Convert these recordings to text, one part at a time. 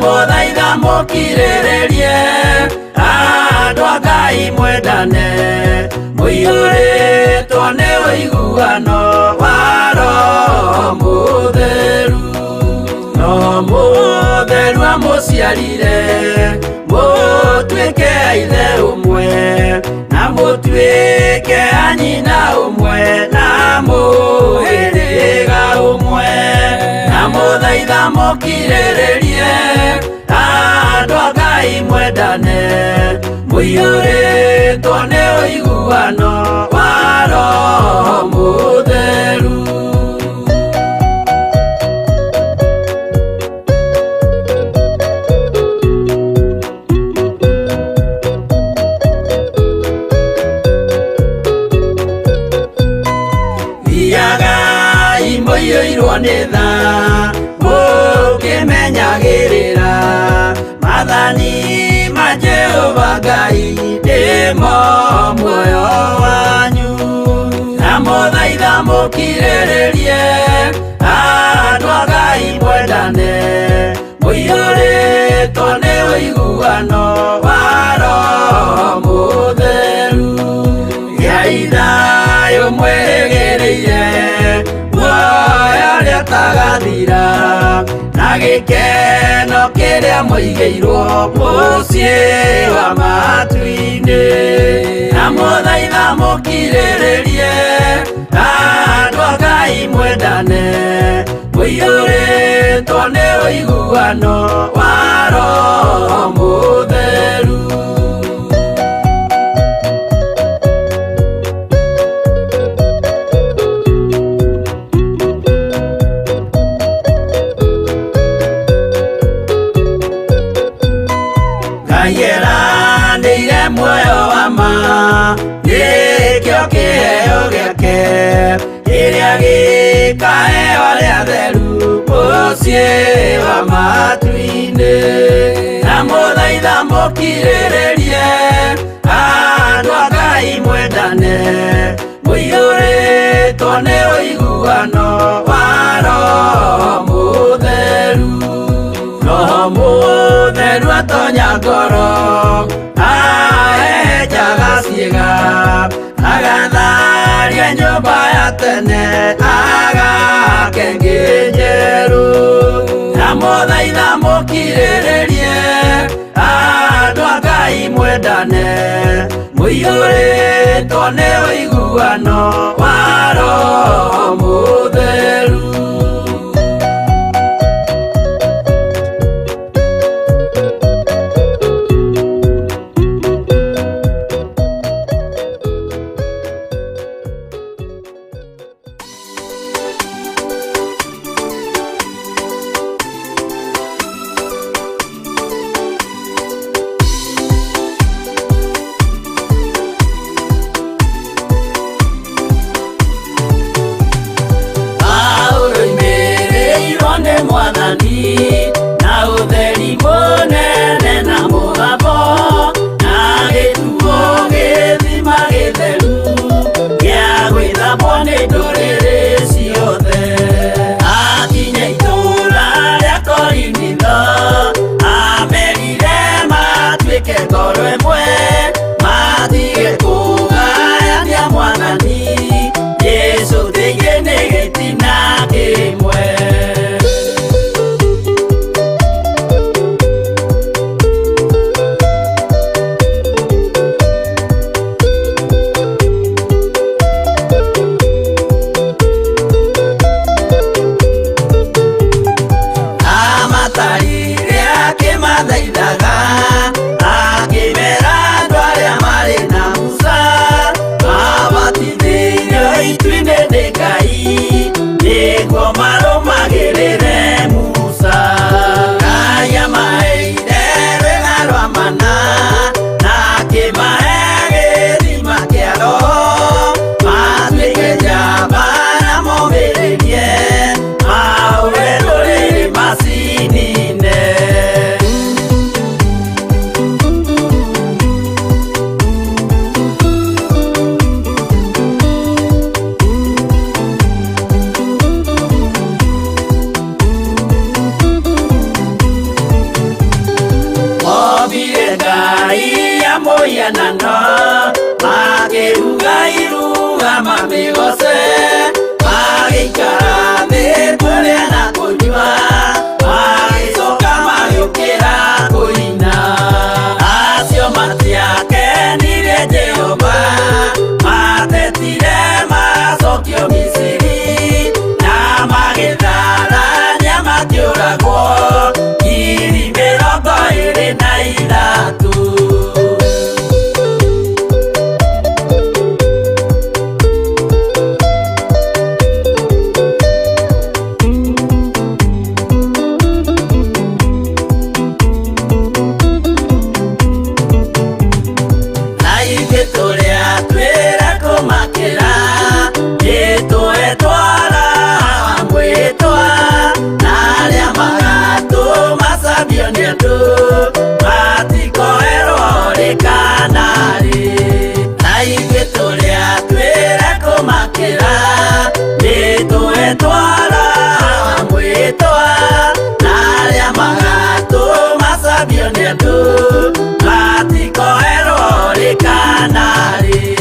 ndamuthaitha mukirĩrĩrie andũ a Ngai mwendane mũiyũrĩtwo nĩ ũiguano wa Roho Mũtheru. Roho Mũtheru amũciarire mũtuĩke a ithe ũmwe na mũtuĩke a nyina ũmwe na mũhĩrĩga ũmwe. Ndamũthaitha mũkirĩrĩrie andũ a Ngai mwendane mũiyũrĩtwo nĩ ũiguano wa Roho Mũtheru. Thiagai mũiyũirwo nĩ tha mũkĩmenyagĩrĩra maathani ma Jehova Ngai nĩmo muoyo wanyu. Ndamũthaitha mũkirĩrĩrie andũ a Ngai mwendane mũiyũrĩtwo nĩ ũiguano wa Roho Mũtheru. Gĩai thayũ mwĩrĩgĩrĩire muoyo ũrĩa ũtagathira na gĩkeno kĩrĩa mũigĩirwo mũciĩ wa matu-inĩ. Ndamũthaitha mũkirĩrĩrie andũ a Ngai mwendane mũiyũrĩtwo nĩ ũiguano wa Roho Mũtheru. Ngai eranĩire muoyo wa ma nĩkĩo kĩheo gĩake kĩrĩa gĩkaheo arĩa atheru mũciĩ wa matu-inĩ. Ndamũthaitha mũkirĩrĩrie andũ a Ngai mwendane mũiyũrĩtwo nĩ ũiguano wa Roho Mũtheru. Roho Mũtheru atonya ngoro ahenjaga ciĩga agatharia nyũmba ya tene agake ngĩ njerũ. Ndamũthaitha mũkirĩrĩrie andũ a Ngai mwendane mũiyũrĩtwo nĩ ũiguano wa Roho Mũtheru. Paulo mũhianano makĩruga iruga mamĩgoce magĩikara thĩ kũrĩa na kũnyua magĩcoka magĩũkĩra kũina acio matiakenirie Jehova matetire macokio Misiri na magĩtharania makĩũragwo ngiri 23. Twara mwitwa naria magatu masabio ni andu matikoerwo rikanari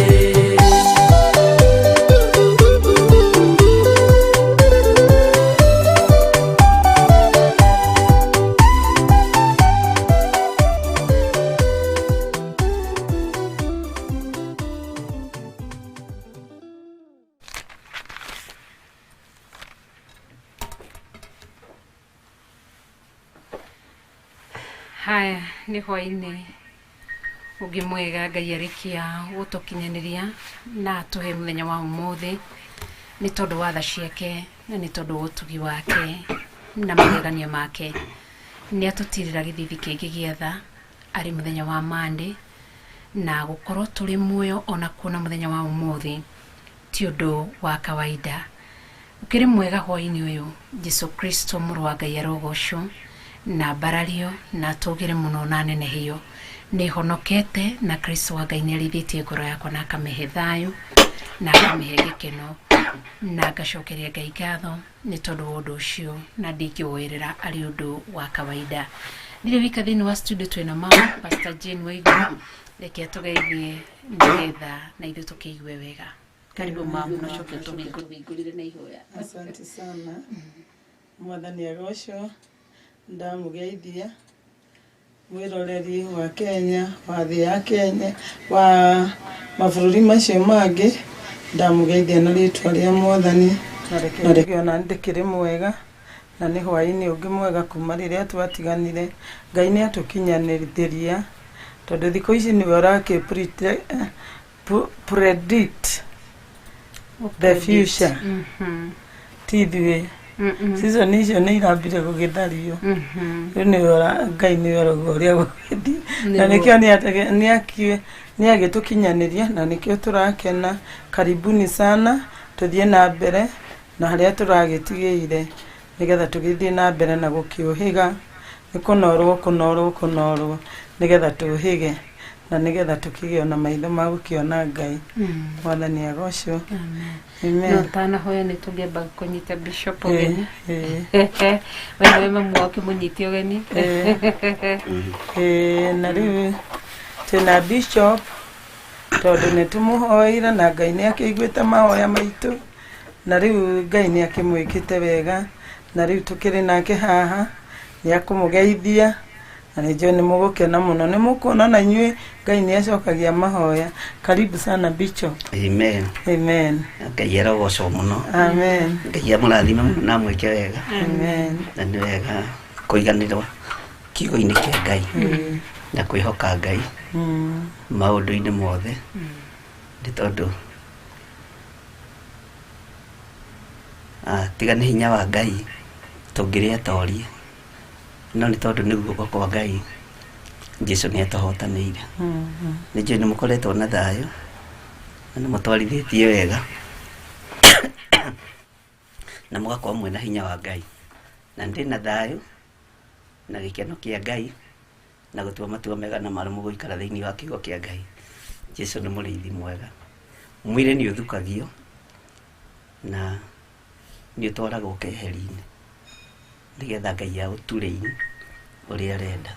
Haya ni hwaini ugi mwega Ngai arikia gutukinyaniria na tuhe muthenya wa umuthi ni tondu wa tha ciake na ni tondu wa utugi wake na magegania make ni atutirira githithi kingi gietha ari muthenya wa Monday na gukorwo turi muoyo ona kuona muthenya wa umuthi ti undu wa kawaida. Ukiri mwega hwaini uyu Jesu Kristo muru wa Ngai arogocwo na barario na tugire muno na nene hiyo ni honokete na Kristo wa Ngai nĩarithitie ngoro yakwa na akamehe thayu na akamehe gĩkeno na ngacokeria Ngai ngatho nĩ tondũ wa ũndũ ũcio na ndingĩwoerera arĩ ũndũ wa kawaida. Ndirĩ wika thĩinĩ wa studio twĩna mama Pastor Jane Waigu reke tũgeithie nĩgetha na ithuĩ tũkĩigue wega. Karibu mama, unacokia tũmĩngũrĩre na ihoya. Asante sana. Mwathani agocwo ndamugeithia mwiroreri wa Kenya wa thĩ ya Kenya wa mabũrũri macio mangĩ ndamugeithia na rĩtwa rĩa Mwathani na reke ona ndĩkĩrĩ mwega na nĩ hwaĩ-inĩ ũngĩ mwega kuma rĩrĩa twatiganire. Ngai nĩ atũkinyanĩria tondũ thikũ ici nĩwe ũrakĩ predict the future. Ti ithuĩ season icio nĩ irambire gũgĩthario rĩu Ngai nĩ orogo ũrĩa gũgĩthiĩ na nĩkĩo nĩ agĩtũkinyanĩria na nĩkĩo tũrakena. Karibuni sana tũthiĩ na mbere na harĩa tũragĩtigĩire nĩgetha tũgĩthiĩ na mbere na gũkĩũhĩga nĩ kũnorwo nĩgetha tũhĩge na nĩgetha tũkĩgĩe na maitho ma gũkĩona Ngai. Mwathani agocwo. Amen. No tana hoya nĩ tũngĩamba kũnyita bishop ũgeni. Wewe mamu wake mũnyiti ũgeni. Na rĩu twĩna bishop tondũ nĩ tũmũhoire na Ngai nĩ akĩiguĩte mahoya maitũ na rĩu Ngai nĩ akĩmwĩkĩte wega na rĩu tũkĩrĩ nake haha nĩ akũmũgeithia na nĩnjũĩ nĩ mũgũkena mũno. Nĩ mũkuona na inyuĩ Ngai nĩ acokagia mahoya. Karibu sana bishop. Amen. Amen. Ngai arogocwo mũno. Amen. Ngai amũrathime na mwĩke wega. Amen. Na nĩ wega kũiganĩrwo kiugo-inĩ kĩa Ngai na kwĩhoka Ngai maũndũ-inĩ mothe nĩ tondũ tiga nĩ hinya wa Ngai tũngĩrĩa torie no nĩ tondũ nĩ guoko kwa Ngai Jesu nĩ atũhotanĩire. Nĩ njũĩ nĩ mũkoretwo na thayũ na nĩ mũtwarithĩtie wega na mũgakorwo mwĩna hinya wa Ngai na ndĩ na thayũ na gĩkeno kĩa Ngai na gũtua matua mega na marĩ mũgũikara thĩinĩ wa kiugo kĩa Ngai. Jesu nĩ mũrĩithi mwega. Mwĩrĩ nĩ ũthukagio na nĩ ũtwaragwo keheri-inĩ nĩgetha Ngai aũturĩini ũrĩa arenda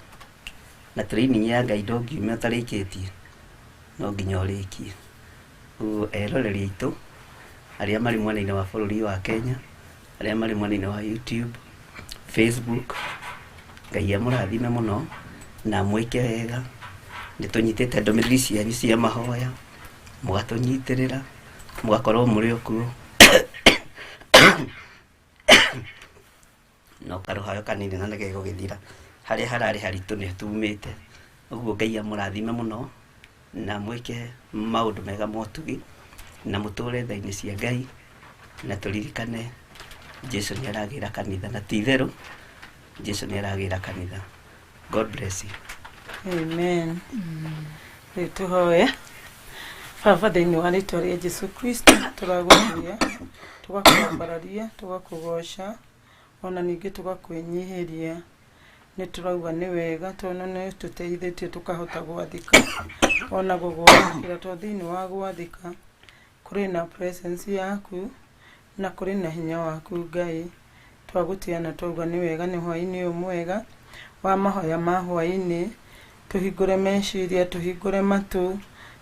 na training ya Ngai ndũngiuma ũtarĩkĩtie no nginya ũrĩkie. Ũguo eroreri aitũ arĩa marĩ mwena-inĩ wa bũrũri wa Kenya, arĩa marĩ mwena-inĩ wa YouTube, Facebook, Ngai amũrathime mũno na mwĩke wega. Nĩ tũnyitĩte ndũmĩrĩri cianyu cia mahoya, mũgatũnyitĩrĩra, mũgakorwo mũrĩ okuo no karohayo kanini na nĩgegũgĩthira. Harĩa hararĩ haritũ nĩ tumĩte. Ũguo Ngai amũrathime mũno na mwĩke maũndũ mega motugi na mũtũre tha-inĩ cia Ngai, na tũririkane Jesũ nĩ aragĩra kanitha, na ti itherũ Jesũ nĩ aragĩra kanitha. God bless you. Amen. Rĩu tũhoe. Baba, thĩinĩ wa rĩĩtwa rĩa Jesũ Kristo tũragũthuria, tũgakũambararia, tũgakũgoca, ona ningĩ tũgakwĩnyihĩria. Nĩ tũrauga nĩ wega tondũ nĩ tũteithĩtie tũkahota gwathĩka, ona gũgwathĩkĩra tondũ thĩinĩ wa gwathĩka kũrĩ na presence yaku na kũrĩ na hinya waku Ngai. Twagũtia na twauga nĩ wega, nĩ hwaĩ-inĩ ũyũ mwega wa mahoya ma hwaĩ-inĩ. Tũhingũre meciria, tũhingũre matũ,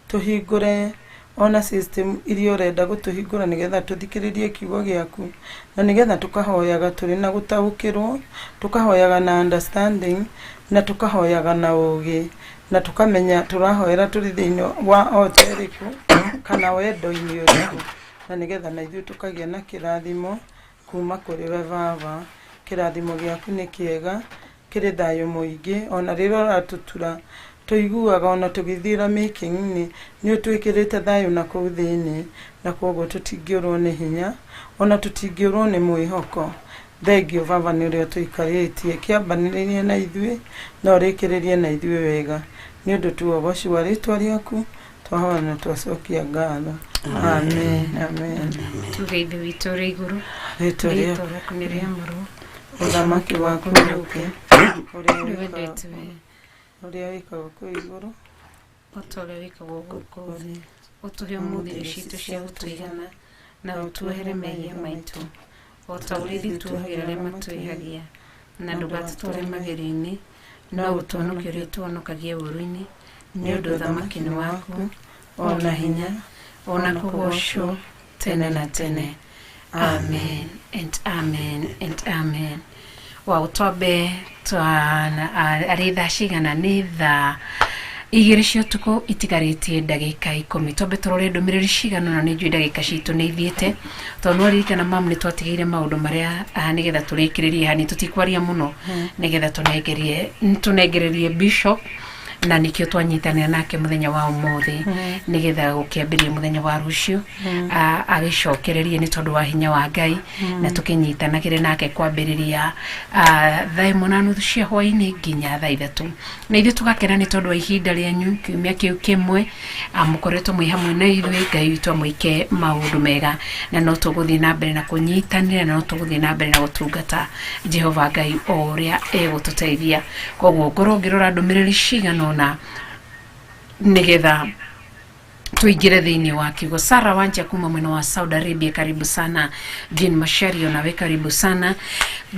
tũhingũre ona system iria ũrenda gũtũhingũra nĩgetha tũthikĩrĩrie kiugo gĩaku, na nĩgetha tũkahoyaga tũrĩ na gũtaũkĩrwo, tũkahoyaga na understanding, na tũkahoyaga na ũũgĩ, na tũkamenya tũrahoera tũrĩ thĩinĩ wa ote ĩrĩkũ kana wendo-inĩ ũrĩkũ, na nĩgetha na ithuĩ tũkagĩa na kĩrathimo kuma kũrĩ we Baba. Kĩrathimo gĩaku nĩ kĩega, kĩrĩ thayũ mũingĩ, ona rĩrĩa ũratũtura tũiguaga ona tũgĩthiĩra making-inĩ nĩ ũtwĩkĩrĩte thayũ na kũu thĩinĩ, na koguo tũtingĩũrwo nĩ hinya, ona tũtingĩũrwo nĩ mwĩhoko. Thengiũ Baba nĩ ũrĩa tũikarĩtie, kĩambanĩrĩrie na ithuĩ na ũrĩkĩrĩrie na ithuĩ wega. Nĩ ũndũ tu ũgoci wa rĩĩtwa rĩaku twahoya na twacokia ngatho. Amen. Amen. Tuge ithe witũ ũrĩ igũrũ, Rĩĩtwa rĩĩtwa rĩaku nĩ rĩamũrwo, ũthamaki waku ũrũke, ũrĩa wendete we, ũrĩa wĩkagwo kũu igũrũ, o ta ũrĩa wĩkagwo gũkũ thĩ. Ũtũhe ũmũthĩ irio ciitũ cia gũtũigana, na ũtuohere mehia maitũ, o ta ũrĩa ithuĩ tuohagĩra arĩa matwĩhagia, na ndũgatũtware magerio-inĩ, no ũtũhonokie ũrĩa ũtũhonokagia ũũru-inĩ, nĩ ũndũ ũthamaki nĩ waku, ona hinya, ona kũgocwo tene na tene. Amen and amen and amen. Wa ũtombe arĩ thaa cigana? Nĩ thaa 2 cia ũtukũ itigarĩtie ndagĩka 10. Tombe tũrore ndũmĩrĩri cigana, na nĩ njui ndagĩka citũ nĩ ithiĩte, tondũ no ririkana mamu nĩ twatigĩire maũndũ marĩa nĩgetha tũrĩkĩrĩrie hani, tũtikwaria mũno nĩgetha tũnengererie Bishop, na nikio twanyitanĩra nake mũthenya wa ũmũthĩ nĩgetha gũkĩambĩrĩria mũthenya wa rũciũ agĩcokererie nĩ tondũ wa hinya wa Ngai, na tũkĩnyitanagĩre nake kwambĩrĩria thaa 1:30 cia hwaĩ-inĩ nginya thaa 3. Na ithuĩ tũgakena nĩ tondũ wa ihinda rĩanyu kiumia kĩu kĩmwe, mũkoretwo mwĩ hamwe na ithuĩ. Ngai witũ amwĩke maũndũ mega, na no tũgũthiĩ na mbere na kũnyitanĩra, na no tũgũthiĩ na mbere na gũtungata Jehova Ngai o ũrĩa egũtũteithia. Koguo ngorwo ngĩrora ndũmĩrĩri cigana na nĩgetha tuingire thĩinĩ wa kiugo. Sarah Wanja kuma mwena wa Saudi Arabia, karibu sana. Jean Mashario nawe karibu sana.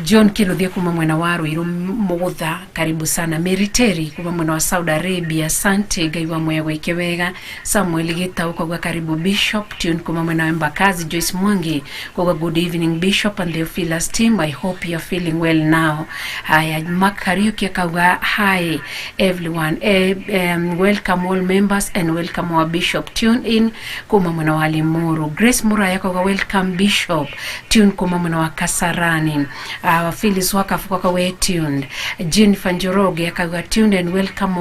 John Kiruthia kuma mwena wa Ruiru Mugutha, karibu sana. Mary Terry kuma mwena wa Saudi Arabia, asante. Ngai wa moyo wake wega. Samuel Gita kwa karibu. Bishop Tune kuma mwena wa Mbakazi. Joyce Mwangi kwa good evening Bishop and the Phyllis team, I hope you are feeling well now. Haya, Makariuki kwa hi everyone, welcome all members and welcome our Bishop Tune in kuma mwena wa Limuru. Grace Muraya kwa welcome Bishop Tune kuma mwena wa Kasarani. Phyllis Wakafu kwa we tuned. Jennifer Njoroge kwa tuned and welcome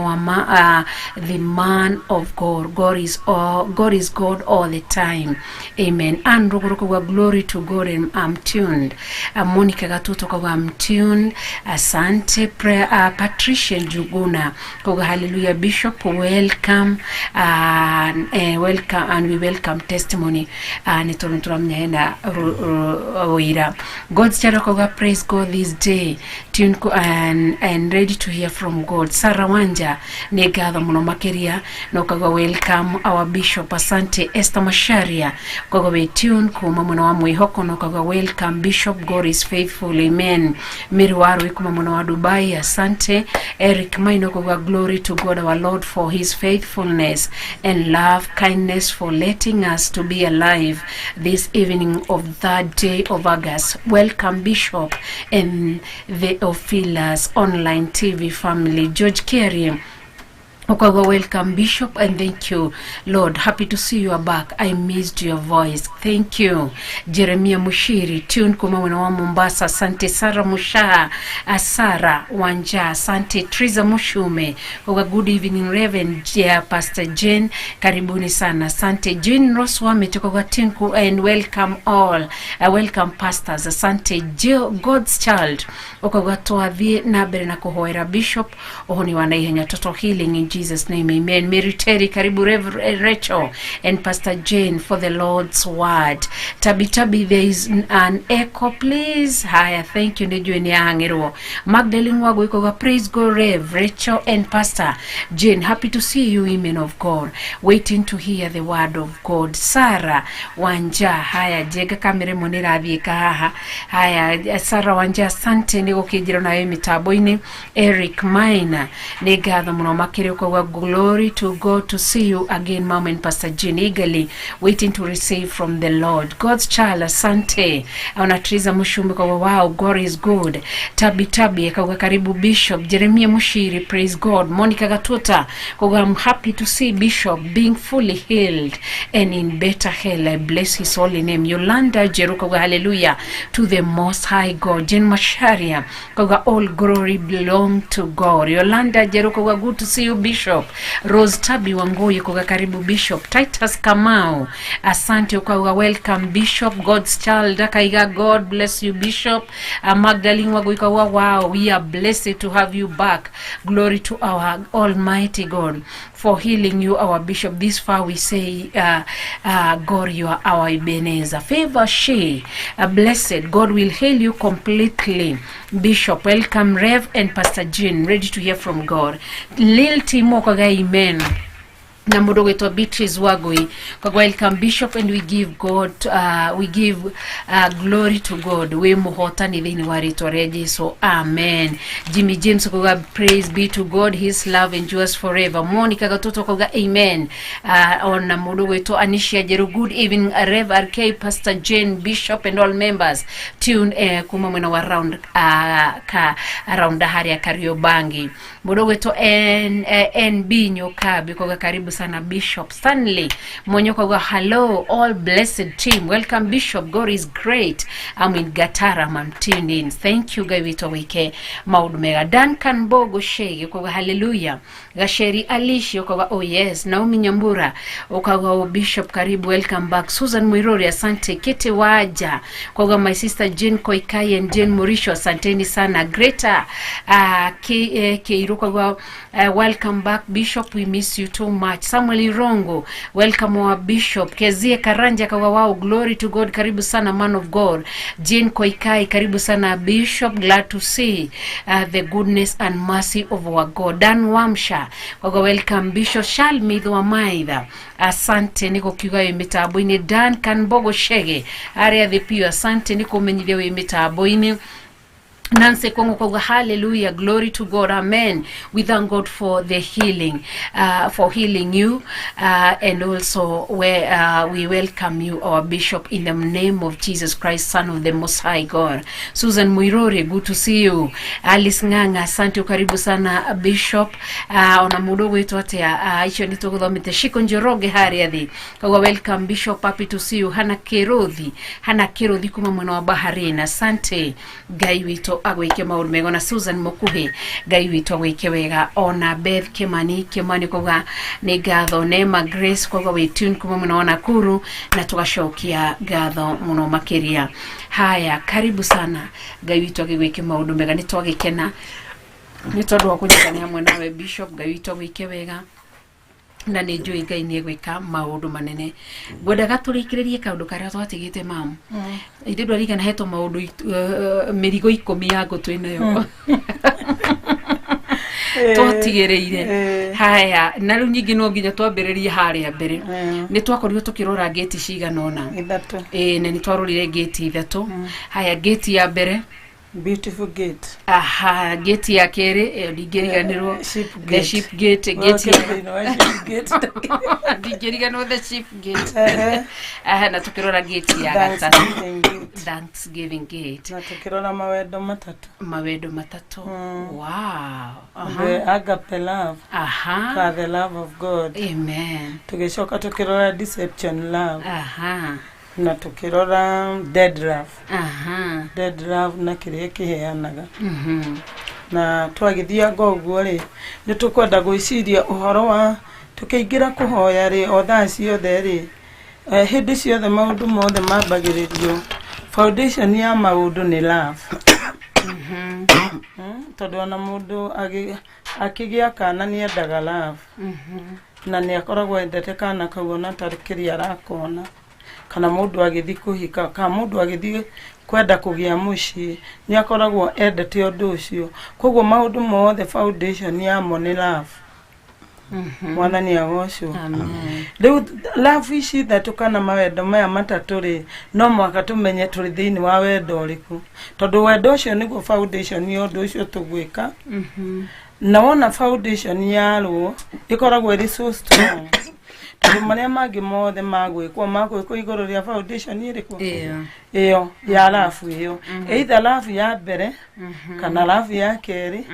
the man of God. God is God all the time. Amen. And kwa glory to God and I'm tuned. Monica Gatuto kwa I'm tuned. Asante. Patricia Njuguna kwa hallelujah Bishop, welcome. Welcome and we welcome testimony. Nitorontora mnyaenda oira. God's child kwa praise God this day. tune and ready to hear from God. Sarah Wanja ne gather muno makeria no kaga welcome our bishop. Asante Esther Masharia kaga we tune kuma muno wa mwihoko no kaga welcome bishop. God is faithful, amen. Miriwaru kuma muno wa Dubai. Asante Eric Maino kaga glory to God our Lord for his faithfulness and love, kindness for letting us to be alive this evening of third day of August. Welcome Bishop and the Ophelas online TV family. George Kerry, welcome Bishop, and thank you Lord, happy to see you are back. I missed your voice, thank you. Jeremia Mushiri tune kuma mwana wa Mombasa. Asante Sarah Mushaha, Asara Wanja, asante Triza Mushume. Good evening Reverend Pastor Jane, karibuni sana. Asante Jane Roswame tukoga tinku, and welcome all, welcome pastors. Asante God's child okaga toathie nabere na kuhoera Bishop ohoni wanaihenya total healing in Jesus name, amen. Mary Terry karibu Rachel and Pastor Jane for the Lord's word. Tabi there is an echo please. Haya, thank you ndejo ni angero. Magdalene wago ikoga praise God Rev Rachel and Pastor Jane, happy to see you women of God, waiting to hear the word of God. Sarah Wanja, haya jega kamere monera avieka haha. Haya Sarah Wanja, asante niko kijiro na yo mitaboini. Eric Maina negatha muno makere kwa glory to God to see you again Mom and Pastor Jean, eagerly waiting to receive from the Lord. God's child, asante. Triza Mushumbi kwa wow, God is good. Tabi kwa karibu Bishop. Jeremia Mushiri, praise God. Monica Gatuta kwa I'm happy to see Bishop being fully healed and in better health. I bless his holy name. Yolanda Jeruko kwa hallelujah to the most high God. Jen Masharia kwa all glory belong to God. Yolanda Jeruko kwa good to see you Bishop. Rose Tabi Wangoi kwa karibu Bishop. Titus Kamau, asante kwa welcome Bishop. God's child akaiga, God bless you Bishop. Magdalene Wagoi kwa wow, we are blessed to have you back. Glory to our almighty God for healing you, our Bishop. This far we say God, you are our Ebenezer. Favor she, blessed. God will heal you completely Bishop. Welcome Rev and Pastor Jean, ready to hear from God. Lil Timo kwa amen. Na mudogo wetu Beatrice Wagoi kwa welcome Bishop, and we give God glory to God. We muhota ni dhini warito reji, so amen. Jimmy James kwa praise be to God, his love endures forever. Monica Gatoto kwa amen. Na mudogo wetu Anisha Jeru, good evening Rev RK, Pastor Jane, Bishop and all members tune kuma mwena wa around dahari ya Kariobangi. Mudogo wetu NB Nyokabi kwa karibu sana Bishop. Stanley Monyoko kwa hello all blessed team, welcome Bishop, God is great. I'm in Gatara, I'm tuned in. Thank you Gawito wike maudumega. Duncan Bogo Shege kwa hallelujah. Gasheri Alishi kwa oh yes. Naomi Nyambura kwa Bishop karibu, welcome back. Susan Mwirori asante. Kete Waja kwa my sister Jane Koikai and Jane Morisho, asanteni sana. Greta Keiru kwa welcome back Bishop, we miss you too much. Samuel Irongo, welcome our Bishop. Kezie Karanja kwa wow, glory to God, karibu sana man of God. Jane Koikai, karibu sana Bishop, glad to see the goodness and mercy of our God. Dan Wamsha kwa welcome Bishop. Shalmidho wa Maitha, asante niko kigayo mitaboini. Dan Kanbogo Shege area the pure, asante niko menyidewe mitaboini. Nancy Kongo kwa hallelujah, glory to God, amen. We thank God for the healing, for healing you, and also where we welcome you, our Bishop, in the name of Jesus Christ, Son of the Most High God. Susan Muirori, good to see you. Alice Nganga, asante karibu sana Bishop. Ona mudogo wetu ate hicho nitoko dhamite Shiko Njoroge hariadhi kwa welcome Bishop, happy to see you. Hana Kirodhi kuma mwana wa Bahari, asante gai wito agwike maurumego. Na Susan Mokuhe gai wito agwike wega. Ona Beth Kimani kwa ni gatho. Nema Grace kwa wetune kuma mwana wa Nakuru, na tukashokia gatho muno makeria. Haya, karibu sana gai wito agwike maurumego. Nitwagikena nitondo wa kunyikania mwanawe Bishop gai wito agwike wega. na nä njå Ngai nä egwä ka maå ndå manene ngwendaga tå rä ikä rä rie kaå ndå karä a twatigä te mamu ithe ndå arigana hetwo maå ndå mä rigo 10 ya ngå twä nayo twatigä rä ire haya na rä u nyingä no nginya twambä rä rie harä a mbere nä twakorirwo tå kä rora ngäti ciganona na nä twarå rire ngäti 3 haya ngäti ya mbere Beautiful gate. Aha, gate ya kere ndigeriganirwo the ship gate gate ndigeriganirwo the ship gate aha na tukirora gate ya gatatu Thanksgiving gate na tukirora mawendo matatu wow the agape love aha the love of God amen tugicoka tukirora deception love aha na tukirora dead love dead love na kiria kiheanaga na twagithia ngoguo ri ni tukwenda gwiciria uhoro wa tukiingira kuhoya ri o thaa ciothe ri hindi ciothe maundu mothe mambagiririo foundation ya maundu ni love tondu ona mundu akigia kana ni endaga love na ni akoragwo endete kana kau na tarikiria arakona kana mundu agithi kuhika kana mundu agithi kwenda kugia muci ni akoragwo endete undu ucio koguo maundu mothe foundation ya mo ni love mwathani agocwo riu love ici thatu kana mawendo maya matatu ri no mwaka tumenye turi thiini wa wendo uriku tondu wendo ucio niguo foundation ya undu ucio tugwika na wona foundation ya ru ikoragwo iri so strong maria mangi mothe magwikwo iguru ria foundation iriku iyo ya lafu iyo either lafu ya mbere kana lafu ya keri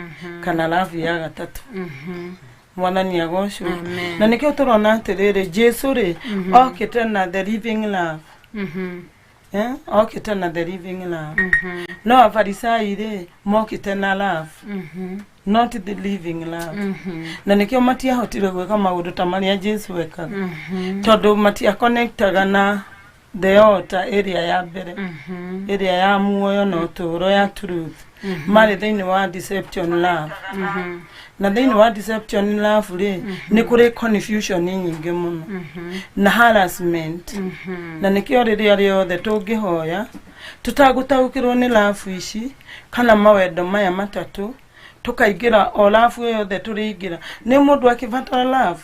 kana lafu ya gatatu mwathani agocwo na nikio turona atiriri Jesu ri okite na the living love okite na the living love no afarisai ri mokite na love not the living love na nikio matiahotire gwika maundu ta maria Jesu ekaga tondu matia connectaga na the altar area ya mbere area ya muoyo na uturo ya truth mari thiini wa deception love na thiini wa deception love ri ni kuri confusion nyingi muno na harassment na nikio riria riothe tungihoya tutagutaukirwo ni love ici kana mawendo maya matatu tukaingira o love yothe turiingira ni mundu akibatara love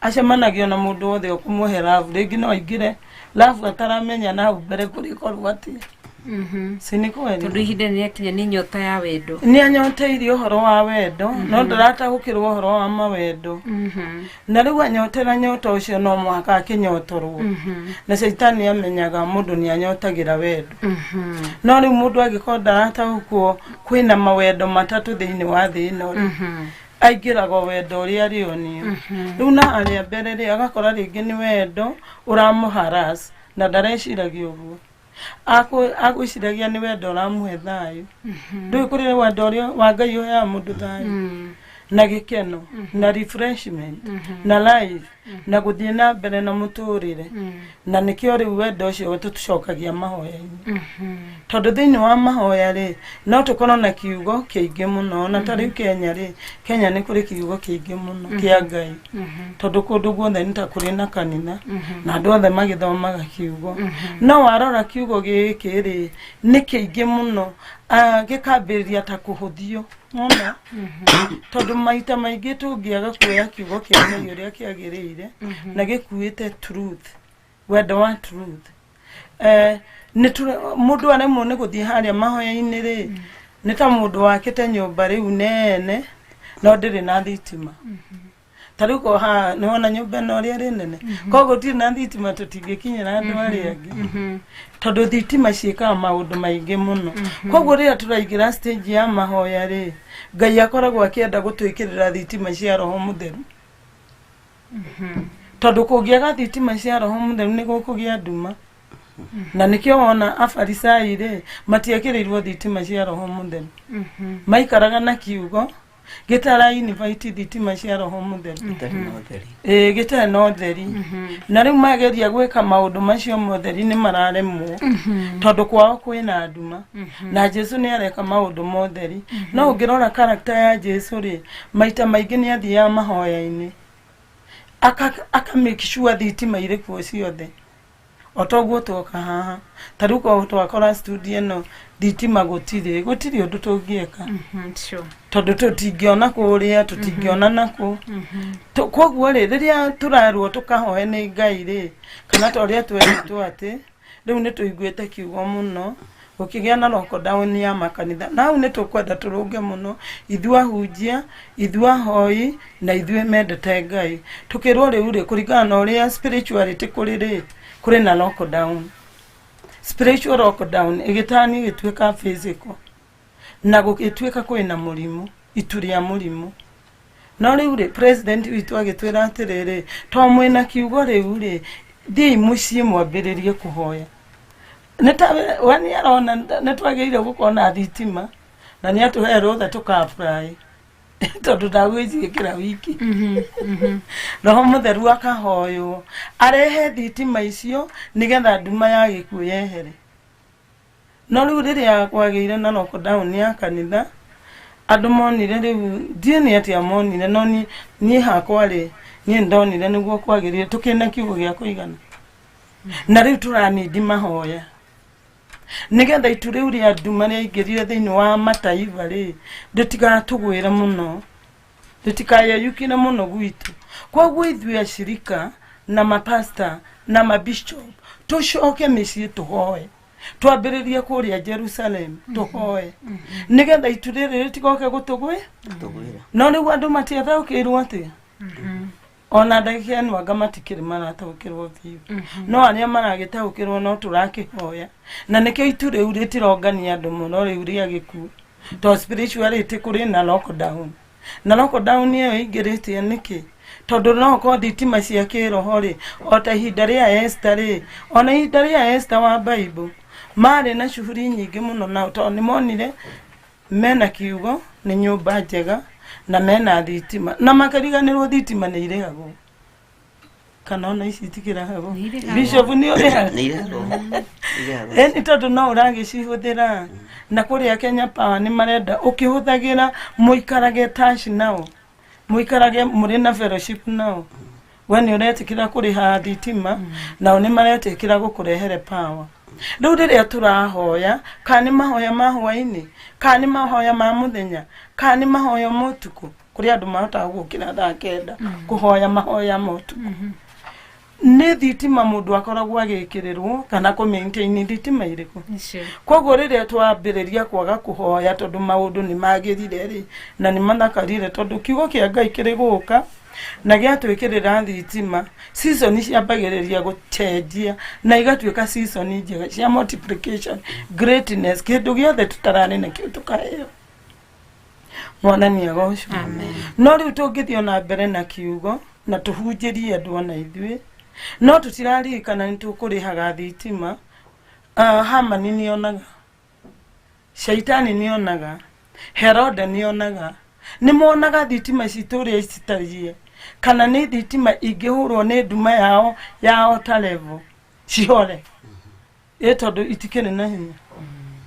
acemanagio na mundu wothe ukumuhe love ringi no ingire love ataramenya na mbere kuri korwo ati siniko tondu ihinda ni akinya ni nyota ya wendo ni anyoteirie uhoro wa wendo no ndarataukirwo uhoro wa mawendo na riu anyotera nyota ucio no mwaka akinyotorwo na Saitani amenyaga mundu ni anyotagira wendo no riu mundu agikorwo ndarataukwo kwina mawendo matatu thiini wa thi ino aingiraga wendo uria rionio riu na aria mbere ri agakora ringi ni wendo uramuharas na ndareciragia uguo agwiciragia ni wendo uramuhe thayu ndui kuri wendo uria wa Ngai uheaga mundu thayu na gikeno na refreshment na life na guthie na mbere na muturire na nikio riu wendo ucio tucokagia mahoya-ini tondu thiini wa mahoya ri no tukorwo na kiugo kiingi muno na tariu Kenya ri Kenya ni kuri kiugo kiingi muno kia Ngai tondu kundu guothe ni ta kuri na kanitha na andu othe magithomaga kiugo no warora kiugo giki ri ni kiingi muno gikambiriria ta kuhuthio mona tondu maita maingi tungiaga kuoya kiugo kia Ngai uria kiagirire na gikuite truth wendo wa truth ni mundu aremwo ni guthie haria mahoya-ini ri ni ta mundu wakite nyumba riu nene no ndiri na thitima tariu ko ha ni wona nyumba no ria ri nene koguo ti na thitima tutingikinyira andu aria angi tondu thitima ciikaga maundu maingi muno koguo ria turaingira stage ya mahoya ri Ngai akoragwo akienda gutwikirira thitima cia Roho Mutheru tondu kungiaga thitima cia Roho Mutheru ni gukugia nduma na nikio wona afarisai ri matiakirirwo thitima cia Roho Mutheru maikaraga na kiugo gitara invite thitima cia Roho Mutheru gitara no theri na riu mageria gwika maundu macio motheri ni mararemwo tondu kwao kwina nduma na Jesu ni areka maundu motheri no ungirora character ya Jesu ri maita maingi ni athia mahoya-ini aka make sure thitima ire kuo ciothe otoguo twoka haha taruko twakora studio no thitima gutire undu tungieka sure tondu tutingiona kuria tutingiona naku koguo riria turarwo tukahoe ni Ngai ri kana toria tweritwo ati riu ni tuiguite kiugo muno ukigia na lockdown ya makanitha nau ni tukwenda turunge muno ithua hunjia ithua hoi na ithue mendete Ngai tukirwo riu ri kuringana na uria spirituality kuri na lockdown spiritual lockdown igitani gituika physical na gukituika kwina murimu ituria murimu no riu ri president witu agitwira atiriri to mwena kiugo riu ri thii mucii mwambiririe kuhoya neta wani arona netwageire gukona thitima na ni atuhe rotha tuka-apply tondu ndagwiciikira wiki roho mutheru akahoyo arehe thitima icio nigetha nduma ya gikuo yehere no riu riria kwageire na lockdown ya kanitha andu monire riu ndie ni atia monire no ni hakwa ri ni ndonire niguo kwagirire tukina kiugo gia kuigana na riu turanindi mahoya nigetha itu riu ria nduma ria ingirire thiini wa mataiva ri ritigatugwira muno ritikayeyukire muno gwitu koguo ithuĩ ashirika na mapasta na mabishop tucoke micii tuhoe twambiririe kuria Jerusalem tuhoe nigetha itu riri ritigoke gutugwira no riu andu matiathaukirwo atia ona ndagika no angamatikire marataukirwo biu no aria maragitaukirwo no turakihoya na nikio itu riu ritirongania andu muno riu ria gikuo to spirituality kuri na lockdown iyo ingiritie niki tondu no ko thitima cia kiroho ri ota ihinda ria Esther ri ona ihinda ria Esther wa Bible mari na shuhuri nyingi muno na to ni monire mena kiugo ni nyumba njega na mena thitima na makariganirwo thitima ni irehagwo kana ona ici itikirahagwo bishop ni urehagwo ni tondu no uragicihuthira na kuria Kenya Power ni marenda ukihuthagira muikarage tash nao muikarage muri na fellowship nao wani uretikira kuriha thitima nao ni maretikira gukurehere power riu riria turahoya kani mahoya ma hwaini kani mahoya ma muthenya kani mahoya mutuku kuri andu mahota gukira thaa 9 kuhoya mahoya mutuku ni thitima mundu akoragwo agikirirwo kana ku maintain thitima iriku koguo riria twambiriria kwaga kuhoya tondu maundu ni magirire ri na ni mathakarire tondu kiugo kia Ngai kiri guka na giatwikirira thitima season ciambagiriria gucenjia na igatuika season njega cia multiplication greatness kindu giothe tutarani na kiu tukaheo mwanani agocwo no riu tungithio na mbere na kiugo na tuhunjirie andu ona ithuĩ no tutiraririkana ni tukurihaga thitima Hamani nionaga Shaitani nionaga Herode nionaga ni monaga thitima cituria citarie kana ni thitima ingihurwo ni nduma yao ta level cihore tondu itikene na hinya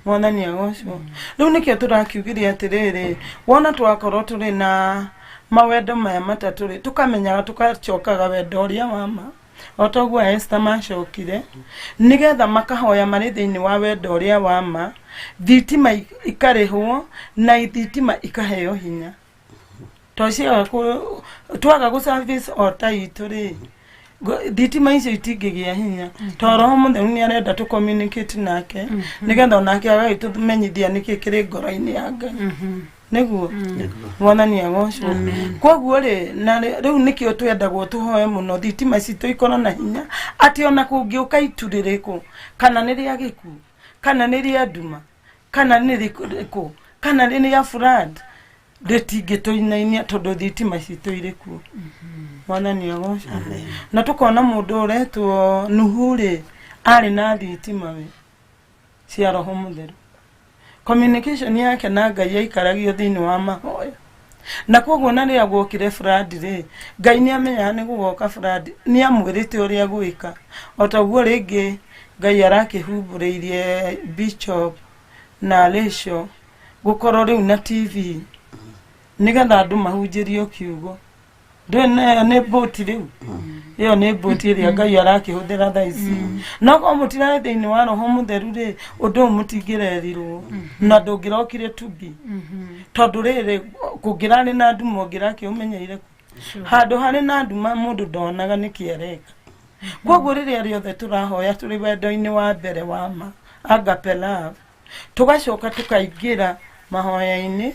mwanani agocwo riu nikio turakiugiria atiriri wona twakorwo turi na mawendo maya matatu ri tukamenyaga tukacokaga wendo uria wama otoguo Esther macokire nigetha makahoya mari thiini wa wendo uria wama thitima ikarihwo na thitima ikaheo hinya tocia twaga gu service ota itu ri thitima icio itingigia hinya to roho mutheru ni arenda tu communicate nake nigetha onake agagitumenyithia niki kiri ngoro-ini ya Ngai niguo mwanani agocwo koguo ri na riu nikio twendagwo tuhoe muno thitima citu ikoro na hinya ati ona kungiuka ituririku kana ni ria gikuo kana ni ria nduma kana ni riku kana ni ria flood ritingituinainia tondu thitima citu iriku mwanani agocwo na tukona mundu uretwo Nuhu ari na thitima we cia roho mutheru communication yake na Ngai aikaragio thiini wa mahoya na koguo na ria gwokire flood ri Ngai ni amenya ni gugoka flood ni amwirite uria gwika otaguo ringi Ngai arakihumbureirie bishop na lesho gukorwo riu na TV nigetha andu mahunjirio kiugo ndene ne boti riu iyo ne boti ria Ngai arakihũthĩra thaa ici no ko mũtirarĩ thĩinĩ wa roho mũtheru rĩ ũndũ mũtingĩrerirwo na ndũngĩrokire tubi tondũ rĩrĩ kũngĩrarĩ na nduma ũngĩrakĩũmenyeire handũ harĩ na nduma mũndũ ndonaga nĩkĩareka koguo rĩrĩa rĩothe tũrahoya tũrĩ wendo-inĩ wa mbere wa ma agape love tugacoka tukaingĩra mahoya-inĩ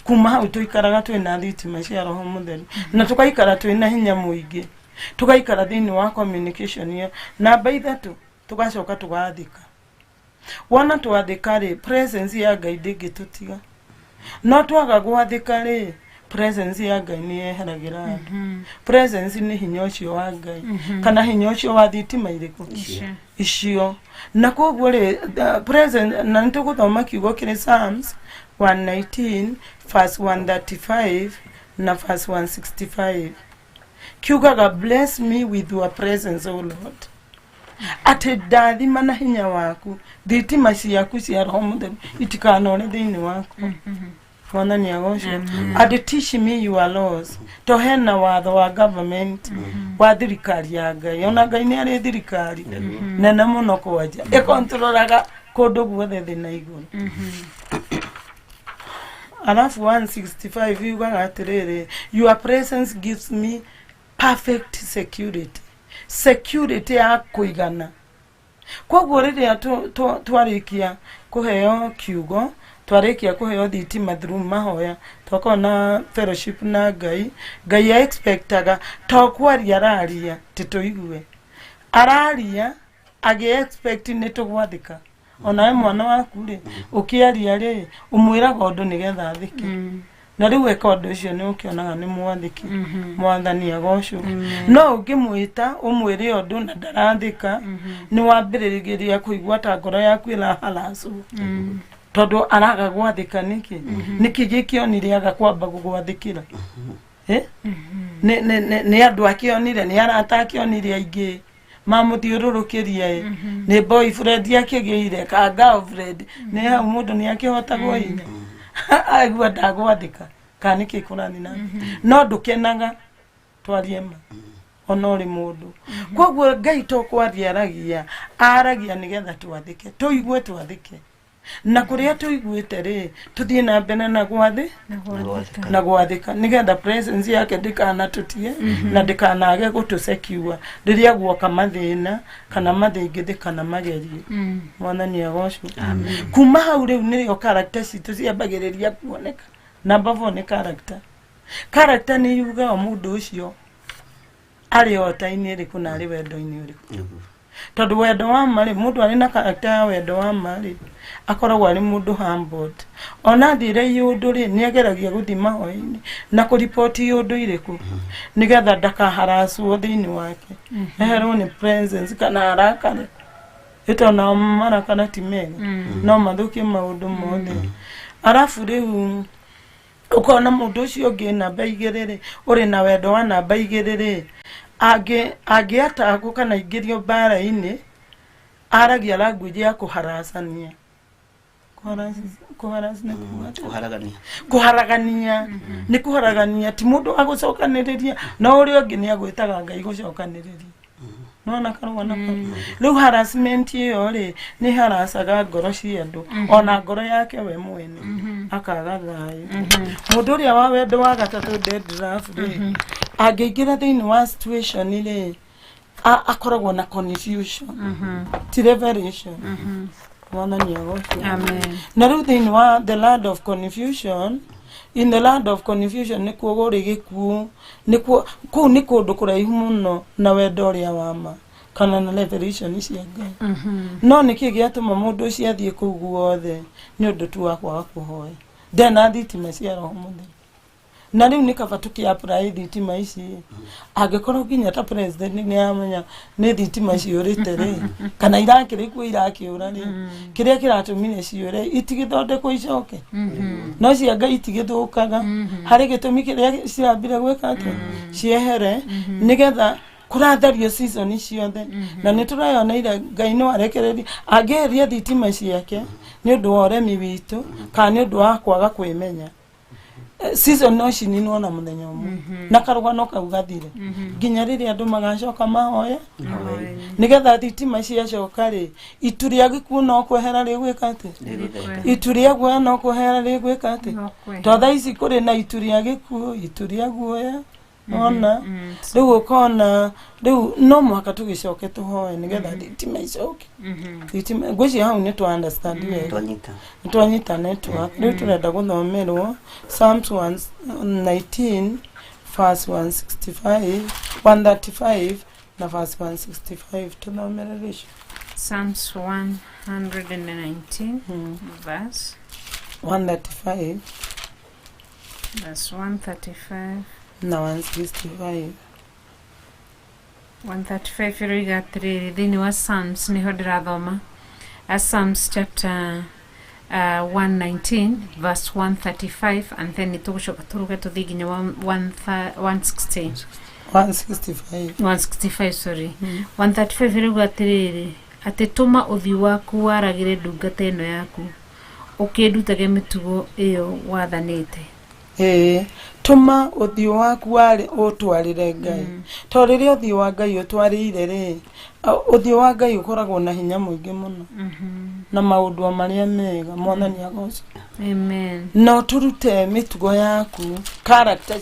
kuma hau tuikaraga twĩna thitima cia roho mũtheru na tukaikara twĩna hinya mũingĩ tugaikara thĩinĩ wa communication iyo namba 3 tugacoka tugathika wona twathika rĩ presence ya Ngai ndĩngĩtũtiga no twaga gwathika rĩ presence ya Ngai nĩ yeheragĩra andũ presence nĩ hinya ũcio wa Ngai kana hinya ũcio wa thitima irĩkũ icio na koguo rĩ presence na nĩtũgũthoma kiugo kĩrĩ Psalms 119 verse 135 na verse 165 kiugaga bless me with your presence o Lord ati ndathima na hinya waku thitima ciaku cia roho mũtheru itikanore thĩinĩ waku Mwana ni agocwo ati teach me your laws to hena watho wa government wa thirikari ya Ngai ona Ngai nĩ arĩ thirikari nene mũno kwanja ĩkontrolaga kũndũ guothe thĩ na igũrũ alafu 165 yugaga atĩrĩrĩ your presence gives me perfect security ya kũigana koguo rĩrĩa twarĩkia kũheo kiugo twarĩkia kũheo thitima through mahoya twakona fellowship na Ngai ya expectaga tokwaria araria tituigue araria agi expect nĩ tũgwathĩka ona mwana waku rĩ ũkĩaria rĩ ũmwĩraga ũndũ nĩgetha athike na rĩu eka ũndũ ũcio nĩ ũkĩonaga nĩ mwathĩki mwathani agocwo no ũngĩmwĩta ũmwĩre ũndũ na ndarathĩka nĩ wambĩrĩria kũigua ta ngoro yaku ĩraharacwo tondũ araga gwathĩka nĩkĩ gĩkĩonire aga kwamba gũgwathĩkĩra nĩ andũ akĩonire nĩ arata akĩonire aingĩ mamũthiũrũrũkĩria nĩ boyfriend akĩgĩire ka girlfriend nĩ hau mũndũ nĩ akĩhotagwo ine aigua ndagwathĩka kana nĩkĩ kũrathi na no ndũkenaga twarie ma ona ũrĩ mũndũ koguo Ngai tokwaria aragia nĩgetha twathĩke tũigue twathĩke na kũrĩa tũiguĩte rĩ tũthiĩ na mbere na gwathĩka nĩgetha presence yake ndĩkanatũtie na ndĩkanage gũtũsekiua rĩrĩa guoka mathĩna kana mathĩngĩthĩ kana magerio mwana nĩ agocwo kuma hau rĩu nĩrĩo character citũ ciambagĩrĩria kuoneka number 4 nĩ character nĩ yugaga mũndũ ũcio arĩ ota-inĩ ĩrĩkũ na arĩ wendo-inĩ ũrĩkũ tondũ wendo wa marĩ mũndũ arĩ na character ya wendo wa marĩ akoragwo arĩ mũndũ humbled ona thire yũndũ rĩ nĩ ageragia gũthiĩ mahoya-inĩ na kũripoti yũndũ irĩkũ nĩgetha ndakaharacwo thĩinĩ wake eherwo nĩ presence kana arakare ĩtona marakara ti mega no mathũkie maũndũ mothe arabu rĩu ũkona mũndũ ũcio ũngĩ namba 2 rĩ ũrĩ na wendo wa namba 2 rĩ angĩatagwo kana ingĩrio mbara-inĩ aragia language ya kũharacania kuharagania ni kuharagania ti mundu agucokaniriria no uri ungi ni agwitaga Ngai gucokaniriria nona karwana riu harassment iyo ri ni haracaga ngoro cia andu ona ngoro yake we mwene akaga thayu mundu uria wa wendo wa gatatu dead draft ri angĩingĩra thĩinĩ wa situation ri akoragwo na confusion ti revelation Mwana ni agocwo amen na rĩu thĩinĩ wa the land of confusion in the land of confusion nĩ kuo gũrĩ gĩkuũ kũu nĩ kũndũ kũraihu mũno na wendo ũrĩa wa ma kana na revelation cia Ngai no nĩkĩ gĩatũma mũndũ ũcio athiĩ kũu guothe nĩ ũndũ tu wa kwaga kũhoya ndena thitima cia roho mũtheru na rĩu nĩ kaba tũkĩ-apply thitima ici angĩkorwo nginya ta president nĩ amenya nĩ thitima ciũrĩte rĩ kana irakĩrĩ kuo irakĩũra rĩ kĩrĩa kĩratũmire ciũre itigĩthondekwo icoke no cia Ngai itigĩthũkaga harĩ gĩtũmi kĩrĩa cirambire gwĩka atĩ ciehere nĩgetha kũrathario season ciothe na nĩ tũrayoneire Ngai no arekereria angĩheria thitima ciake nĩ ũndũ wa ũremi witũ kana nĩ ũndũ wa kwaga kwĩmenya season no cininwo na muthenya umwe na karugano kau gathire nginya riria andu magacoka mahoya nigetha thitima ciacoka ri itu ria gikuo no kwehera rigwika ati itu ria guoya no kwehera rigwika ati to thaa ici kuri na itu ria gikuo itu ria guoya ona riu ukona riu no mwaka tugicoke tuhoe nigetha thitima icoke thitima gwici hau ni tu understand we twanyita network riu turenda guthomerwo Psalms 119 verse 135 na verse 165 tuthomere ricio Psalms 119 verse 135 verse 135 na 165 135 iroiga atiriri thiini wa Psalms niho ndirathoma Psalms chapter 119 verse 135 and then nitugucoka turuge tuthi nginya 165 sorry 135 iroiga atiriri ati tuma uthi waku waragire ndungata ino yaku ukindutage mitugo iyo wathanite tuma uthio waku wari utwarire Ngai to riria uthio wa Ngai utwarire ri uthio wa Ngai ukoragwo na hinya muingi muno na maundu maria mega mwathani agoco amen no turute mitugo yaku character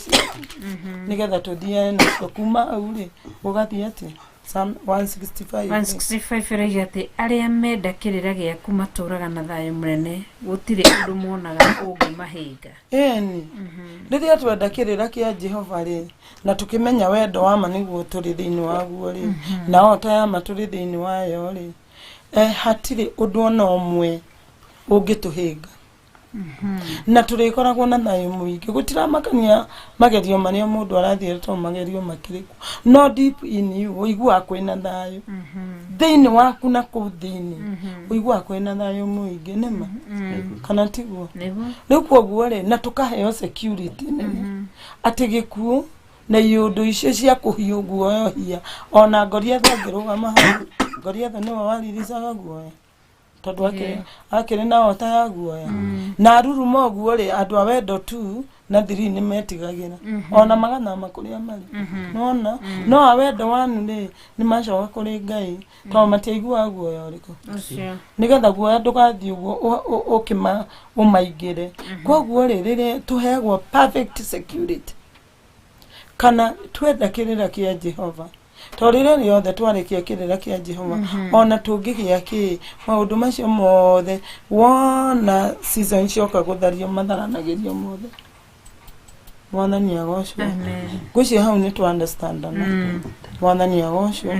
nigetha tuthie na kuma au ri ugathie ati Psalm 165 iroiga ati aria mendakirira giaku maturaga na thayo munene gutire undu monaga ungimahinga eni riria twendakirira kia Jehova ri na tukimenya wendo wa ma niguo turi thiini waguo ri na ota ya ma turi thiini wayo ri hatire undu ona umwe ungituhinga na turikoragwo na thayo muingi gutiramakania magerio maria mundu arathie to magerio makiriku no deep in you uigua kwina thayo thiini waku na ku thiini uigua kwina thayo muingi nima kana tiguo riu koguo ri na tukaheo security ati gikuo na iundu icio cia kuhiu guoyo hia ona ngoria thangirugama ngoria tha no wariricaga guoyo tondu akiri na ota ya guoya na aruruma guo ri andu awendo tu na thiri ni metigagira ona magana makuria mari nona no awendo wanu ni macoka kuri Ngai to matiaigua guoya uriko nigetha guoya ndugathie uguo ukima umaigire koguo riria tuhegwo perfect security kana twendakirira kia Jehova to riria riothe twarikia kirira kia Jehova ona tungigia ki maundu macio mothe wona season cioka guthario matharanagirio mothe mwathani agocwo gucio hau ni tu understand na mwathani agocwo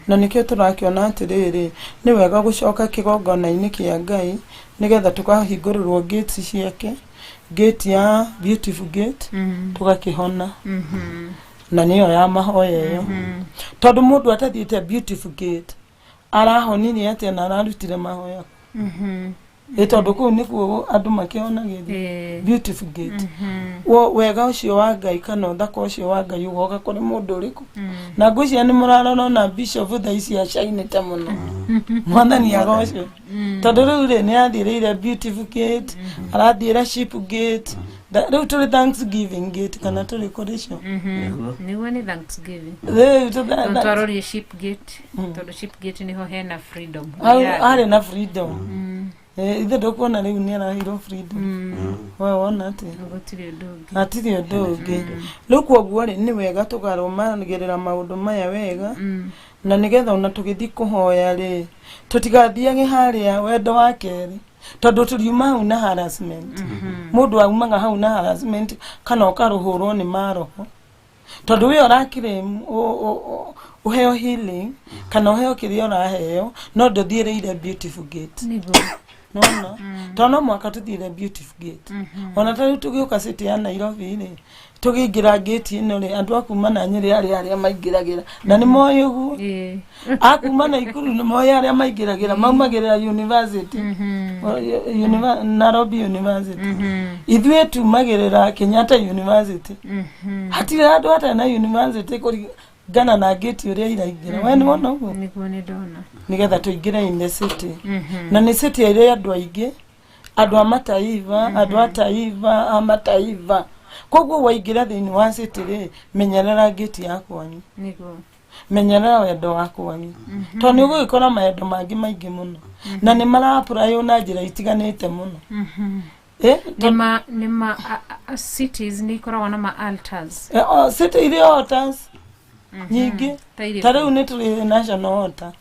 na nikio turakiona atiriri ni wega gucoka kigongona-ini kia Ngai nigetha tukahingururwo gates ciake gate ya beautiful gate tugakihona na niyo ya mahoya yo tondu mundu atathiite beautiful gate arahonirie ati na ararutire mahoya tondu kuu nikuo andu makionagithia beautiful gate wega ucio wa Ngai kana uthaka ucio wa Ngai ugoka kuri mundu uriku na ngwiciria ni murarona na bishop tha ici acainite muno mwathani agocwo tondu riu ri ni athiriire beautiful gate arathiira sheep gate riu turi Thanksgiving gate kana turi kuricio niguo ni Thanksgiving twarorie sheep gate tondu sheep gate niho hena freedom ari na freedom ithe ndukuona riu ni arahirwo freedom we wona ati atiri undu ungi riu koguo ri ni wega tugarumagirira maundu maya wega na nigetha ona tugithi kuhoya ri tutigathiage haria wendo wa keri tondu turiuma hau na harassment mundu aumaga hau na harassment kana ukaruhurwo ni maroho tondu we urakire uheo healing kana uheo kiria uraheo no nduthiire beautiful gate nona tono mwaka tuthire beautiful gate ona tari tugiuka city ya Nairobi ri tugingira gate ino ri andu akuma na Nyeri aria maingiragira na ni moyo uguo akuma na Ikuru ni moyo aria maingiragira maumagirira university Nairobi University ithwe tumagirira Kenyatta University hatira andu ata na university kuri gana na gate uria iraingira we ni wona uguo niguo ni ndona nigetha tuingire in the city na ni city iria andu aingi andu amataiva andu ataiva amataiva koguo waingira thiini wa city ri menyerera gate ya kwanyu Niguo. menyerera wendo wa kwanyu to ni gukora maendo mangi maingi muno na ni mara apply na njira itiganite muno Nima cities ni koragwo na ma altars. City ile altars nyingi tare une tuli national altar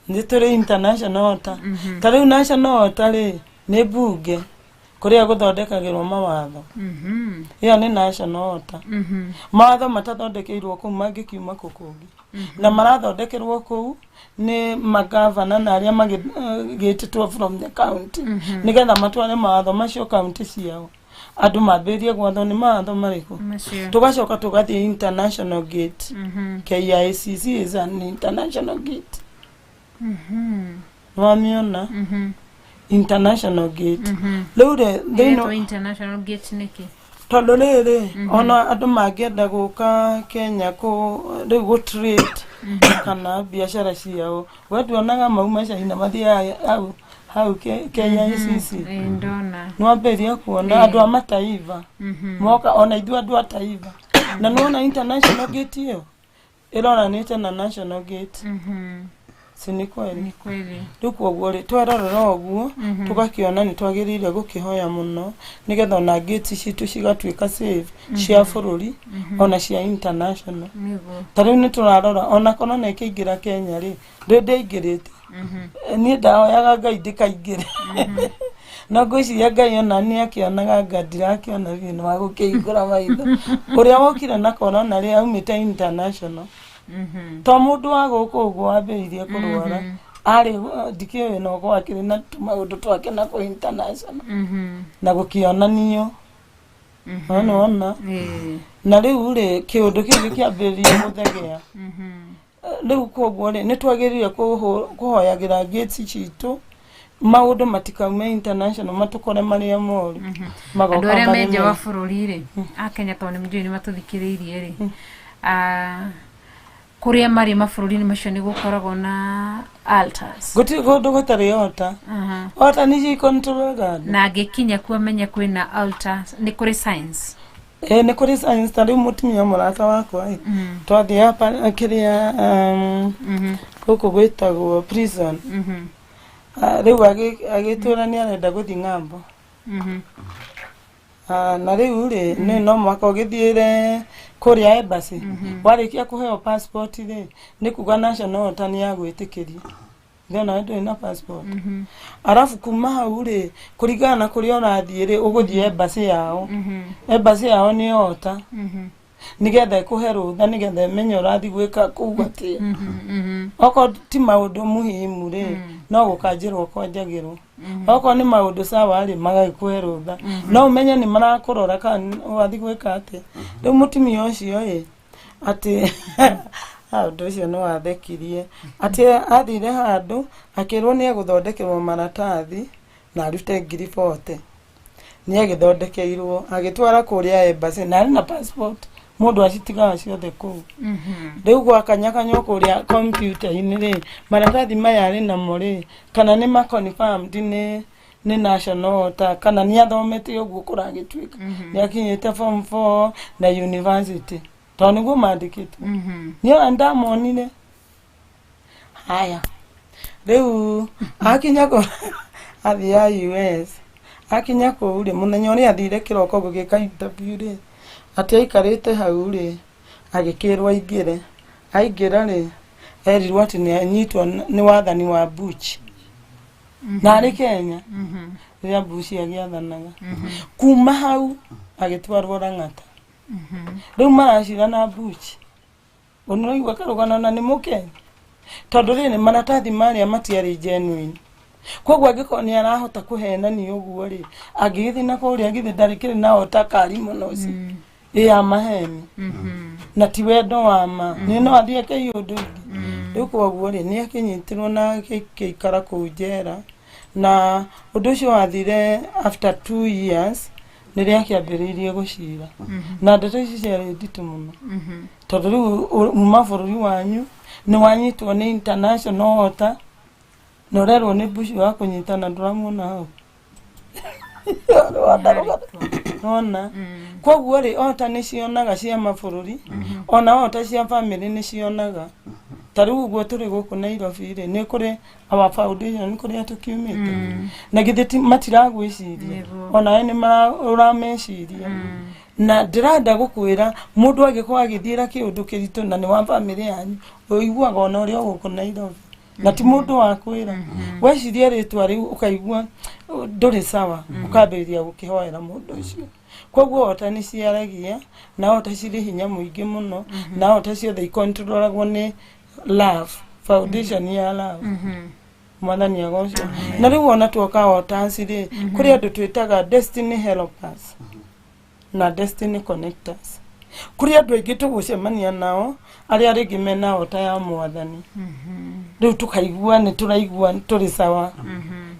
ni tuli international altar tare national altar ri ni bunge kuria guthondekagirwo mawatho iyo ni national altar mawatho matathondekeirwo kuu mangikiuma kukungi na marathondekerwo kuu ni magavana na aria magititwo from the county nigetha matware mawatho macio county ciao andu mambirie gwatho ni mawatho mariku tugacoka tugathie international gate KICC is an international gate wamiona international gate lure Dino international gate niki tondu riri ona andu mangienda guka Kenya go trade kana biashara ciao wetuonaga mauma caina mathia hau KICC ndona nwambiria kuona andu a mataiva moka ona ithu andu a taiva na nona international gate iyo ironanite na national gate ni kweli duko gwore twararora oguo tugakiona ni twagirire gukihoya muno nigetha na gate citu cigatuika safe cia bururi ona cia international tari ni turarora ona kono na ikingira Kenya ri ndeingirite ni ndahoyaga Ngai ndikaingire na ngwiciria Ngai ona ni akionaga ngadira akiona thina wa gukihingura maitho uria wokire na corona ri aumite international to mundu wa guku gwambiririe kurwara ari dikiwe no gwakire na maundu twake na ku international na gukionanio ona na riu ri kiundu kigi kiambiririe muthegea riu koguo ri ni twagirire kuhoyagira gates citu maundu matikaume international matukore maria moru magoka andu aria menje wa bururi ri a Kenya to ni mjini matuthikiriirie ri kuria mari mabũrũri-inĩ macio ni gukoragwo na altars guti gundu gutari altar altar ni ci control na ngikinya kuo menye kwina altars ni kuri signs ni kuri signs tari mutumia murata wakwa twathi hapa kiria guku gwitagwo prison riu agitura ni arenda guthi ng'ambo na riu ri ni no mwaka ugithiire kuria embassy warikia kuheo passport ri ni kuga national altar ni ya gwitikiria ndona ndio ina passport arafu kuma hau ri kuringana na kuria urathie ri uguthie embassy yao ni altar nigetha kuhe rutha nigetha menye urathi gwika kugatia oko ti maundu muhimu ri no gukanjirwo kwanjagirwo oko ni maundu sawa ri magagikuhe rutha no umenye ni marakurora kana wathi gwika ati riu mutumia ucio ati undu ucio no wathekirie ati athire handu akirwo ni eguthondekerwo maratathi na arute 40 ni agithondekeirwo agitwara kuria embassy na na passport mundu acitigaga ciothe kuu riu gwakanyakanywo kuria computer-ini ri maratathi maya ri namo ri kana ni ma confirmed ni national altar kana ni athomete uguo kuragituika ni akinyite form 4 na university to niguo mandikite ni andamonire haya riu akinya ko athia US akinya ko uri munenya uri athire kiroko gugika interview ri ati aikarite hau ri agikirwa ingire aingira ri erirwo ati ni anyitwo ni wathani wa Bush na ari Kenya ria Bush agiathanaga kuma hau agitwarwo Rang'ata riu maracira na Bush unoigwa karugana na ni Mukenya tondu ri ni maratathi maria matiari genuine koguo angiko ni arahota kuhenani uguo ri agithi na kuria agithi ndarikire na otakari muno ci ya maheni na ti wendo wa ma ni no athie kai undu riu koguo ri ni akinyitirwo na kikara ku njera na undu ucio wathire after 2 years ni ria kiambiririe gucira na ndeto ici ciari nditu muno tondu riu mabũrũri wanyu ni wanyitwo ni international altar na urerwo ni Bush wa kunyitana nduramuona hau ona koguo ri ota ni cionaga cia mabururi ona ota cia family ni cionaga taru guo turi guku Nairobi ri ni kuri our foundation ni kuri atukiumite na githeti matiragwiciria ona ni marameciria na ndirenda gukwira mundu agikwa agithiira kiundu kiritu na ni wa family yanyu uiguaga ona uri guku Nairobi na ti mundu wa kwira weciria ritwa riu ukaigua nduri sawa ukambiriria gukihoera mundu ucio koguo ota ni ciaragia na ota ciri hinya muingi muno na ota ciothe ikontrolagwo ni love foundation ya love mwathani agocio na riu ona tuoka ota ciri kuri andu twitaga destiny helpers na destiny connectors kuri andu aingi tugucemania nao aria ringi mena ota ya mwathani riu tukaigua ni turaigua turi sawa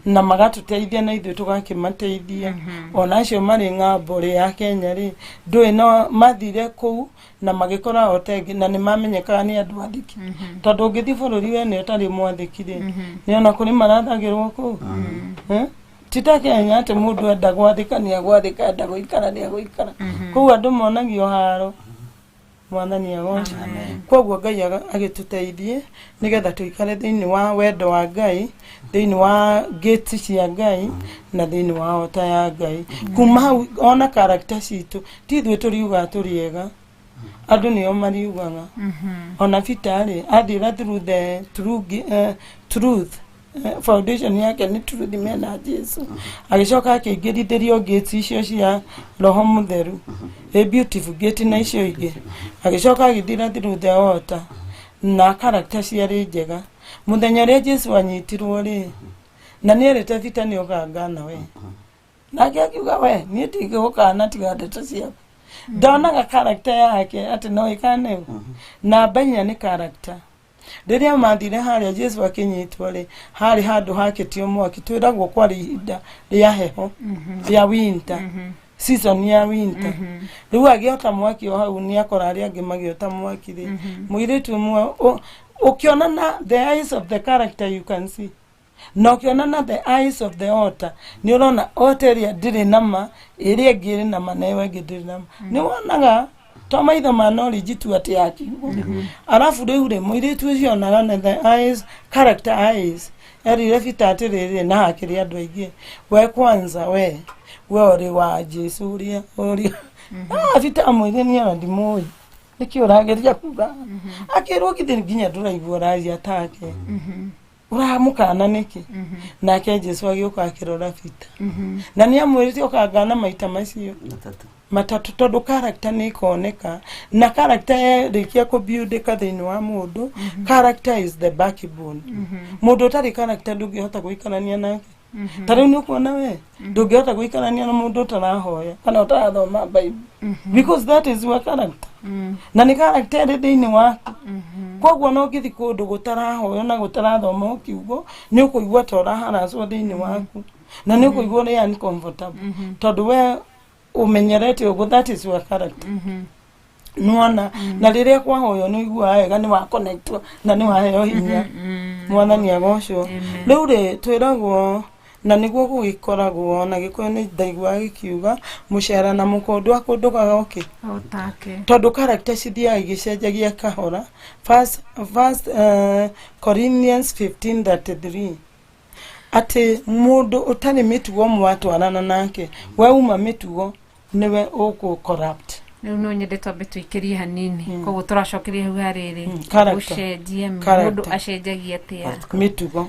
na magatuteithia na ithuĩ tugakimateithia ona acio mari ng'amburi ya Kenya ri ndui no mathire kuu na magikora otengi na ni mamenyekaga ni andu athiki tondu ngithi bururi we ni utari mwathikire ni ona kuri marathagirwo kuu tita Kenya ati mundu enda gwathikania gwathika enda guikara ni guikara kuu andu monagio haro mwathani agocio koguo Ngai agituteithie nigetha tuikare thiini wa wendo wa Ngai thiini wa gate cia Ngai na thiini wa ota ya Ngai kuma hau ona character citu ti ithuĩ turiuga turiega andu nio mariugaga ona Vitali athira through the truth foundation yake ni truth mena Jesu agicoka akingĩrithirio gate icio cia roho mutheru a beautiful gate na icio ingi agicoka agithira through the altar na character ciarĩ njega muthenya ria Jesu anyitirwo ri na ni erete Vita ni ukangana we nake akiuga we ni tigukana tiga ndeto ciaku ndonaga character yake ati no ikane na Benya ni character riria mathire haria Jesu akinyitwo ri hari handu hakitio mwaki twiragwo kwari ihinda ria heho ria winter season ya winter riu agiota mwaki o hau ni akora aria angi magiota mwaki ri muiritu mwe ukionana the eyes of the character you can see no ukionana the eyes of the altar ni urona altar ria ndiri nama iria ngiri nama na iwe ngiri nama ni wonaga toma itha ma knowledge tu ati yaki arafu riu ri muiritu ucio onaga na the eyes character eyes eri Vita atiriri na hakiri andu aingi we kwanza we uri wa Jesu ria Vita amwire ni andi moi niki urageria kuga akirwo kithini nginya nduraigua raria take uramukana niki nake Jesu agioka akirora Vita na ni amwirite ukangana maita macio matatu tondu character ni ikoneka na character rikia ku build kathini wa mundu character is the backbone mundu tari character ndungihota guikarania nake tariu ni ukuona we ndungihota guikarania na mundu utarahoya kana utarathoma Bible because that is your character na ni character ri thiini waku koguo no ngithi kundu gutarahoya na gutarathoma ukiugo ni ukuigua ta uraharacwo thiini waku na ni ukuigua ri uncomfortable tondu we umenyerete ugo that is your character nuona na riria kwa hoyo ni igua wega ni wa connect na ni wa heyo hinya mwathani agocio riu ri twiragwo na niguo gugikoragwo na gikuyu ni ndaigua gikiuga mucera na mukondu akundugaga oki otake tondu character cithia igicenjagia kahora first Corinthians 15:33 ati mundu utari mitugo mwatwarana nake we uma mitugo niwe uku corrupt riu no nyende twambe tuikirie hanini koguo turacokeria hau hariri gucenjia mundu acenjagia atia mitugo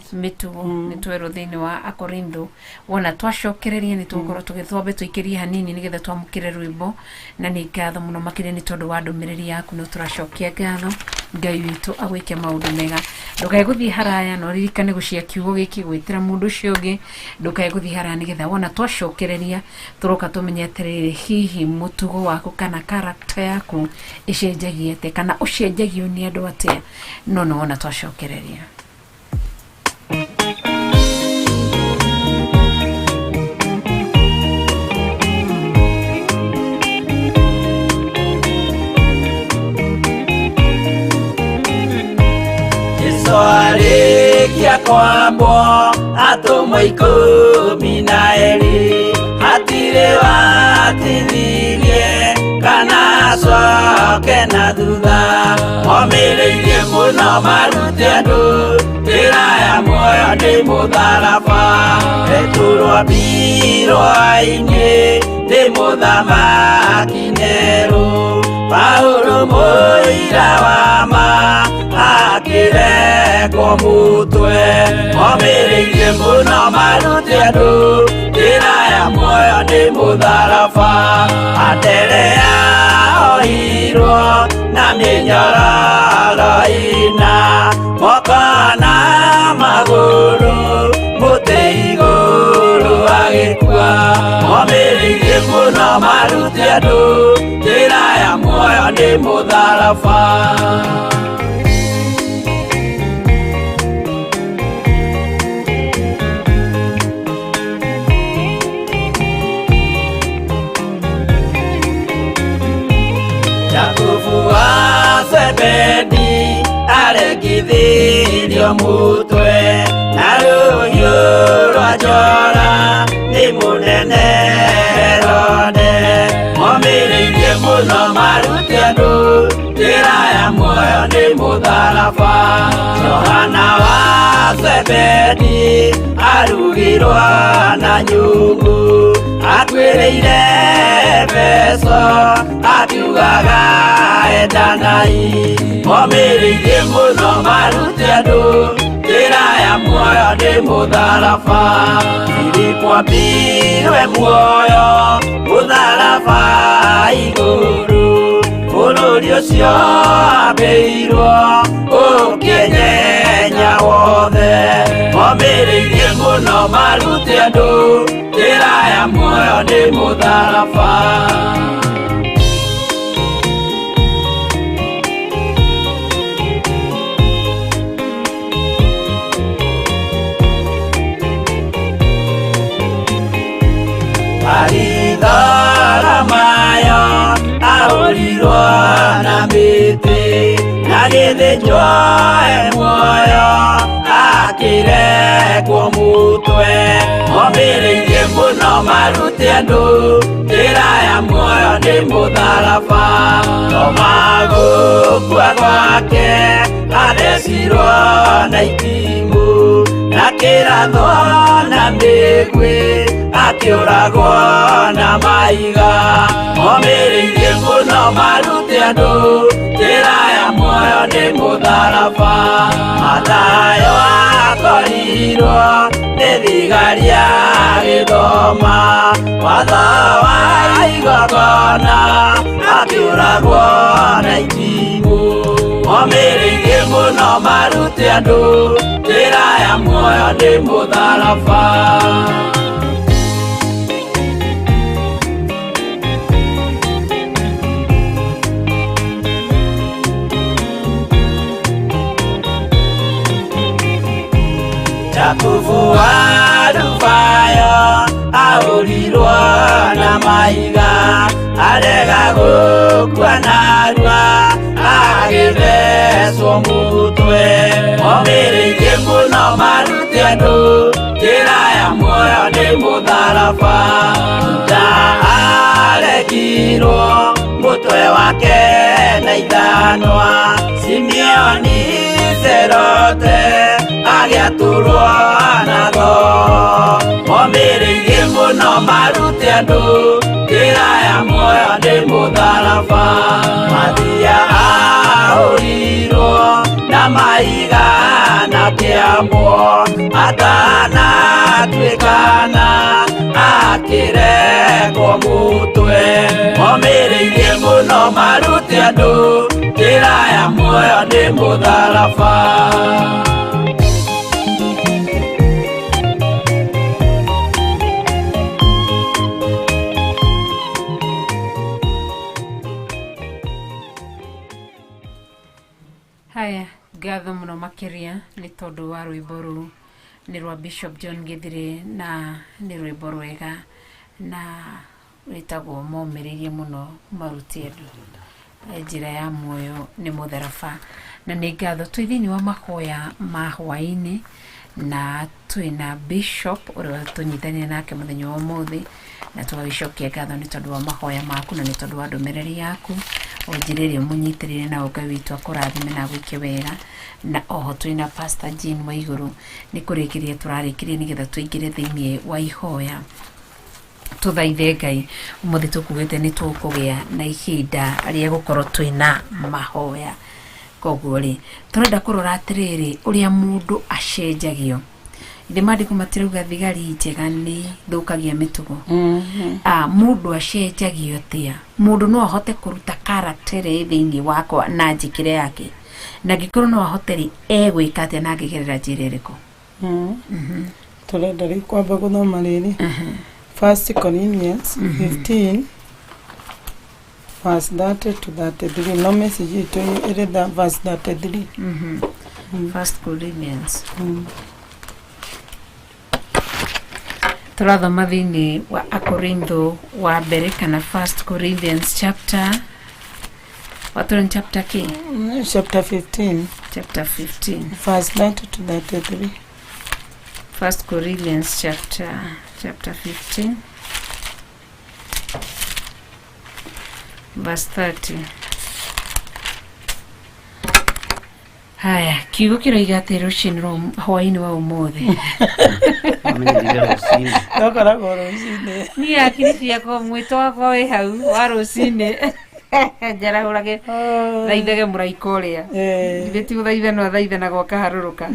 ni twero thiini wa Akorintho wona twacokereria ni tugukorwo tugithombe tuikirie hanini nigetha twamukire rwimbo na ni ngatho muno makire ni tondu wa ndumiriri yaku no turacokia ngatho Ngai witu agwike maundu mega ndukae guthii haraya no ririkane gucia kiugo giki gwitira mundu ucio ungi ndukae guthii haraya nigetha wona twacokereria turoka tumenye atiriri hihi mutugo waku kana character yaku icenjagia ate kana ucenjagio ni andu atia no wona twacokereria Kia kwambo atumwa 12 hatire watithirie kana coke na thutha momĩrĩirie mũno marute andũ njĩra ya muoyo nĩ mũtharaba rĩturwo mbirwa-inĩ nĩ mũthamaki Nero Paulo mũira wa ma akĩrekwo mũtwe momĩrĩirie mũno marute andũ njĩra ya muoyo nĩ mũtharaba Anderea ohirwo na mĩnyororo ina moko na magũrũ mũtĩ igũrũ agĩkua momĩrĩirie mũno marute andũ njĩra ya muoyo nĩ mũtharaba Jakubu wa Zebedi aregithirio mũtwe na rũhiũ rwa njora nĩ mũnene Herode momĩrĩirie mũno marute andũ njĩra ya muoyo nĩ mũtharaba Johana wa Zebedi arugirwo na nyũngũ akuĩrĩire Efeso akiugaga endanai momĩrĩirie mũno marute andũ njĩra ya muoyo nĩ mũtharaba Filipo ambirwe muoyo mũtharaba igũrũ bũrũri ũcio ambĩirwo ũkĩnyenya wothe momĩrĩirie mũno marute andũ njĩra ya muoyo nĩ mũtharaba Aritharamayo ahũrirwo na mĩtĩ na gĩthĩnjwo muoyo akĩrekwo mũtwe momĩrĩirie mũno marute andũ njĩra ya muoyo nĩ mũtharaba Toma gũkua gwake athecirwo na itimũ na kĩratho na mĩguĩ akĩũragwo na maiga momĩrĩirie mũno marute andũ njĩra ya muoyo nĩ mũtharaba Mathayo akorirwo nĩ thigari agĩthoma watho wa igongona akĩũragwo na itimũ momĩrĩirie mũno marute andũ njĩra ya muoyo nĩ mũtharaba Jakubu wa Rufayo ahũrirwo na maiga arega gũkua narua agĩthecwo mũtwe momĩrĩirie mũno marute andũ njĩra ya muoyo nĩ mũtharaba Juda aregirwo mũtwe wake na ithanwa Simeoni Zelote agĩatũrwo nago momĩrĩirie mũno marute andũ njĩra ya muoyo nĩ mũtharaba Mathia ahũrirwo na maiga na kĩambo atanatuĩkana akĩrekwo mũtwe momĩrĩirie mũno marute andũ njĩra ya muoyo nĩ mũtharaba Haya, ngatho mũno makĩria nĩ tondũ wa rwĩmbo rũu nĩ rwa Bishop John Githire na nĩ rwĩmbo rwega na rwĩtagwo momĩrĩirie mũno marute andũ njĩra ya muoyo nĩ mũtharaba na nĩ ngatho twĩ thĩinĩ wa mahoya ma hwaĩ-inĩ na twina bishop uria tunyitania nake muthenya wa umuthi na twagicokia ngatho ni tondu wa mahoya maku na ni tondu wa ndumiriri yaku onjiriri munyitirire na Ngai witu akurathime na gwike wega na oho twina Pastor Jean Waiguru ni kurikiria turarikirie nigetha tuingire thiini wa ihoya tuthaithe Ngai umuthi tukugite ni tukugia na ihinda ria gukorwo twina mahoya koguo ri turenda kurora atiriri uria mundu acenjagio ithe mandiko matirauga thigari njega ni thukagia mitugo mundu acenjagio atia mundu no ahote kuruta character thiini wakwa na njikire yake na gikorwo no ahote ri egwika atia na ngigerera njira iriku turenda ri kwamba guthoma riri 1 Corinthians 15 verse 30 to 33 no message ito ire that verse 33 1 Corinthians turathoma thiini wa Akorintho wa mbere kana 1 Corinthians chapter ki chapter 15 verse 30 to 33 1 Corinthians chapter 15 verse 30. Haya, kiugo kiroiga ati rucini hwaini wa umuthi ndakora rucini ni akiri ciakwa mwito wakwa wi hau wa rucini njarahurage thaithage muraika uria ithe ti guthaithana thaithana gwa kaharuruka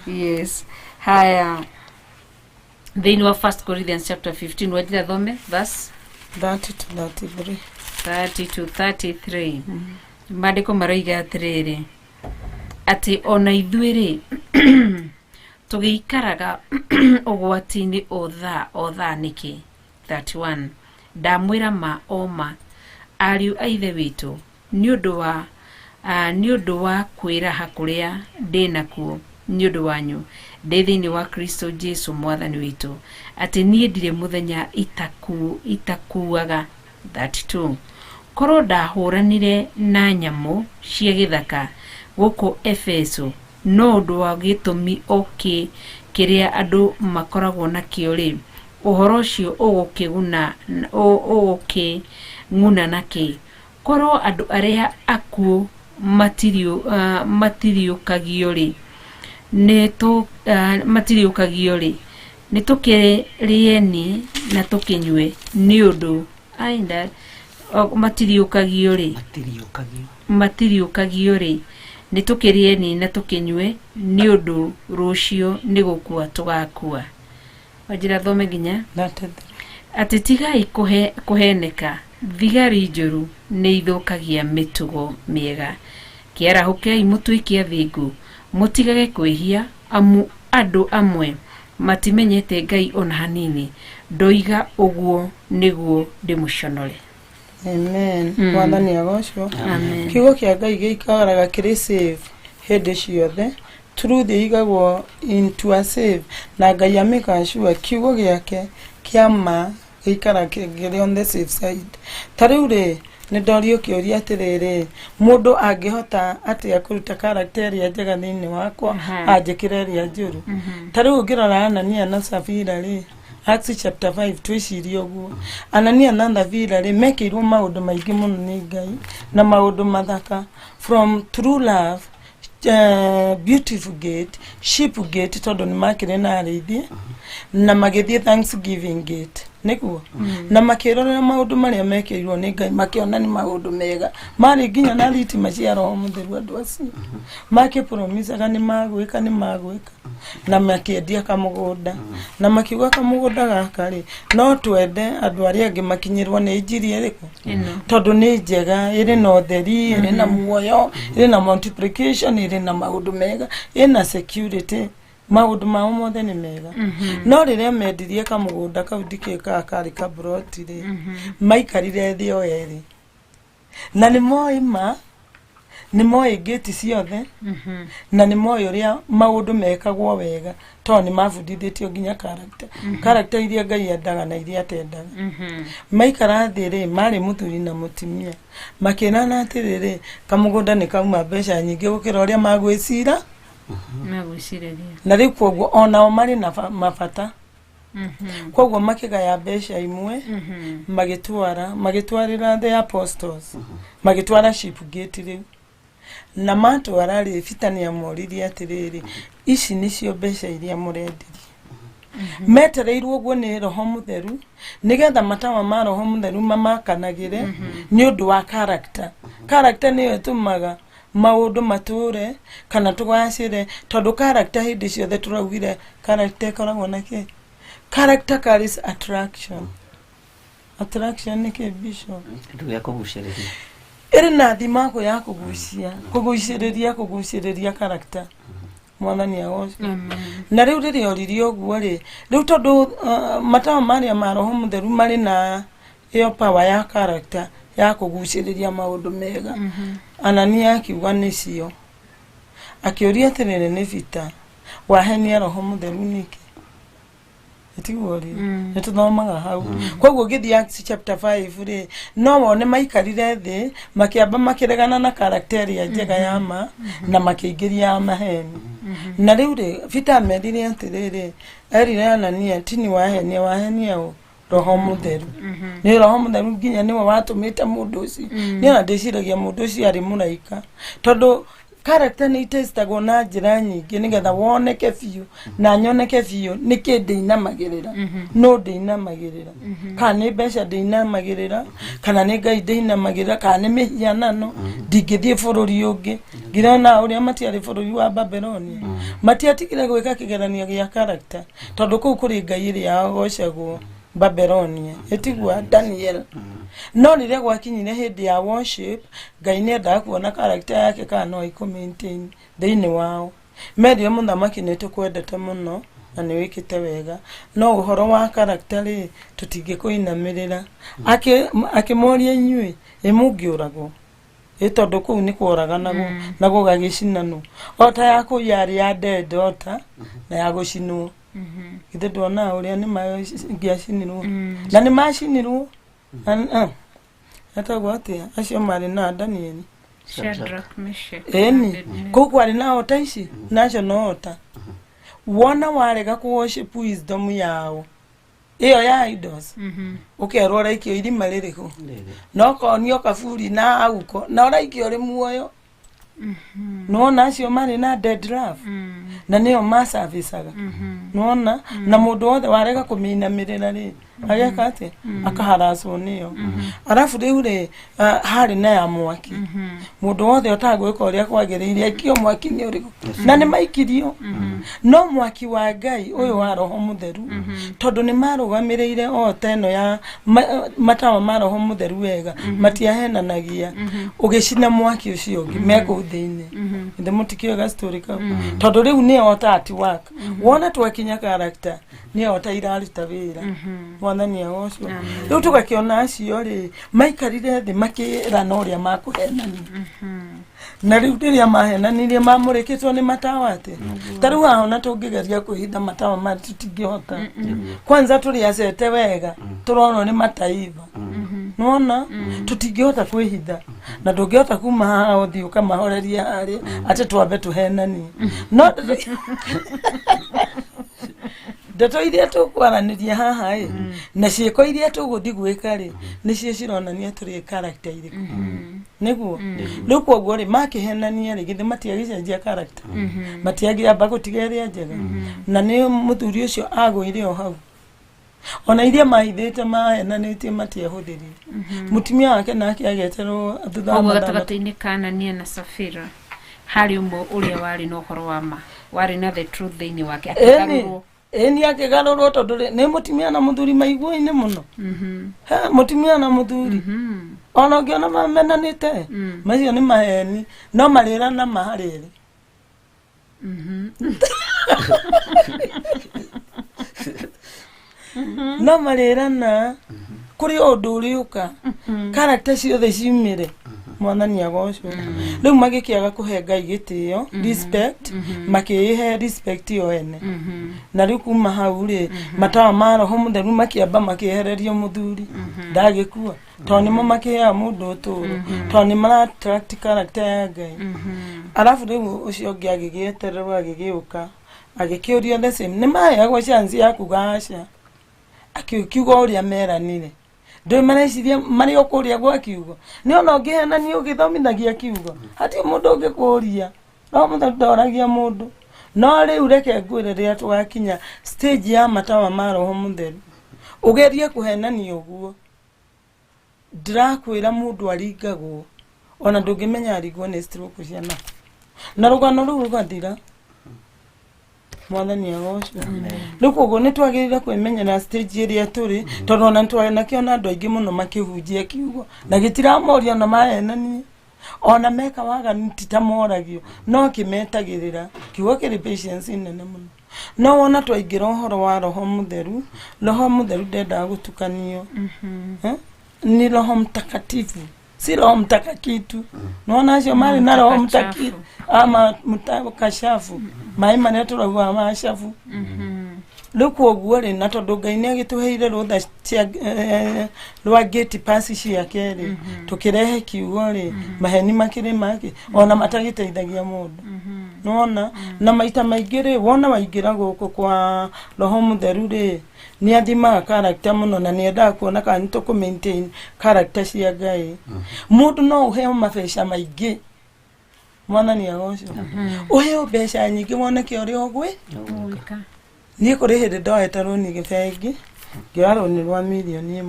yes. Haya, thiini wa 1 Corinthians chapter 15 wajira thome verse 30 to 33 30 to 33 mandiko maroiga atiriri ati ona ithuiri tugiikaraga ugwatini otha niki 31 ndamwira ma oma ariu aithe witu ni undu wa kwira hakuria ndinakuo ni undu wanyu thiini wa Kristo Jesu mwathani witu ati nie ndire muthenya itakuaga 32 korwo ndahuranire na nyamu cia githaka guku Efeso no undu wa gitumi kiria andu makoragwo na kiori uhoro ucio uguking'una naki korwo andu aria akuo matiriukagiori nitukirieni na tukinywe ni undu ainda matiriukagiori nitukirieni na tukinywe ni undu rucio ni gukua tugakua wajira thome nginya ati tigai kuheneka thigari njuru ni ithukagia mitugo miega kiarahukei mutuikia thingu mutigage kwihia amu andu amwe matimenyete Ngai ona hanini ndoiga uguo niguo ndimuconore. Amen. Mwathani agocwo. Kiugo kia Ngai giikaraga kiri save hindi ciothe truth igagwo into a save na Ngai amikashua kiugo giake kiama giikara kiri on the safe side. Tariure ni ndorio kioria atiriri mundu angihota atia kuruta character ya njega thiini wakwa anjikire ria njuru. Tariu ngirora Anania na Safira ri Acts chapter 5 twicirie uguo Anania na Safira ri mekirwo maundu maingi muno ni Ngai na maundu mathaka from true love beautiful gate sheep gate tondu ni makire na arithi na magithie Thanksgiving gate niguo na makirorera maundu maria mekirwo ni Ngai makiona ni maundu mega mari nginya na ritima cia roho mutheru andu acio makipromisaga ni magwika na makiendia kamugunda na makiuga kamugunda gaka ri no twende andu aria angi makinyirwo ni injiri iriku tondu ni njega iri na utheri iri na muoyo iri na multiplication iri na maundu mega iri na security maundu mao mothe ni mega no riria mendirie kamugunda kau ndikika kari kabroti ri maikarire thio eri na ni moi gate ciothe na ni moi uria maundu mekagwo wega to ni mabudithitio nginya character iria Ngai endaga na iria atendaga maikara thiri mari muthuri na mutimia makina na atiriri kamugunda ni kauma mbeca nyingi gukira uria magwicira na rĩu koguo onao marĩ na mabata koguo makĩgaya mbeca imwe magĩtwarĩra the apostles magĩtwara Shipgate rĩu na matwara rĩ Peter amoririe atĩrĩrĩ ici nĩcio mbeca iria mũrendirie metereirwo ũguo nĩ Roho Mũtheru nĩgetha matawa ma Roho Mũtheru mamakanagĩre nĩ ũndũ wa character nĩyo ĩtũmaga maũndũ matũre kana tũgacĩre tondũ character hĩndĩ ciothe tũraugire character ĩkoragwo na kĩ character carries attraction nĩ kĩ bishop nduya kũgucĩrĩria ĩrĩ na thimako ya kũgucĩrĩria character mwathani agocio na rĩu rĩrĩa oririo ũguo rĩ rĩu tondũ matawa marĩa ma Roho Mũtheru marĩ na ĩyo power ya character ya kũgucĩrĩria maũndũ mega Anania akiuga nĩcio akĩũria atĩrĩrĩ nĩ Peter wahenia Roho Mũtheru nĩkĩ ĩtiguo rĩ nĩtũthomaga hau koguo gĩthiĩ Acts chapter 5 rĩ no wone maikarire thĩ makĩamba makĩregana na character ĩrĩa njega ya ma na makĩingĩria maheni na rĩu rĩ Peter amerire atĩrĩrĩ erire Anania tini wahenia Roho Mũtheru nĩ Roho Mũtheru nginya nĩwe watũmĩte mũndũ ũcio niĩ ona ndĩciragia mũndũ ũcio arĩ mũraika tondũ character nĩ itestagwo na njĩra nyingĩ nĩgetha woneke biũ na nyoneke biũ nĩkĩ ndĩinamagĩrĩra no ndĩinamagĩrĩra kana nĩ mbeca ndĩinamagĩrĩra kana nĩ Ngai ndĩinamagĩrĩra kana nĩ mĩhianano ndingĩthiĩ bũrũri ũngĩ ngirona ũrĩa matiarĩ bũrũri wa Babelonia matiatigire gwĩka kĩgeranio gĩa character tondũ kũu kũrĩ Ngai ĩrĩa yagocagwo Babelonia ĩtigua Daniel no rĩrĩa gwakinyire hĩndĩ ya worship Ngai nĩendaga kuona character yake kana no ĩkũmaintain thĩinĩ wao merio mũthamaki nĩtũkwendete mũno na nĩwĩkĩte wega no ũhoro wa character rĩ tũtingĩkũinamĩrĩra akĩmoria inyuĩ mũngĩũragwo tondũ kũu nĩ kũraganagwo na gũgagĩcinanwo ota ya kũu yarĩ ya dead ota na ya gũcinwo ithe ndona ũrĩa nĩmangĩacinirwo na nĩmacinirwo etagwo atĩa acio marĩ na Daniel Shadrach, Meshach, kũu kwarĩ na ota ici nacio no ota wona warega worship wisdom yao ĩyo ya idols ũkerwo ũraikio irima rĩrĩkũ no konio kaburi na aguko na ũraikio ũrĩ muoyo nona acio marĩ na dead love na nĩyo macabicaga nona na mũndũ wothe warega kũmĩinamĩrĩra rĩ ageka atĩ akaharacwo nĩyo arabu rĩu rĩ harĩ na ya mwaki mũndũ wothe ũtagwĩka ũrĩa kwagĩrĩire aikio mwaki-inĩ ũrĩkũ na nĩ maikirio no mwaki wa Ngai ũyũ wa Roho Mũtheru tondũ nĩ marũgamĩrĩire ota ĩno ya matawa ma Roho Mũtheru wega matiahenanagia ũgĩcina mwaki ũcio ũngĩ mekũu thĩinĩ ithe mũtikĩoga story kau tondũ rĩu nĩ ota at work wona twakinya character nĩ ota iraruta wĩra mwathani agocio rĩu tũgakĩona acio rĩ maikarire thĩ makĩrana ũrĩa makũhenania na rĩu rĩrĩa mahenanirie mamũrĩkĩtwo nĩ matawa atĩ ta rĩu haha ona tũngĩgeria kwĩhitha matawa ma tũtingĩhota kwanza tũrĩ acete wega tũronwo nĩ mataiva nona tũtingĩhota kwĩhitha na ndũngĩhota kuma haha ũthiĩ ũkamahoreria harĩ atĩ twambe tũhenanie no ndeto iria tũkwaranĩria haha na ciĩko iria tũgũthiĩ gwĩka rĩ nĩcio cironania tũrĩ character irĩkũ nĩguo rĩu koguo rĩ makĩhenania rĩ githĩ matiagĩcenjia character matiagĩamba gũtiga ĩrĩa njega na nĩ mũthuri ũcio agũire o hau ona iria mahithĩte mahenanĩtie matiehũthĩrire mũtumia wake nake ageterwo thutha wa gatagatĩ-inĩ ka Anania na Safira harĩ ũmwe ũrĩa warĩ na ũhoro wa ma warĩ na the truth thĩinĩ wake akĩgarũrwo nĩ akĩgarũrwo tondũ nĩ mũtumia na mũthuri maiguaine mũno mũtumia na mũthuri ona ũngĩona mamenanĩte macio nĩ maheni no marĩrana maharĩrĩ no marĩrana kũrĩ ũndũ ũrĩũka character ciothe ciumĩre mwathani agocwo riu magikiaga kuhe Ngai gitio respect makihe respect yo ene na riu kuma hau ri matawa ma Roho Mutheru makiamba makihererio muthuri ndagikua to nimo makiha mundu uturu to ni mara attract character ya Ngai alafu riu ucio ngi agigietererwo agigiuka agikiuria the same ni maheagwo chance ya kugasha akiukiuga uria meranire ndio mareciria mari okuria gwa kiugo ni ona ngihena ni ugithomithagia kiugo hati mundu ungikuria no mundu ndoragia mundu no riu reke ngwire ria twakinya stage ya matawa ma Roho Mutheru ugerie kuhenania uguo ndirakwira mundu aringagwo ona ndungimenya aringwo ni stroke ciana na rugano ru rugathira mwathani agocwo riu koguo ni twagirire kwimenyera stage iria turi tondu ona twanakĩona andu aingi muno makihunjia kiugo na gitiramoria na mahenani ona meka waganu titamoragio no kimetagirira kiugo kiri patience nene muno no ona twaingira uhoro wa Roho Mutheru ndenda gutukanio ni Roho Mtakatifu si Roho Mtakakitu naona acio mari na Roho Mtakitu ama mtakashafu mai manetu ragwa mashafu luko guore na tondu Ngai ni agituheire rutha cia rwa gate pass cia keri tukirehe kiugo ri maheni makiri maki ona matagiteithagia mundu nona na maita maingi ri wona waingira guku kwa Roho Mutheru ri ni athimaga character muno na ni endaga kuona kana ni tuku maintain character cia Ngai mundu no uheo mabesha maingi mwathani agocwo uheo besha nyingi woneke uri ogwe ni kuri hindi ndoete runi gibengi ngioya runi rwa milioni 1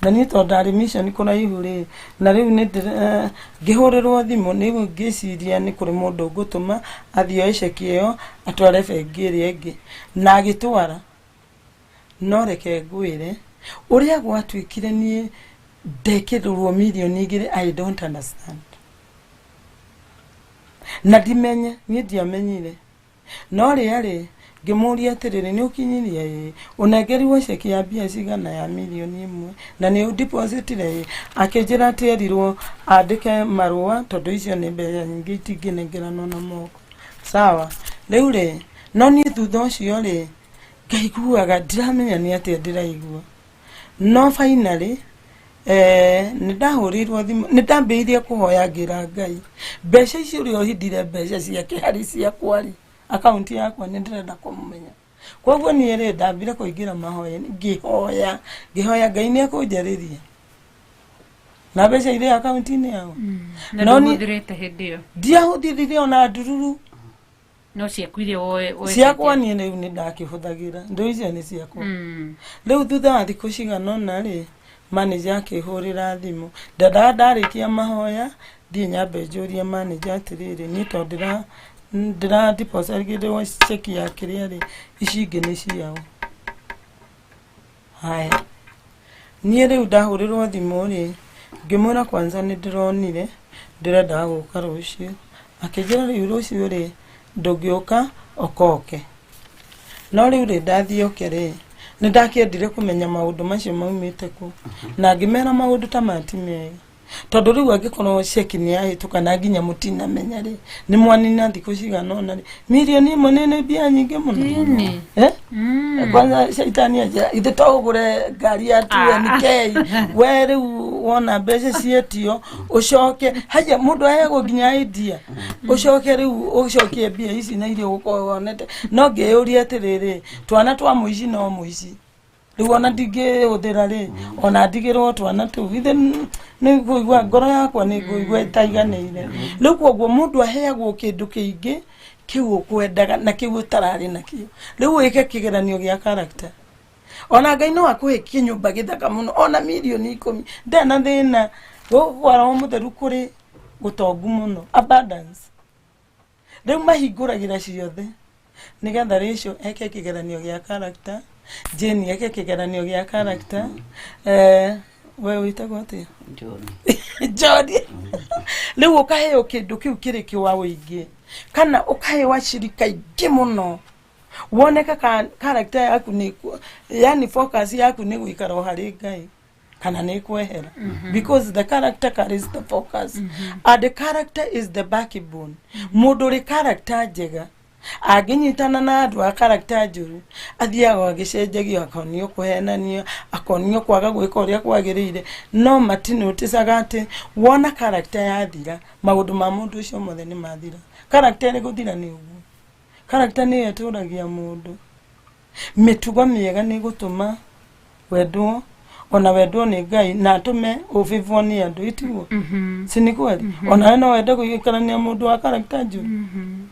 na ni tondu ndari mission kuraihu ri na riu ni ngihurirwo thimu nigu ngiciria ni kuri mundu ngutuma athio icekio atware bengi iri ingi na agitwara no reke ngwire uria gwatwikire ni ndekirwo milioni 2 I don't understand na dimenye ni ndiamenyire no ri ngimuria atiriri ni ukinyiria unengeriwo ceki ya bia cigana ya milioni 1 na ni deposit re akinjira atirirwo andike marua tondu icio ni mbeca nyingi itinginengerano na moko sawa riu ri no ni thutha ucio ri ngaiguaga ndiramenya ni atia ndiraigua no finally ni ndahurirwo thimu ni ndambiirie kuhoya ngira Ngai mbeca icio ri ohindire mbeca cia kihari cia kwari account yakwa ni ndirenda kumenya koguo ni ri ndambire kuingira mahoya ngihoya Ngai ni akunjariria na mbeca ire account ni yao no ni ndirete hindio ndiahuthirie ona ndururu no ciakuire oe ciakwa ni ni ndakihuthagira ndo icio ni ciakwa riu thutha wa thiku cigana na ri manager akihurira thimu ndarikia mahoya thie nyambe njurie manager atiriri ni tondira ndira deposit githwo cheki ya kiria ri icingi ni ciao haya ni riu ndahurirwo thimu ri ngimura kwanza ni ndironire ndirenda guka rucio akijira riu rucio ri ndugioka okoke no riu ri ndathioke ri ni ndakiendire kumenya maundu macio maumite ku na ngimera maundu ta matimega tondu riu angikorwo cheki ni yahituka na nginya mutina menya ri ni mwanina thiku cigana ona ri milioni 1 ni bia nyingi muno kwanza shaitani aja ithe togure ngari ya 2NK we riu wona mbeca cietio ucoke haja mundu ayego nginya idea ucoke riu ucokie bia ici na irio gukorwo wonete no ngeyuria atiriri twana twa muici no muici riu ona ndingihuthira ri ona ndigirwo twana tu ithe ni kuigua ngoro yakwa ni kuigua taiganire riu koguo mundu aheagwo kindu kiingi kiu ukwendaga na kiu utarari nakio riu wike kigeranio gia character ona Ngai no akuhikie nyumba githaka muno ona milioni 10 ndena thina Roho Mutheru kuri gutongu muno abundance riu mahinguragira ciothe nigetha ricio eke kigeranio gia character Jeni eke kigeranio gia character we witagwo atia Jodi riu ukaheo kindu kiu kiri kiwa wingi kana ukaheo shirika ingi muno woneka character yaku ni yani focus yaku ni guikara hari Ngai kana nä kwehera because the character carries the focus and the character is the backbone mundu ri character njega angĩnyitana na andũ a character njũru athiaga agĩcenjagio akonio kũhenanio akonio kwaga gwĩka ũrĩa kwagĩrĩire no matinoticaga atĩ wona character yathira maũndũ ma mũndũ ũcio mothe nĩ mathira character nĩ gũthira nĩ ũguo character nĩ yetũragia mũndũ mĩtugo mĩega nĩ gũtũma wendwo ona wendwo nĩ Ngai na atũme ũbĩbwo nĩ andũ itigwo si nĩ kweli ona no wende gũikarania mũndũ wa character njũru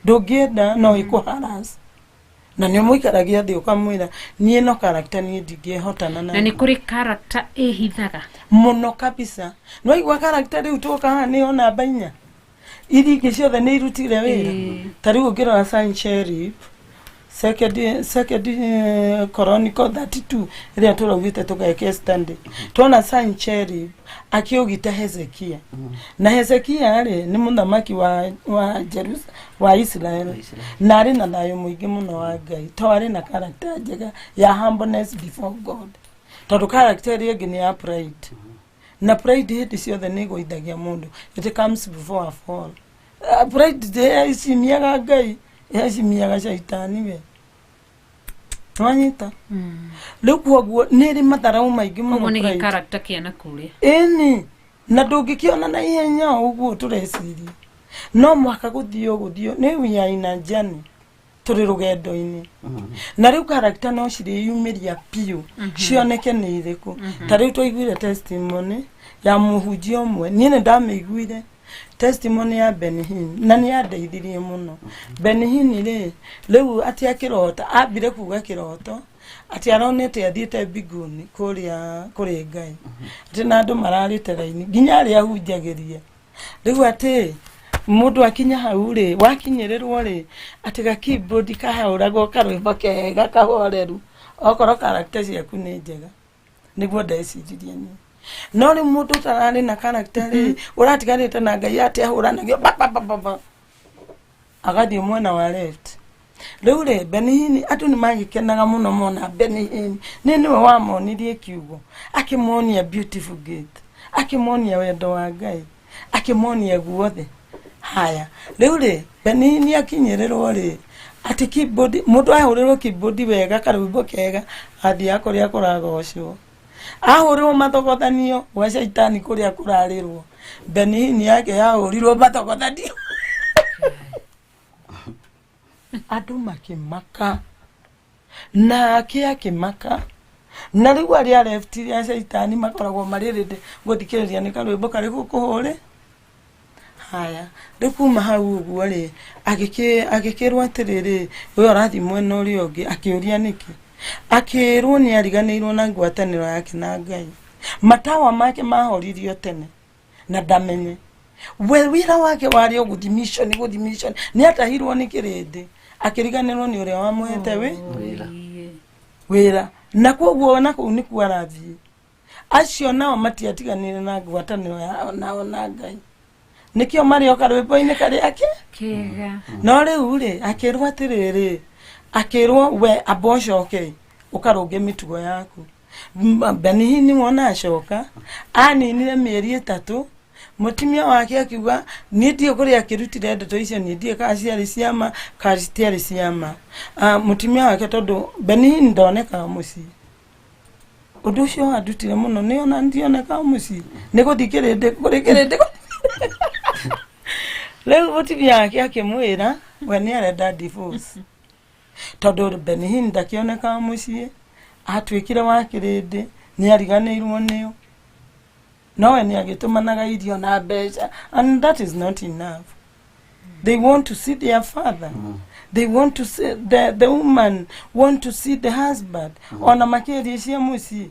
ndũngĩenda no ĩkũharass na nĩ mũikaragia thĩ ũkamwĩra niĩ no character niĩ ndingĩhotana na nĩ kũrĩ character ĩhithaga mũno kabisa no igwa character rĩu tũka haha nĩ ona bainya iringĩ ciothe nĩ irutire wĩra ta rĩu ũngĩrora Sancherib second Chronicle 32 ĩrĩa tũraugĩte tũgeke stand tuona Sancherib akiogita Hezekia na Hezekia nĩ mũthamaki wa Jerusalem wa Israel na arĩ na thayũ mũingĩ mũno wa Ngai to arĩ na character njega ya humbleness before God tondũ character ĩngĩ nĩ ya pride na pride hĩndĩ ciothe nĩ ĩgũithagia mũndũ it comes before a fall pride ndĩcimiaga Ngai ĩcimiaga shaitani we twanyita rĩu kwoguo nĩ ĩrĩ matharaũ maingĩ mũno ũguo nĩ character kĩana kũrĩa ĩni na ndũngĩkĩona na ihenya ũguo tũreciria no mwaka gũthiĩ nĩ wiyaina journey tũrĩ rũgendo-inĩ na rĩu character no cirĩyumĩria piũ cioneke nĩ irĩkũ ta rĩu twaiguire testimony ya mũhunjia ũmwe niĩ nĩ ndamĩiguire testimony ya Benihini na nĩ yandeithirie mũno Benihini rĩu atĩ akĩrota ambire kuga kĩroto atĩ aronete athiĩte mbinguni kũrĩ Ngai atĩ na andũ mararĩte raini nginya arĩa ahunjagĩria rĩu atĩ mũndũ akinya hau wakinyĩrĩrwo atĩ ga keyboard kahaũragwo karwĩmbo kega kahoreru okorwo character ciaku nĩ njega nĩguo ndeciririe niĩ no rĩ mũndũ ũtararĩ na character ũratiganĩte na Ngai atĩ ahũranagio agathiĩ mwena wa left rĩu Benihini andũ nĩ magĩkenaga mũno mona Benihini nĩwe wamonirie kiugo akĩmonia beautiful gate akĩmonia wendo wa Ngai akĩmonia guothe haya rĩu Benihini akinyĩrĩrwo atĩ keyboard mũndũ ahũrĩrwo keyboard wega karwĩmbo kega athiĩ kũrĩa kũragocwo ahũrĩrwo mathogothanio gwa shaitani kũrĩa kũrarĩrwo Benihini yake yahũrirwo mathogothanio andũ makĩmaka na akĩmaka na rĩu arĩa left ya shaitani makoragwo marĩ rĩndĩ gũthikĩrĩria nĩ karwĩmbo karĩkũ kũhũre haya rĩu kuma hau ũguo agĩkĩrwo atĩrĩrĩ ũyũ ũrathiĩ mwena ũrĩa ũngĩ akĩũria nĩkĩ akĩrwo nĩ ariganĩirwo na ngwatanĩro yake na Ngai matawa make mahoririo tene na ndamenye we wĩra wake warĩ gũthi mission nĩ atahirwo nĩ kĩrĩndĩ akĩriganĩrwo nĩ ũrĩa wamũhete wĩra na kwoguo na kũu nĩkuo arathiĩ acio nao matiatiganire na ngwatanĩro yao nao na Ngai nĩkĩo marĩ o karwĩmbo-inĩ karĩa kega no rĩu akĩrwo atĩrĩrĩ akĩrwo we abocoke ũkarũnge mĩtugo yaku Benihini wona acoka aninire mĩeri 3 mũtumia wake akiuga niĩ ndiĩ kũrĩa akĩrutire ndeto icio niĩ ndiĩ kana ciarĩ ciama kana citiarĩ ciama mũtumia wake tondũ Benihini ndonekaga mũciĩ ũndũ ũcio wandutire mũno nĩ ona ndionekaga mũciĩ nĩ gũthiĩ kĩrĩndĩ rĩu mũtumia wake akĩmwĩra we nĩ arenda divorce tondũ Benihini ndakĩonekaga mũciĩ atuĩkire wa kĩrĩndĩ nĩ ariganĩirwo nĩyo no we nĩ agĩtũmanaga irio na mbeca and that is not enough they want to see their father they want to see the woman want to see the husband ona makĩria cia mũciĩ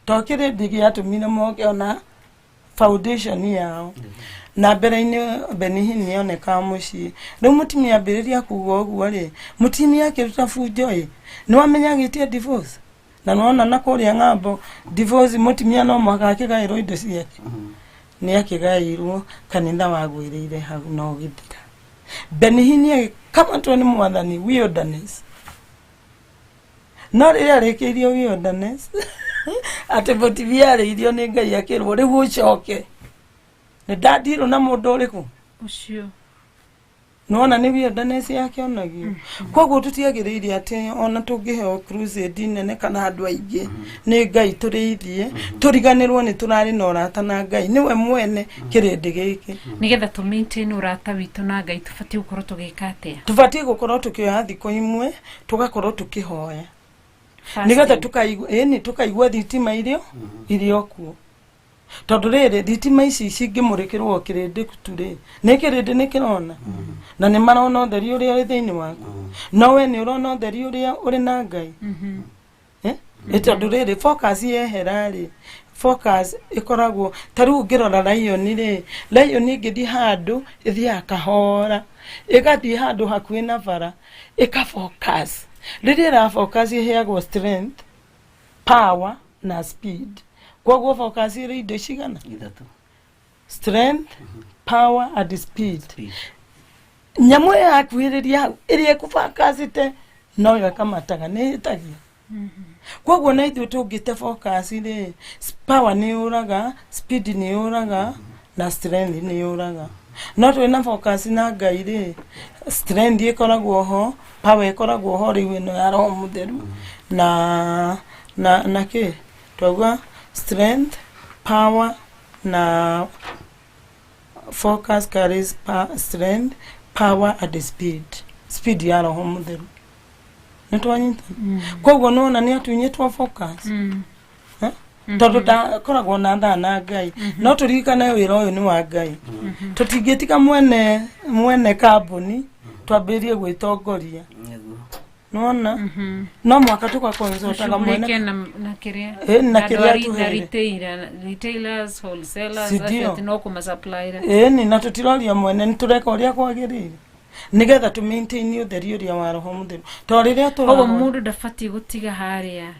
to kĩrĩndĩ gĩatũmire moke ona foundation yao na mbere-inĩ Benihini nĩonekaga mũciĩ rĩu mũtumia ambĩrĩria kuga ũguo mũtumia akĩruta bunjo nĩ wamenya agĩtia divorce na nona na kũrĩa ng'ambo divorce mũtumia no mũhaka akĩgaĩrwo indo ciake nĩ akĩgaĩirwo kanitha wagwĩrĩire hau no gĩthira Benihini agĩkamatwo nĩ mwathani wilderness no rĩrĩa arĩkĩirio wilderness ate botiviare irio nĩ Ngai akĩrwo rĩu ũcoke nĩ ndandirwo na mũndũ ũrĩkũ ucio nona nĩ weirdness yake onagio koguo tutiagĩrĩire atĩ ona tũngĩheo crusade nene kana andũ aingĩ nĩ Ngai tũrĩithie tũriganĩrwo nĩ tũrarĩ na ũrata na Ngai nĩwe mwene kĩrĩndĩ gĩkĩ nigetha tu maintain ũrata witũ na Ngai tũbatiĩ gũkorwo tũgĩka atĩa tũbatiĩ gũkorwo tũkĩoya thikũ imwe tũgakorwo tũkĩhoya nigetha tukaigua thitima irio kuo tondũ rĩrĩ thitima ici cingĩmũrĩkĩrwo kĩrĩndĩ turĩ nĩ kĩrĩndĩ nĩ kĩrona na nĩ marona ũtheri ũrĩa ũrĩ thĩinĩ waku no we nĩ ũrona ũtheri ũrĩa ũrĩ na Ngai tondũ rĩrĩ focus yehera rĩ focus ĩkoragwo ta rĩu ũngĩrora lion ĩngĩthiĩ handũ ĩthiaga kahora ĩgathiĩ handũ hakuhĩ na bara ĩka-focus rĩrĩa ĩra-focus ĩheagwo strength power na speed koguo focus ĩrĩ indo cigana strength power and speed nyamũ yakuhĩrĩria hau ĩrĩa ĩkũ-focusĩte no ĩkamataga nĩ ĩtagia koguo na ithuĩ tũngĩte focus rĩ power nĩ yũraga speed nĩ yũraga na strength nĩ yũraga no twĩna focus na Ngai rĩ strength ĩkoragwo ho power ĩkoragwo ho rĩu ĩno ya Roho Mũtheru na kĩ twauga strength power na focus carries strength power and speed ya Roho Mũtheru nĩtwanyita koguo nona nĩ atunyĩtwo focus tondũ ndakoragwo na thaa na Ngai no tũririkane wĩra ũyũ nĩ wa Ngai tũtingĩtiga mwene kambuni twambĩrĩrie gwĩtongoria nona no mwaka tukakonsultaga mwene na kĩrĩa retailers wholesalers no kuma supplier na tũtiroria mwene nĩ tũreka ũrĩa kwagĩrĩire nigetha tu maintain ũtheri ũrĩa wa Roho Mũtheru to rĩrĩa tũrona mũndũ ndabatiĩ gũtiga harĩa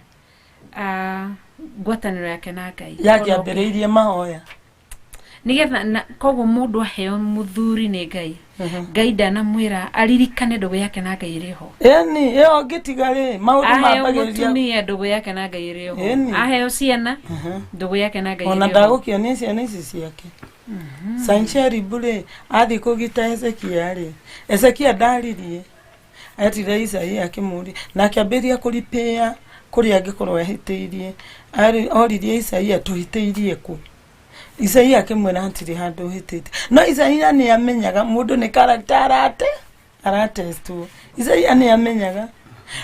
ngwatanĩro yake na Ngai yakĩambĩrĩirie mahoya nigetha koguo mũndũ aheo mũthuri nĩ Ngai Ngai ndanamwĩra aririkane ndũgũ yake na Ngai ĩrĩ ho ĩyo ngĩtiga rĩ maũndũ mambagĩrĩria mũtumia ndũgũ yake na Ngai ĩrĩ ho aheo ciana ndũgũ yake na Ngai ĩrĩ ho ona ndagũkĩonia ciana ici ciake Sancheribu rĩ athiĩ kũgita Hezekia ndaririe etire Isaia akĩmũria na akĩambĩrĩria kũripĩa kũrĩa angĩkorwo ehĩtĩirie oririe Isaia tũhĩtĩirie kũ Isaia akĩmwĩra hatirĩ handũ hĩtĩte no Isaia nĩ amenyaga mũndũ nĩ character aratestwo Isaia nĩ amenyaga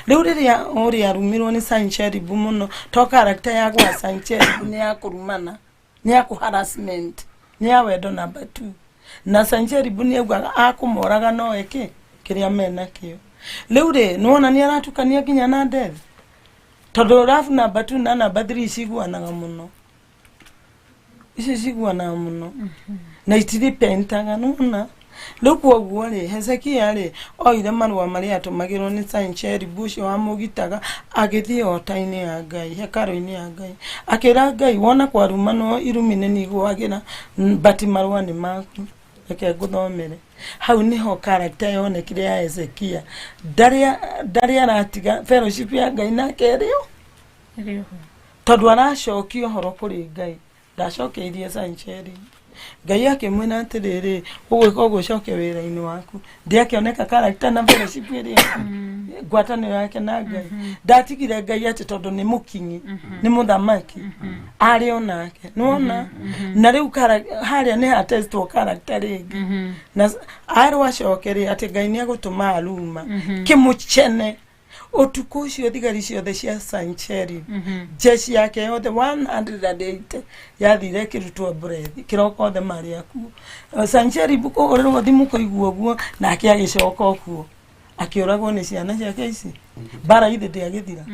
rĩu rĩrĩa ũrĩa arumirwo nĩ Sancheribu mũno to character ya gwa Sancheribu nĩ ya kũrumana nĩ ya harassment nĩ ya wendo number 2 na Sancheribu nĩ augaga akũmoraga no eke kĩrĩa mena kĩo rĩu rĩ nĩwona nĩ aratukania nginya na death tondũ rafu number 2 na number 3 ciguanaga mũno ici ciguanaga mũno na itiripentaga nona rĩu kwoguo rĩ Hezekia rĩ oire marũa marĩa atũmagĩrwo nĩ Sancheribu ũcio wamũgitaga agĩthiĩ ota-inĩ ya Ngai hekarũ-inĩ ya Ngai akĩra Ngai wona kwaruma no irumi nĩ nĩigũagĩra bati marũa nĩ maku reke ngũthomere hau niho character yonekire ya Hezekia ndarĩ aratiga fellowship ya Ngai nake rĩo tondũ aracokio horo kũrĩ Ngai ndacokeirie Sancheribu Ngai akĩmwĩra atĩrĩrĩ ũgwĩka ũgũcoke wĩra-inĩ waku ndĩakĩoneka character na fellowship ĩrĩa ngwatanĩro yake na Ngai ndatigire Ngai atĩ tondũ nĩ mũkinyi nĩ mũthamaki arĩ onake nĩwona na rĩu harĩa nĩ hatestwo character rĩngĩ na arĩ acokerĩ atĩ Ngai nĩ agũtũma aruma kĩmũchene ũtukũ ũcio thigari ciothe cia Sancheribu jeshi yake yothe 180 yathire kĩrutwo breath kĩroko othe marĩ akuo Sancheribu kũhũrĩrwo thimũ kũigua ũguo nake agĩcoka kuo akĩũragwo nĩ ciana ciake ici bara ithe ndĩagĩthira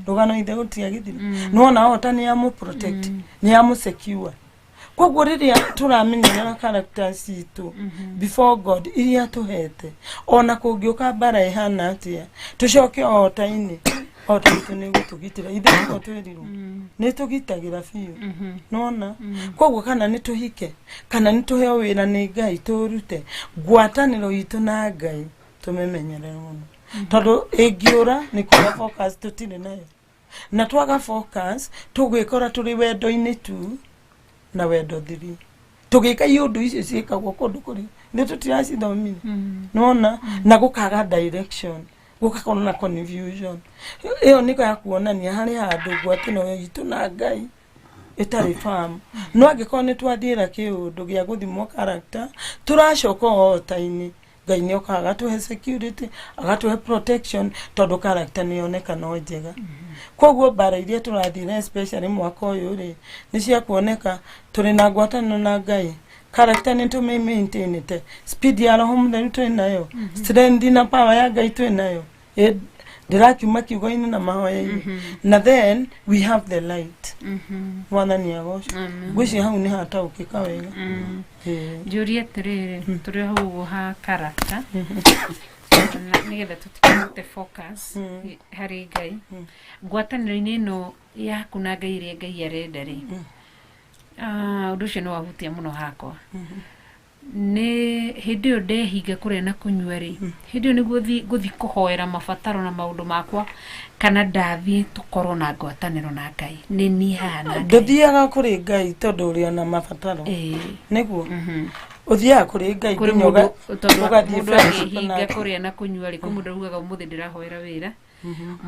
rũgano ithe gũtiagĩthira nĩwona hota nĩ amũprotect nĩ amũsecure koguo rĩrĩa tũramenyerera character citũ before God iria tũhete ona kũngĩũka bara ĩhana atĩa tũcoke ota-inĩ otaitu nĩ gũtũgitĩra ithe nĩguo twerirwo nĩ tũgitagĩra biũ nona koguo kana nĩ tũhike kana nĩ tũheo wĩra nĩ Ngai tũrute ngwatanĩro itũ na Ngai tũmĩmenyerere mũno tondũ ĩngĩũra nĩ kuga focus tũtirĩ nayo na twaga focus tugikora turi wendo-ini tu na wendo thiri tugika iundu icio ciikagwo kundu kuri ni tutiracithomire nona na gukaga direction gukakorwo na confusion iyo niko ya kuonania hari handu ngwatino yitu na Ngai itari farm no angikorwo ni twathira kiundu gia guthimwo character turacoka otaini Ngai ni okaga tuhe security agatuhe protection tondu character ni yonekana njega koguo bara iria turathire especially mwaka uyu ri ni cia kuoneka turi na ngwataniro na Ngai character ni tu maintain te speed ya roho mutheru twi nayo strength na power ya Ngai twi nayo ndirakiuma kiugo-ini na mahoya-ini na then we have the light mwathani agoco ngwĩciria hau nĩ hataũkĩka wega njũrie atĩrĩrĩ tũrĩ hau ũguo ha character nĩgetha tũtikamũte focus harĩ Ngai ngwatanĩro-inĩ ĩno yaku na Ngai ĩrĩa Ngai arenda rĩ ũndũ ũcio nĩ wahutia mũno hakwa nĩ hĩndĩ ĩyo ndehinga kũrĩa na kũnyua rĩ hĩndĩ ĩyo nĩguo gũthi kũhoera mabataro na maũndũ makwa kana ndathiĩ tũkorwo na ngwatanĩro na Ngai nĩ niĩ haha na Ngai ndũthiaga kũrĩ Ngai tondũ ũrĩ na mabataro nĩguo uthiaga kũrĩ Ngai nginya ũgathiĩ ũgahinga kũrĩa na kũnyua rĩ mũndũ augaga ũmũthĩ ndĩrahoera wĩra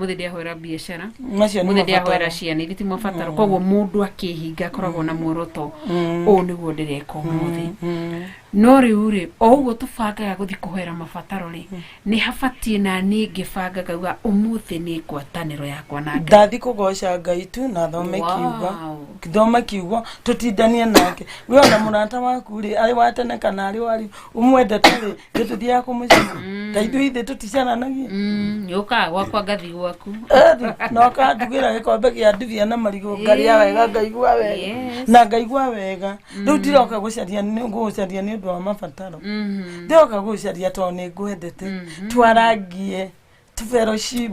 mũthĩ ndĩrahoera biacara mũthĩ ndĩrahoera ciana iria ti mabataro koguo mũndũ akĩhinga akoragwo na muoroto ũũ nĩguo ndĩreka ũmũthĩ no rĩu rĩ o ũguo tũbangaga gũthi kũhoera mabataro rĩ nĩ habatiĩ na niĩ ngĩbanga ngauga ũmũthĩ nĩ ngwatanĩro yakwa na Ngai ndathi kũgoca Ngai tu na thome kiugo tutindanie nake we ona mũrata waku rĩ arĩ wa tene kana arĩ wari ũmwendete rĩ tũthiaga kũmũcina ta ithuĩ ithe tũticaranagia yũkaga gwakwa ngathi gwaku no kandugira gikombe gia ndivia na marigo ngaria wega ngaigua wega na ngaigua wega riu ndiroka gucaria ni ngucaria ni undu wa mabataro ndiroka gucaria to ni ngwendete twarangie tu fellowship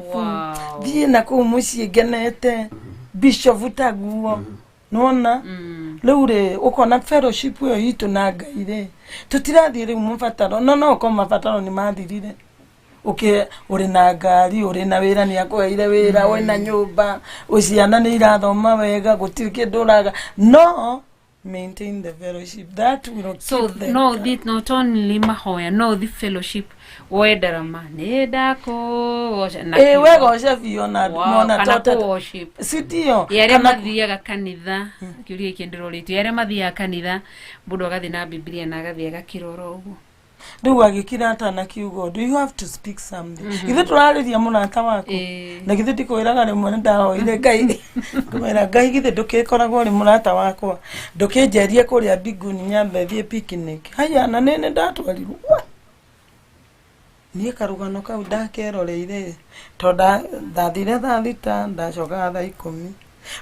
thie na ku mucii ngenete bishop taguo nona riu ri ukona fellowship yo itu na Ngai ri tutirathie riu mabataro no ko mabataro ni mathirire uri na ngari uri na wira ni akuheire wira wena nyumba uciana ni irathoma wega gutiri kindu uraga no maintain the fellowship that will not so no this not only mahoya no the fellowship wedarama ndako na wega ocebio na mona tota worship sitio yare mathiaga kanitha kiuria kindĩrorĩtio yare mathiaga kanitha mũndũ agathi na Biblia na agathiaga kiroro ũguo riu agikira atana kiugo do you have to speak something ithe turariria mũrata waku na githe ndikwĩraga rĩmwe nĩ ndahoire Ngai ngwĩra Ngai githe ndũkĩkoragwo rĩ mũrata wakwa ndũkĩnjerie kũrĩa mbinguni nyambe thiĩ picnic haya na nene ndatwarirwo niĩ karugano kau ndakeroreire tonda ndathire thaa thita ndacokaga thaa 10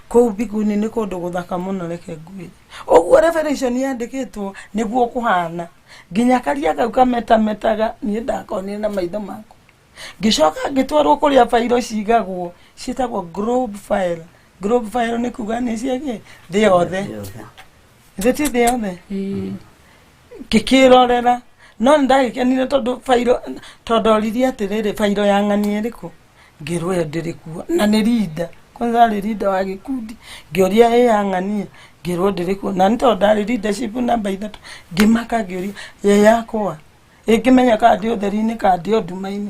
kũu mbinguni nĩ kũndũ gũthaka mũno reke ngwĩre ũguo revelation yandĩkĩtwo nĩguo kũhana nginya karia kau kametametaga niĩ ndakonire na maitho makwa ngicoka ngĩtwarwo kũrĩa fairo cigagwo ciĩtagwo globe file nĩ kuga nĩ ciake thĩ yothe ithe ti thĩ yothe ngĩkĩrorera no nĩndagĩkenire tondũ fairo tondoririe atĩrĩrĩ fairo ya ng'ani ĩrĩkũ ngĩrwo ndĩrĩkuo na nĩ rinda kwanza arĩ rinda wa gĩkundi ngĩũria ya ng'ania ngĩrwo ndĩrĩkuo na nĩ tondũ ndarĩ leadership namba 3 ngĩmaka ngĩũria yakwa ĩngĩmenya kandi ũtheri-inĩ kandi nduma-inĩ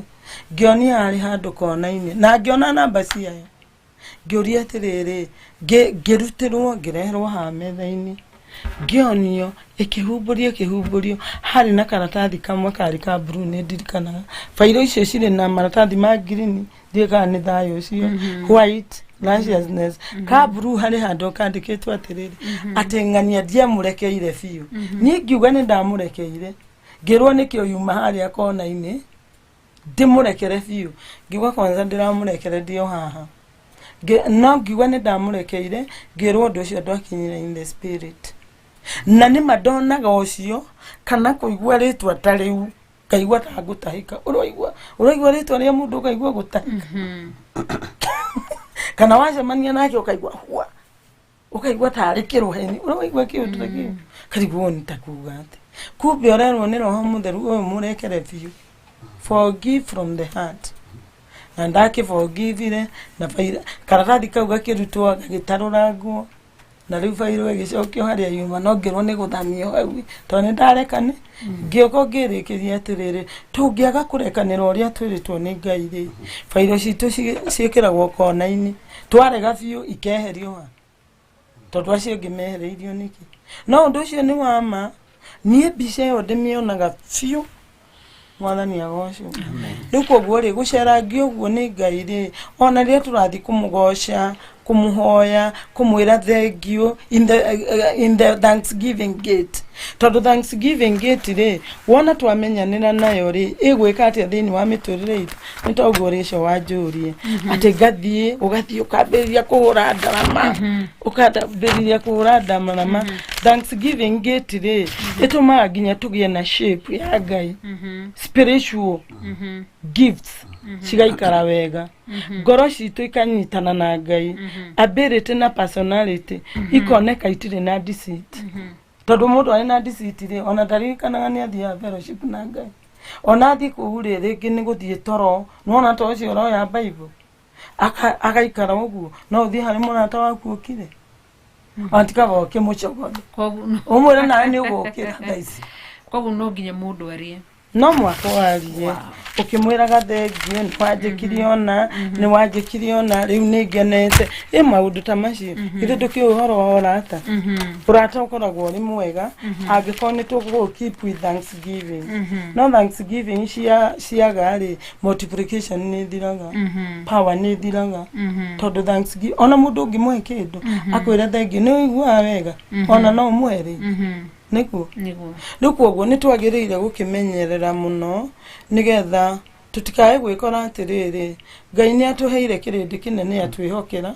ngĩonia harĩ handũ kona-inĩ na ngĩona namba ciayo ngĩũria atĩrĩrĩ ngĩrutĩrwo ngĩreherwo haha metha-inĩ ngĩonio ĩkĩhumbũrio harĩ na karatathi kamwe karĩ ka blue nĩ ndirikanaga fairo icio cirĩ na maratathi ma green ndiĩkaga nĩ thayũ ũcio white righteousness ka blue harĩ handũ kandĩkĩtwo atĩrĩrĩ atĩ ng'ania ndiamũrekeire biũ niĩ ngiuga nĩ ndamũrekeire ngĩrwo nĩkĩo yuma harĩa kona-inĩ ndĩmũrekere biũ ngiuga kwanza ndĩramũrekere ndio haha no ngiuga nĩ ndamũrekeire ngĩrwo ũndũ ũcio ndwakinyire in the spirit na nĩ madonaga ũcio kana kũigua rĩtwa ta rĩu kaigua ta ngũtahĩka ũroigua rĩtwa rĩa mũndũ ũkaigua gũtahĩka kana wacemania nake ũkaigua tarĩ kĩrũheni ũroigua kĩũndũ ta kĩu karigwo nĩ ta kuga atĩ kumbe ũrerwo nĩ roho mũtheru ũyũ mũrekere biũ forgive from the heart na ndakĩbongithire na karatathi kau gakĩrutwo gagĩtarũrangwo na rĩu bairũ ĩgĩcokio harĩa yuma no ngĩrwo nĩ gũthamio hau tondũ nĩ ndarekane ngĩũka ngĩrĩkĩria atĩrĩrĩ tũngĩaga kũrekanĩra ũrĩa twĩrĩtwo nĩ Ngai rĩ bairũ citũ ciĩkĩragwo kona-inĩ twarega biũ ikeherio ha tondũ acio ngĩmehereirio nĩkĩ no ũndũ ũcio nĩ wa ma niĩ mbica ĩyo ndĩmĩonaga biũ mwathani agocwo rĩu koguo rĩ gũcerangia ũguo nĩ Ngai rĩ ona rĩrĩa tũrathiĩ kũmũgoca kumuhoya kumwira thank you in the Thanksgiving gate tondu Thanksgiving gate ri wona twamenyanira nayo ri igwika atia thini wa miturire itu nitoguo ricio wanjurie ati gathie ugathie ukambiriria kuhura ndarama ukambiriria kuhura ndarama Thanksgiving gate ri ituma nginya tugie na shape ya Ngai spiritual gifts cigaikara wega ngoro citu ikanyitana na Ngai ability na personality ikoneka itire na deceit tondu mundu ari na deceit ri ona ndarikanaga ni athia fellowship na Ngai ona athi kuhure ringi ni guthie toro nona to cio ro ya Bible akaikara uguo no uthie hari murata waku ukire antika boke mucogodo umwira nawe ni ugukira guys koguo no nginya mundu arie no mwako warie ukimwiraga thengio ni wanjikirie ona ni wanjikirie ona riu ni ngenete maundu ta macio ithu tuki uhoro wa orata urata ukoragwo ri mwega angikorwo ni tugu keep with Thanksgiving no Thanksgiving ciaga ri multiplication ni thiraga power ni thiraga tondu Thanksgiving ona mundu ungimwe kindu akwira thengio ni igua wega ona no mweri niguo nikuo ni twagiriire gukimenyerera muno nigetha tutikae gwikora atiriri Ngai ni atuheire kirindi kinene atwihokera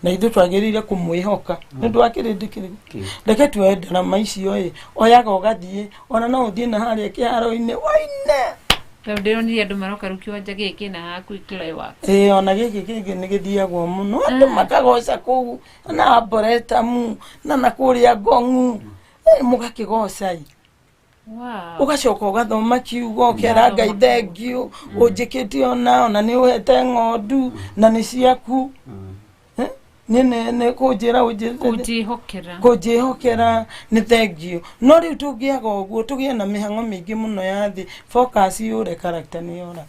na ithu twagiriire kumwihoka ndu akirindi kirindi reke twendera maicio oyaga ugathie ona no uthie na haria kiharo-ini waine tondu ni andu maroka rukiwanja giki na haku ikire wa ona giki kingi ni githiagwo muno andu makagoca kuu na Boretamu na nakuria Ngong'u mugakigocai ugacoka ugathoma kiugo kera Ngai thengio unjikiti ona ni uhete ng'ondu na ni ciaku ne kujira kujihokera ni thengio no riu tungiaga uguo tugie na mihango mingi muno ya thi focus yure character ni yora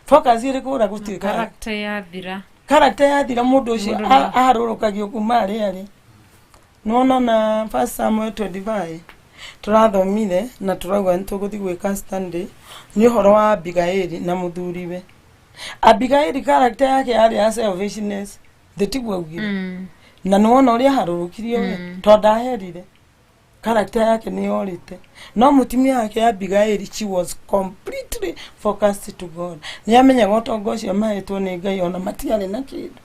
focus ire kura guti character ya thira mundu ucio arurukagio kuma ari nona na 1 Samuel 25 turathomire na turauga nituguthi gwika Sunday ni horo wa Abigaili na muthuriwe Abigaili character yake yari ya selfishness thitigwo ugire na nona uria harurukirio tonda herire character yake ni yorite no mutimia yake Abigaili she was completely focused to God ni amenya gotongo ucio mahetwo ni Ngai ona matiari na kindu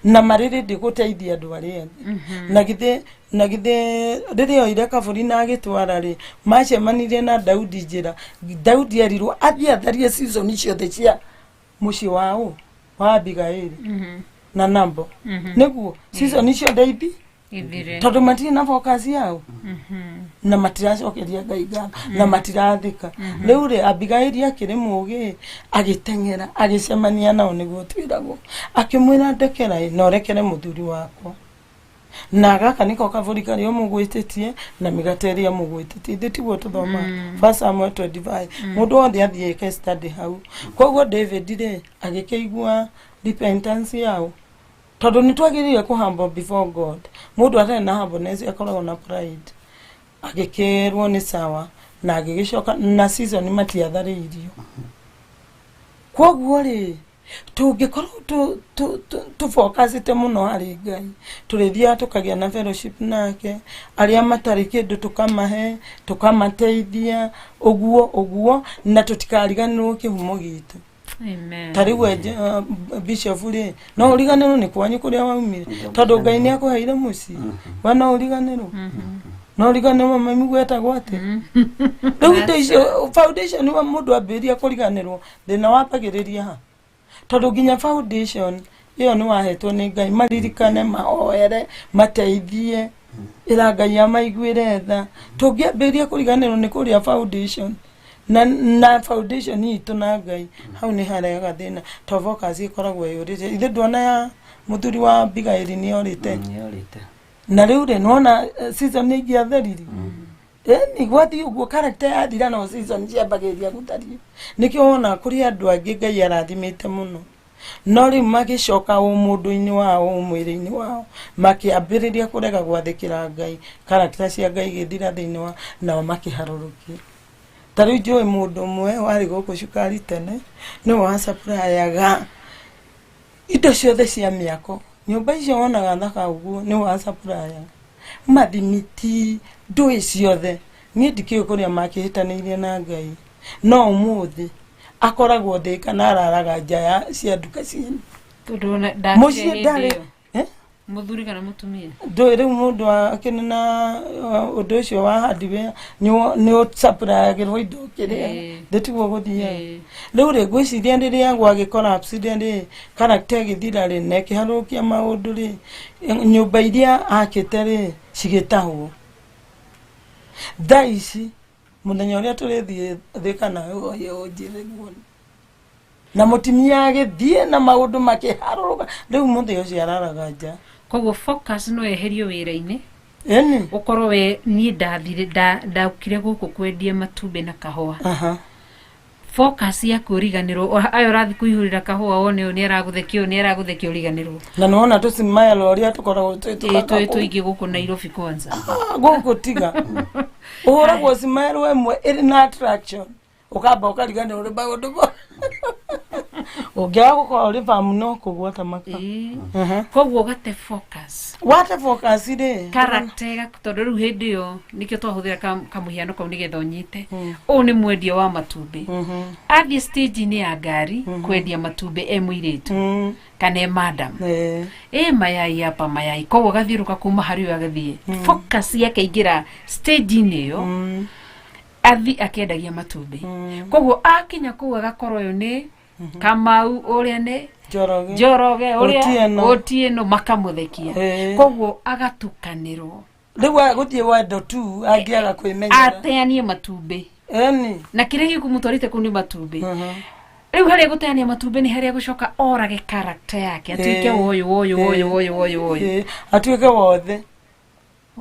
na mariri ndiguteithia andu aria na githe ririo ire kaburi na agitwara ri macemanirie na Daudi njira Daudi arirwo athie atharie season icio the cia muci wao wa Abigaili na Nambo niguo season icio ndeithi tondu matiri na focus yao na matiracokeria Ngai ngatho na matirathika riu ri Abigaili akiri mugi agiteng'era agicemania nao niguo twiragwo akimwira ndekera no rekere muthuri wakwa na gaka niko kaburi kario mugwititie na migateria mugwititie thitiguo tuthoma 1 Samuel 25 mundu wothe athie ke study hau koguo David ri agikeigua repentance yao tondu ni twagiriire ku humble before God mundu atari na humbleness akoragwo na pride agikirwo ni sawa na agigicoka na season matiathariirio koguo ri tungikorwo tu focus te muno hari Ngai turithia tukagia na fellowship nake aria matari kindu tukamahe tukamateithia uguo na tutikariganirwo kihumo gitu amen tariwe bishop ri no uriganirwo ni kwanyu kuria waumire tondu Ngai ni akuheire muci wana uriganirwo no uriganirwo mami gweta gwate riu foundation wa mundu ambiria kuriganirwo thina wapagiriria ha tondu nginya foundation iyo ni wahetwo ni Ngai maririkane mahoere mateithie ira Ngai amaiguire tha tungiambiria kuriganirwo ni kuria foundation na foundation itu na Ngai hau ni harega thina to focus ikoragwo yurite ithe ndona ya muthuri wa Bigaili ni orite na riu ri nona season ni gia theriri ni gwati uguo character ya thira no season ciambagiria gutario nikio wona kuri andu angi Ngai arathimite muno no riu magicoka mundu-ini wao mwiri-ini wao makiambiriria kurega gwathikira Ngai character cia Ngai githira thiini wa nao makiharurukia tariu njui mundu mwe wari guku Cukari tene ni wa supply-aga indo ciothe cia miako nyumba icio wonaga thaka uguo ni wa supply-aga mathimiti ndui ciothe ni ndikiu kuria makihitanirie na Ngai no umuthi akoragwo thika na araraga njaya cia nduka ciene mucie ndari muthuri kana mutumia nduri mundu akinena undu ucio wa hadiwe ni supply-agirwo indo kiria ndetiguo guthia riu ri gwiciria ndiria gwagi collapse ndi character githira ri ne kiharukia maundu ri nyumba iria akite ri cigitahwo thaici muthenya uria turithie thika nayo yo njiriguo na mutimia agithie na maundu makiharuruka riu muthenya ucio araraga nja koguo focus no eherio wira-ini eni ukorwo we ni ndathire ndaukire guku kwendia matumbe na kahua focus ya kuriganirwo ayo rathi kuihurira kahua wone ni araguthekio riganirwo na nona tu simaya loria tukoragwo tuingi guku Nairobi kwanza guku tiga uhora kwa simaya wemwe iri na attraction ukamba ukariganirwo ri maundu bo ugia gukora uri famu no kugwata maka koguo gate focus wate focus ri character tondu riu hindi yo nikio twahuthira kamuhiano kau nigetha unyite u ni mwendia wa matumbi athi stage ni ya ngari kwendia matumbi mwiritu kana madam mayai hapa mayai koguo gathiruka kuma hari agathie focus yake ingira stage ni yo athi akiendagia matumbi koguo akinya kuwa gakoro yo ni Kamau uria ni Njoroge uria Otieno makamuthekia koguo agatukanirwo riu guthie wendo tu angiaga kwimenyera ateanie matumbi na kire gikumutwarite kuni matumbi riu haria guteania matumbi ni haria gucoka orage character yake atuike woyo atuike wothe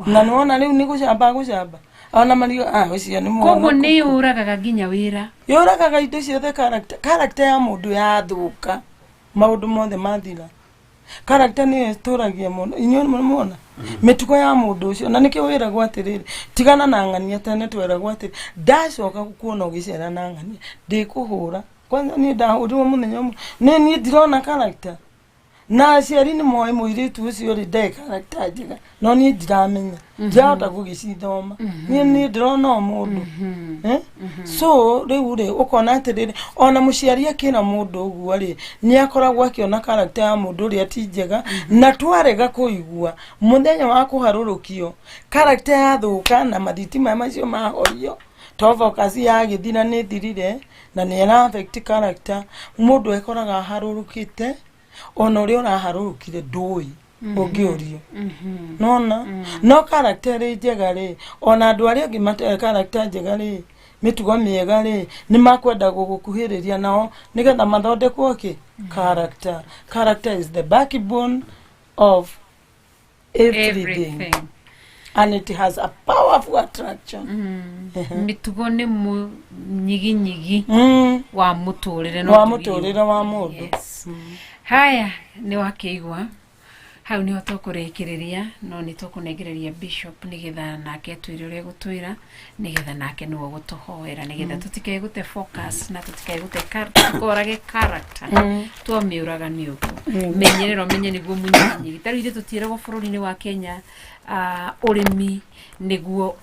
na nona riu ni gucamba ona mario ucio ni mwana koguo ni uragaga nginya wira yuragaga indo ciothe character ya mundu yathuka maundu mothe mathira character ni esturagia muno inyo muona mituko ya mundu ucio na nikio wira gwatiriri tigana na ngania tene twera gwatiriri ndacoka kuona ugicera na ngania ndikuhura kwanza ni ndahurirwo muthenya ni ndirona character na ciari ni moe muiritu ucio ri ndeka character njega no ni ndiramenya njahota gugicithoma ni ndirona mundu so riu ri ukona atiriri ona muciari akina mundu uguo ri ni akoragwo akiona character ya mundu ri ati njega na twarega kuigua muthenya wa kuharurukio character ya thuka na mathitima macio mahorio to focus ya githina ni thirire na ni era affect character mundu ekoraga harurukite ona uri uraharurukire ndui ungiurio nona no character njega ri ona andu aria angi mate character njega ri mitugo miega ri ni makwenda gugukuhiriria nao nigetha mathondekwo ki character is the backbone of everything. And it has a powerful attraction. Mitugo ni nyigi wa muturire no wa muturire wa mundu. Haya ni wakeigwa hau ni hotokurekereria no ni tukunengereria bishop nigetha nake twire uri gutwira nigetha nake nuo gutuhoera nigetha tutikae gute focus na tutikae gute korage character tuamiuraga ni uko menyerero menye niguo munyinyi taru ire tutire bururi ni wa Kenya urimi niguo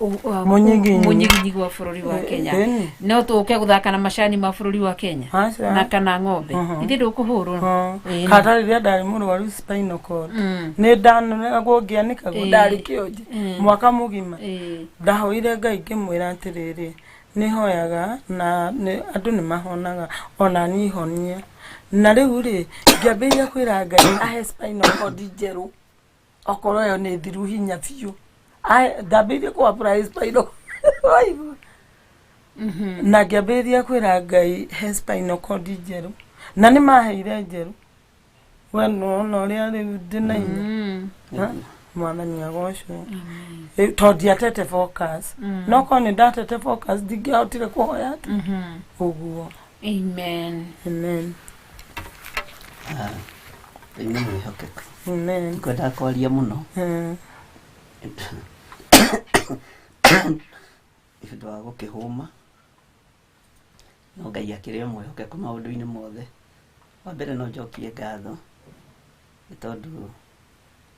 munyinyi gwa bururi wa Kenya no tuke guthaka na macani ma bururi wa Kenya na kana ng'ombe ithĩ ndukuhurwo kata ria ndari murwaru spinal cord ni ndanega gũngianika ndari kĩonje mwaka mugima ndahoire Ngai ngĩmwĩra atĩrĩrĩ nihoyaga na andu ni mahonaga ona ni honie na rĩu rĩ ngĩambĩrĩria kwĩra Ngai ahe spinal cord njerũ okorwo yo ni thiru hinya biũ ndambĩrĩria kwa price spinal na ngĩambĩrĩria kwĩra Ngai he spinal cord njerũ na nĩ maheire njerũ we nona ũrĩa rĩu ndĩna inya mwathani agocwo tondũ ndiatete focus no korwo nĩ ndatete focus ndingĩahotire kũhoya ũguo. Amen. Amen. Nĩ mwĩhokeku. Amen. Ngwenda kwaria mũno nĩũndũ wa gũkĩhũma no Ngai akĩrĩ o mwĩhokeku maũndũ-inĩ mothe. Wa mbere no njokie ngatho nĩ tondũ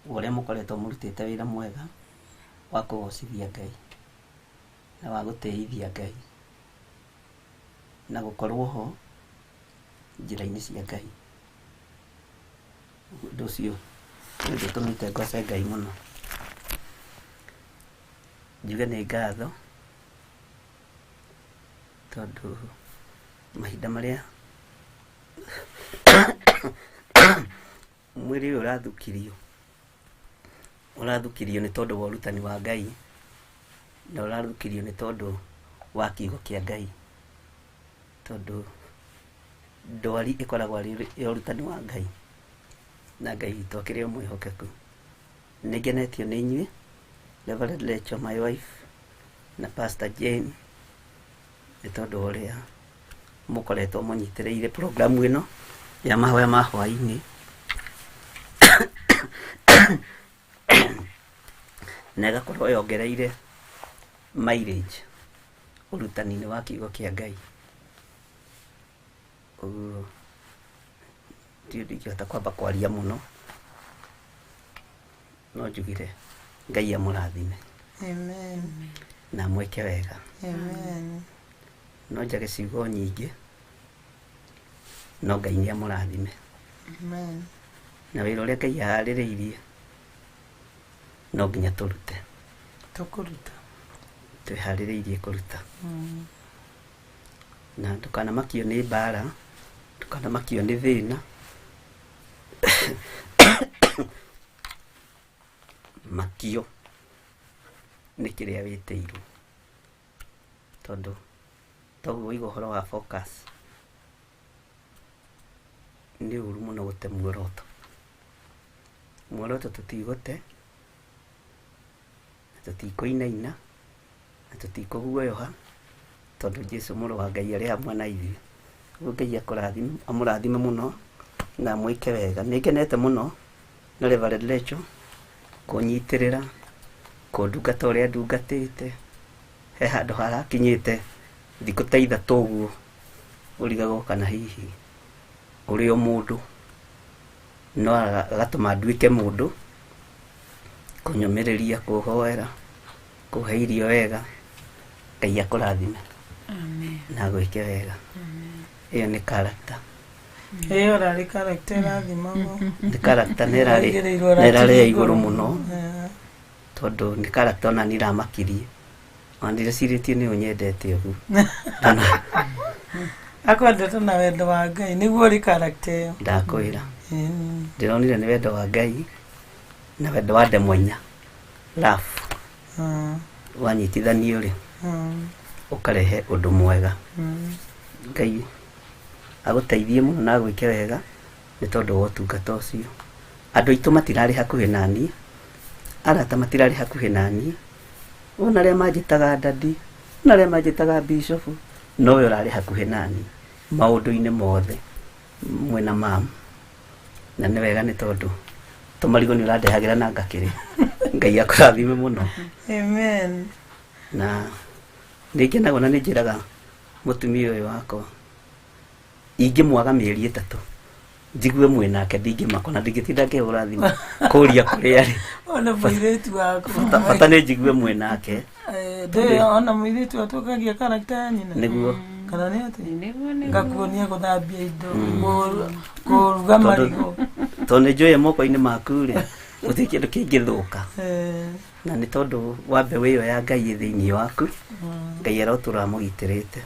ũrĩa mũkoretwo mũrutĩte wĩra mwega wa kũgocithia Ngai na wa gũtĩithia Ngai na gũkorwo ho njĩra-inĩ cia Ngai. Ũndũ ũcio nĩ ũtũmĩte ngoce Ngai mũno. Njuge nĩ ngatho tondũ mahinda marĩa mwĩrĩ ũyũ ũrathukirio nĩ tondũ wa ũrutani wa Ngai na ũrathukirio nĩ tondũ wa kiugo kĩa Ngai, tondũ ndwari ĩkoragwo arĩ ũrutani wa Ngai na Ngai witũ akĩrĩ o mwĩhokeku. Nĩ ngenetio nĩ inyuĩ Reverend Rachel my wife na Pastor Jane nĩ tondũ ũrĩa mũkoretwo mũnyitĩrĩire programu ĩno ya mahoya ma hwaĩ-inĩ na ĩgakorwo yongereire mileage ũrutani-inĩ wa kiugo kĩa Ngai. Ũguo ndingĩhota kwamba kwaria mũno no njugire Ngai amũrathime. Amen. Na mwĩke wega. Amen. No njage ciugo nyingĩ no Ngai nĩ amũrathime. Amen. Na wĩra ũrĩa Ngai aharĩrĩirie no nginya tũrute. Tũkũruta. Twĩharĩrĩirie kũruta. Na ndũkanamakio nĩ mbara, ndũkanamakio nĩ thĩna. Makio nĩ kĩrĩa wĩtĩirwo, tondũ toguo wĩiga ũhoro wa focus nĩ ũru mũno gũte muoroto. Muoroto tũtigũte na tũtikũinaina na tũtikũguoyoha tondũ Jesũ mũrũ wa Ngai arĩ hamwe na ithuĩ. Ũguo Ngai amũrathime mũno na mwĩke wega. Nĩ ngenete mũno na Reverend Rachel kũnyitĩrĩra kũndungata ũrĩa ndungatĩte. He handũ harakinyĩte thikũ ta ithatũ ũguo ũrigagwo kana hihi ũrĩ o mũndũ no agatũma nduĩke mũndũ, kũnyũmĩrĩria, kũhoera, kũhe irio wega. Ngai akũrathime na gwĩke wega. Ĩyo nĩ character. Ĩyo rarĩ character ĩrathimagwo. Nĩ character nĩ ĩrarĩ ya igũrũ mũno tondũ nĩ character ona nĩ iramakirie. Ona ndirĩcirĩtie nĩ ũnyendete ũguo. Akwendete na wendo wa Ngai nĩguo ũrĩ character ĩyo. Ndakwĩra ndĩronire nĩ wendo wa Ngai na wendo wa ndemwenya love wanyitithanio rĩ ũkarehe ũndũ mwega. Ngai agũteithie mũno na gwĩke wega nĩ tondũ wa ũtungata ũcio. Andũ aitũ matirarĩ hakuhĩ naniĩ, arata matirarĩ hakuhĩ naniĩ, ona arĩa manjĩtaga ndadi na arĩa manjĩtaga bishop nowe ũrarĩ hakuhĩ naniĩ maũndũ-inĩ mothe mwena mamu. Na nĩ wega nĩ tondũ tũmarigũ nĩ ũrandehagĩra na ngakĩrĩ. Ngai akũrathime mũno. Amen. Na nĩngenagwo na nĩnjĩraga mũtumia ũyũ wakwa ingĩmwaga mĩeri ĩtatũ njigue mwĩnake ndingĩmakona, ndingĩtinda ngĩhũra thimũ kũũria kũrĩa arĩ. Ona mũirĩtu waku Bata nĩ njigue mwĩnake. Ona mũirĩtu atũkagia character ya nyina nĩguo kana nĩ atĩ ngakuonia gũthambia indo, kũruga marigũ, tondũ nĩ njũĩ moko-inĩ maku rĩ gũtirĩ kĩndũ kĩngĩthũka. Na nĩ tondũ wa mbeũ ĩyo ya Ngai thĩinĩ waku, Ngai arotũra amũgitĩrĩte.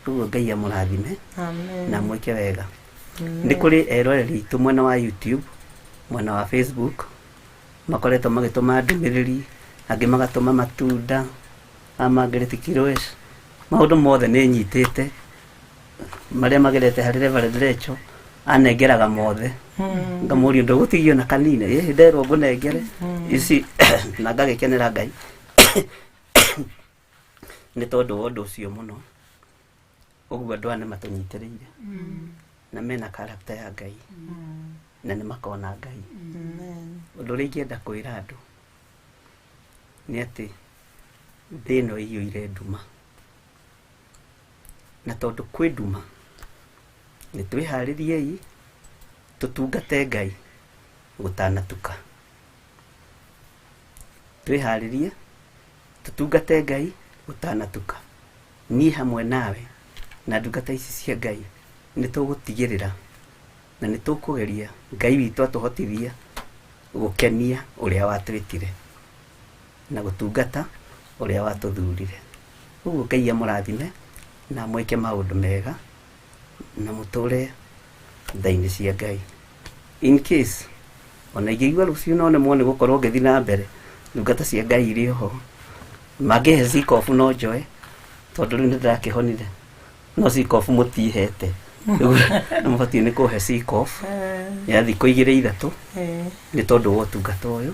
Ũguo Ngai amũrathime na mwĩke wega. Nĩ kũrĩ eroreri aitũ mwena wa YouTube, mwena wa Facebook makoretwo magĩtũma ndũmĩrĩri, angĩ magatũma matunda, Margaret Kiroes maundu mothe nĩ nyitĩte marĩa magerete harĩ Reverend Rachel anengeraga mothe ngamũria ndũgũtigio na kanini nderwo ngũnengere ici na ngagĩkenera Ngai nĩ tondũ wa ũndũ ũcio mũno ũguo andũ aya nĩmatũnyitĩrĩire na mena character ya Ngai na nĩmakona Ngai ũndũ ũrĩa ingĩenda kwĩra andũ nĩ atĩ thĩ ĩno ĩiyũire nduma na tondũ kwĩ nduma nĩ twĩharĩriei tũtungate Ngai gũtanatuka twĩharĩrie tũtungate Ngai gũtanatuka niĩ hamwe nawe na ndungata ici cia Ngai nĩ tũgũtigĩrĩra na nĩ tũkũgeria Ngai witũ atũhotithia gũkenia ũrĩa watwĩtire na gũtungata ũrĩa watũthurire ũguo Ngai amũrathime na mwĩke maũndũ mega na mũtũre thainĩ cia Ngai in case ona ingĩigua rũciũ no nĩ muone gũkorwo ngĩthiĩ na mbere ndungata cia Ngai irĩ ho mangĩhe zikofu no njoe tondũ rĩu nĩndĩrakĩhonire no zikofu mũtihete na mũbatiĩ nĩ kũhe zikofu ya thikũ 2-3 nĩ tondũ wa ũtungata ũyũ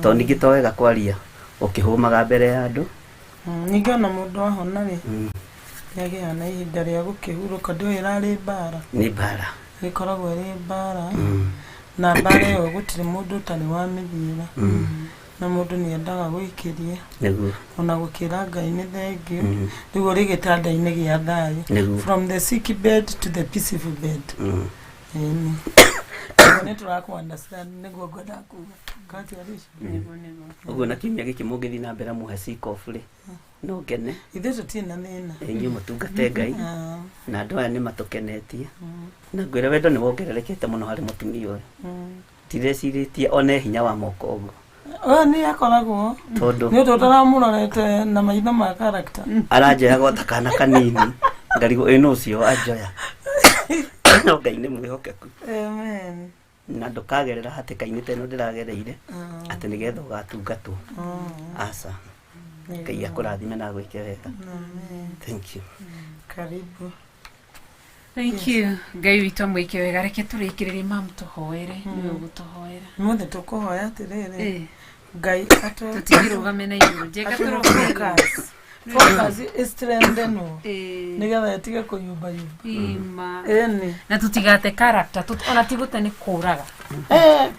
tondũ ningĩ to wega kwaria ũkĩhũmaga mbere ya andũ ningĩ ona mũndũ ahona rĩ nĩagĩa na ihinda rĩa gũkĩhurũka ndĩũĩ ĩrarĩ mbara nĩ mbara ĩkoragwo ĩrĩ mbara na mbara ĩyo gũtirĩ mũndũ ũtarĩ wamĩthiĩra na mũndũ nĩendaga gũikĩria nĩguo ona gũkĩra Ngai nĩ thengio rĩu ũrĩ gĩtanda-inĩ gĩa thayũ from the sick bed to the peaceful bed ĩni nĩ tũrakũ understand nĩguo ngwenda kuga kati Alicia ũguo na kiumia gĩkĩ mũngĩthiĩ na mbere mũhe zikofu rĩ no ngene ithuĩ tũtirĩ na thĩna inyuĩ mũtungate Ngai na andũ aya nĩmatũkenetie na ngwĩra wendo nĩ wongererekete mũno harĩ mũtumia ũyũ tirĩcirĩtie one hinya wa moko ũguo nĩ akoragwo tondũ nĩ ũndũ ũtaramũrorete na maitho ma character aranjoya gwata kana kanini ngarigwo ĩno ũcio anjoya no Ngai nĩ mwĩhokeku amen na ndũkagerera hatĩka-inĩ ta ĩno ndĩragereire atĩ nĩgetha ũgatungatwo aca Ngai akũrathime na gwĩke wega thank you karibu thank you Ngai witũ mwĩke wega reke tũrĩkĩrĩrie mamu tũhoere nĩ ũgũtũhoera mũthĩ tũkũhoya atĩrĩrĩ Ngai tũtigĩrũgame na igũrũ njega tũrũgame focus strengthenwo nĩgetha ĩtige kũyumbayumba ĩni na tũtigate character ona tigũte nĩ kũraga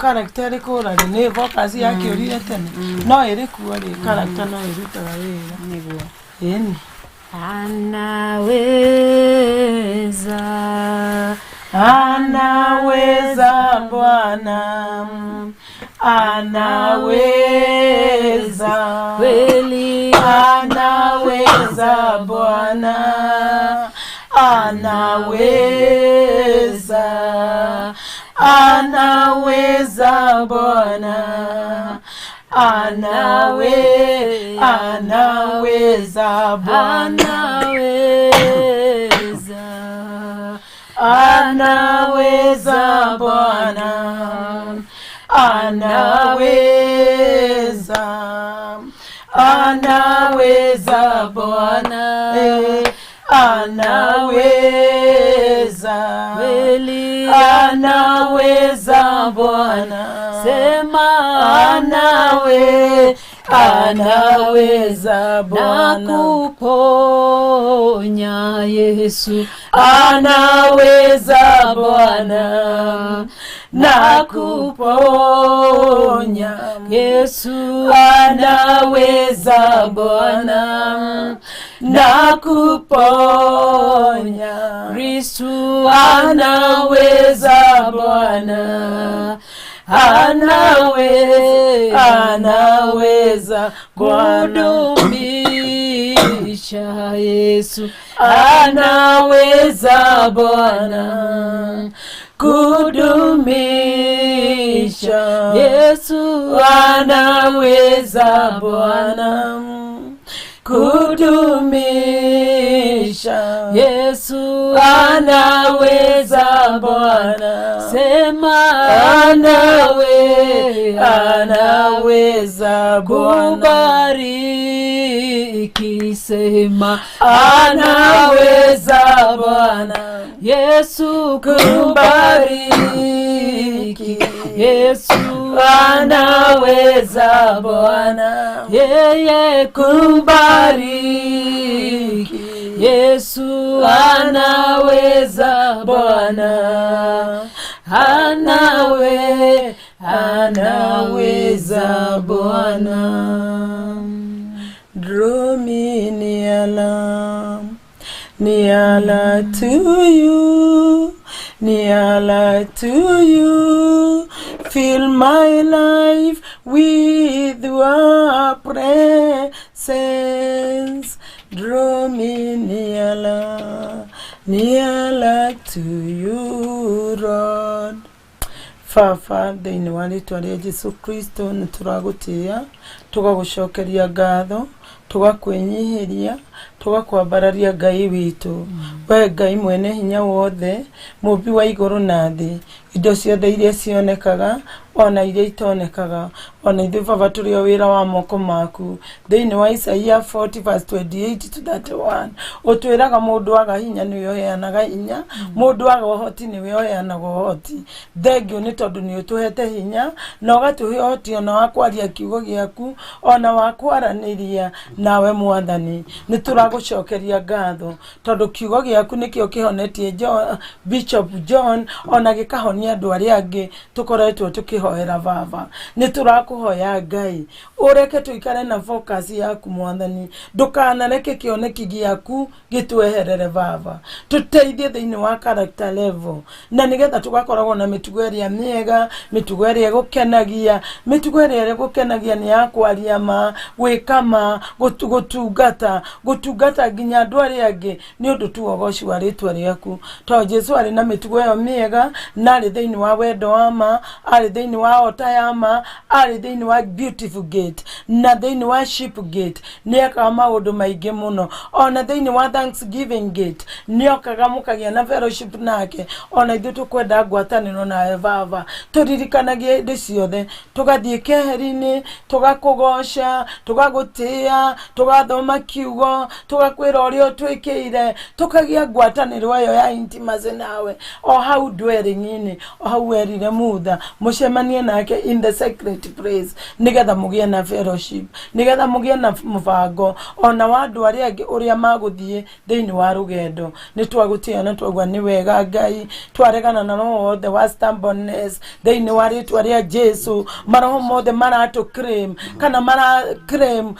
character ĩrĩ kũrarĩ nĩ focus yakĩũrire tene no ĩrĩ kuo rĩ character no ĩrutaga wĩra nĩguo ĩni anaweza Bwana anaweza kweli anaweza Bwana anaweza Bwana anaweza Bwana anaweza Bwana anaweza Bwana anaweza kweli anaweza Bwana sema anaweza Bwana nakuponya Yesu anaweza Bwana nakuponya Yesu anaweza Bwana nakuponya Kristu anaweza Bwana anaweza kudumisha Yesu anaweza Bwana kudumisha Yesu anaweza Bwana kudumisha Yesu anaweza Bwana sema anaweza Bwana kubariki nikisema anaweza Bwana Yesu kubariki. Yesu anaweza Bwana yeye kubariki. Yesu anaweza Bwana anaweza Bwana. Draw me nearer to you, nearer to you. Fill my life with your presence. Draw me nearer to you, Lord. Fafa thĩinĩ wa rĩĩtwa rĩa Jesũ Kristo nĩ tũragũtĩĩa, tũgagũcokeria ngatho, tũgakwĩnyihĩria, tũgakwambararia Ngai witũ. We Ngai mwene hinya wothe, mũmbi wa igũrũ na thĩ, indo ciothe iria cionekaga ona iria itonekaga, ona ithuĩ Baba tũrĩ o wĩra wa moko maku. Thĩinĩ wa Isaia 40:28-31 ũtwĩraga mũndũ waga hinya nĩwe ũheanaga hinya, mũndũ waga ũhoti nĩwe ũheanaga ũhoti. Thengio nĩ tondũ nĩ ũtũhete hinya na ũgatũhe ũhoti ona wa kwaria kiugo gĩaku, ona wa kwaranĩria nawe Mwathani. Nĩ tũragũcokeria ngatho tondũ kiugo gĩaku nĩkĩo kĩhonetie Bishop John ona gĩkahonia andũ arĩa angĩ tũkoretwo tũkĩhoera Baba. Nĩ tũrakũhoya Ngai ũreke tũikare na focus yaku Mwathani, ndũkanareke kĩoneki gĩaku gĩtweherere Baba. Tũteithie thĩinĩ wa character level na nĩgetha tũgakoragwo na mĩtugo ĩrĩa mĩega, mĩtugo ĩrĩa gũkenagia, mĩtugo ĩrĩa gũkenagia nĩ ya kwaria ma, gwĩka ma, gũtungata nginya andũ arĩa angĩ nĩ ũndũ tu ũgoci wa rĩĩtwa rĩaku. Tondũ Jesũ arĩ na mĩtugo ĩyo mĩega na arĩ thĩinĩ wa wendo wa ma, arĩ thĩinĩ wa ota ya ma, arĩ thĩinĩ wa beautiful gate na thĩinĩ wa sheep gate nĩ ekaga maũndũ maingĩ mũno. Ona thĩinĩ wa Thanksgiving gate nĩ okaga mũkagĩa na fellowship nake. Ona ithuĩ tũkwenda ngwatanĩro nawe Baba, tũririkanagie hĩndĩ ciothe tũgathiĩ keheri-inĩ, tũgakũgoca, tũgagũtĩĩa, tũgathoma kiugo, tũgakwĩra ũrĩa ũtwĩkĩire, tũkagĩa ngwatanĩro ĩyo ya intimacy nawe o hau dwelling-inĩ, o hau werire Mutha mũcemanie nake in the secret place, nĩgetha mũgĩe na fellowship, nĩgetha mũgĩe na mũbango ona wa andũ arĩa angĩ ũrĩa magũthiĩ thĩinĩ wa rũgendo. Nĩ twagũtĩĩa na twauga nĩ wega Ngai, twaregana na roho wothe wa stubbornness thĩinĩ wa rĩĩtwa rĩa Jesũ. Maroho mothe maratũ claim kana mara claim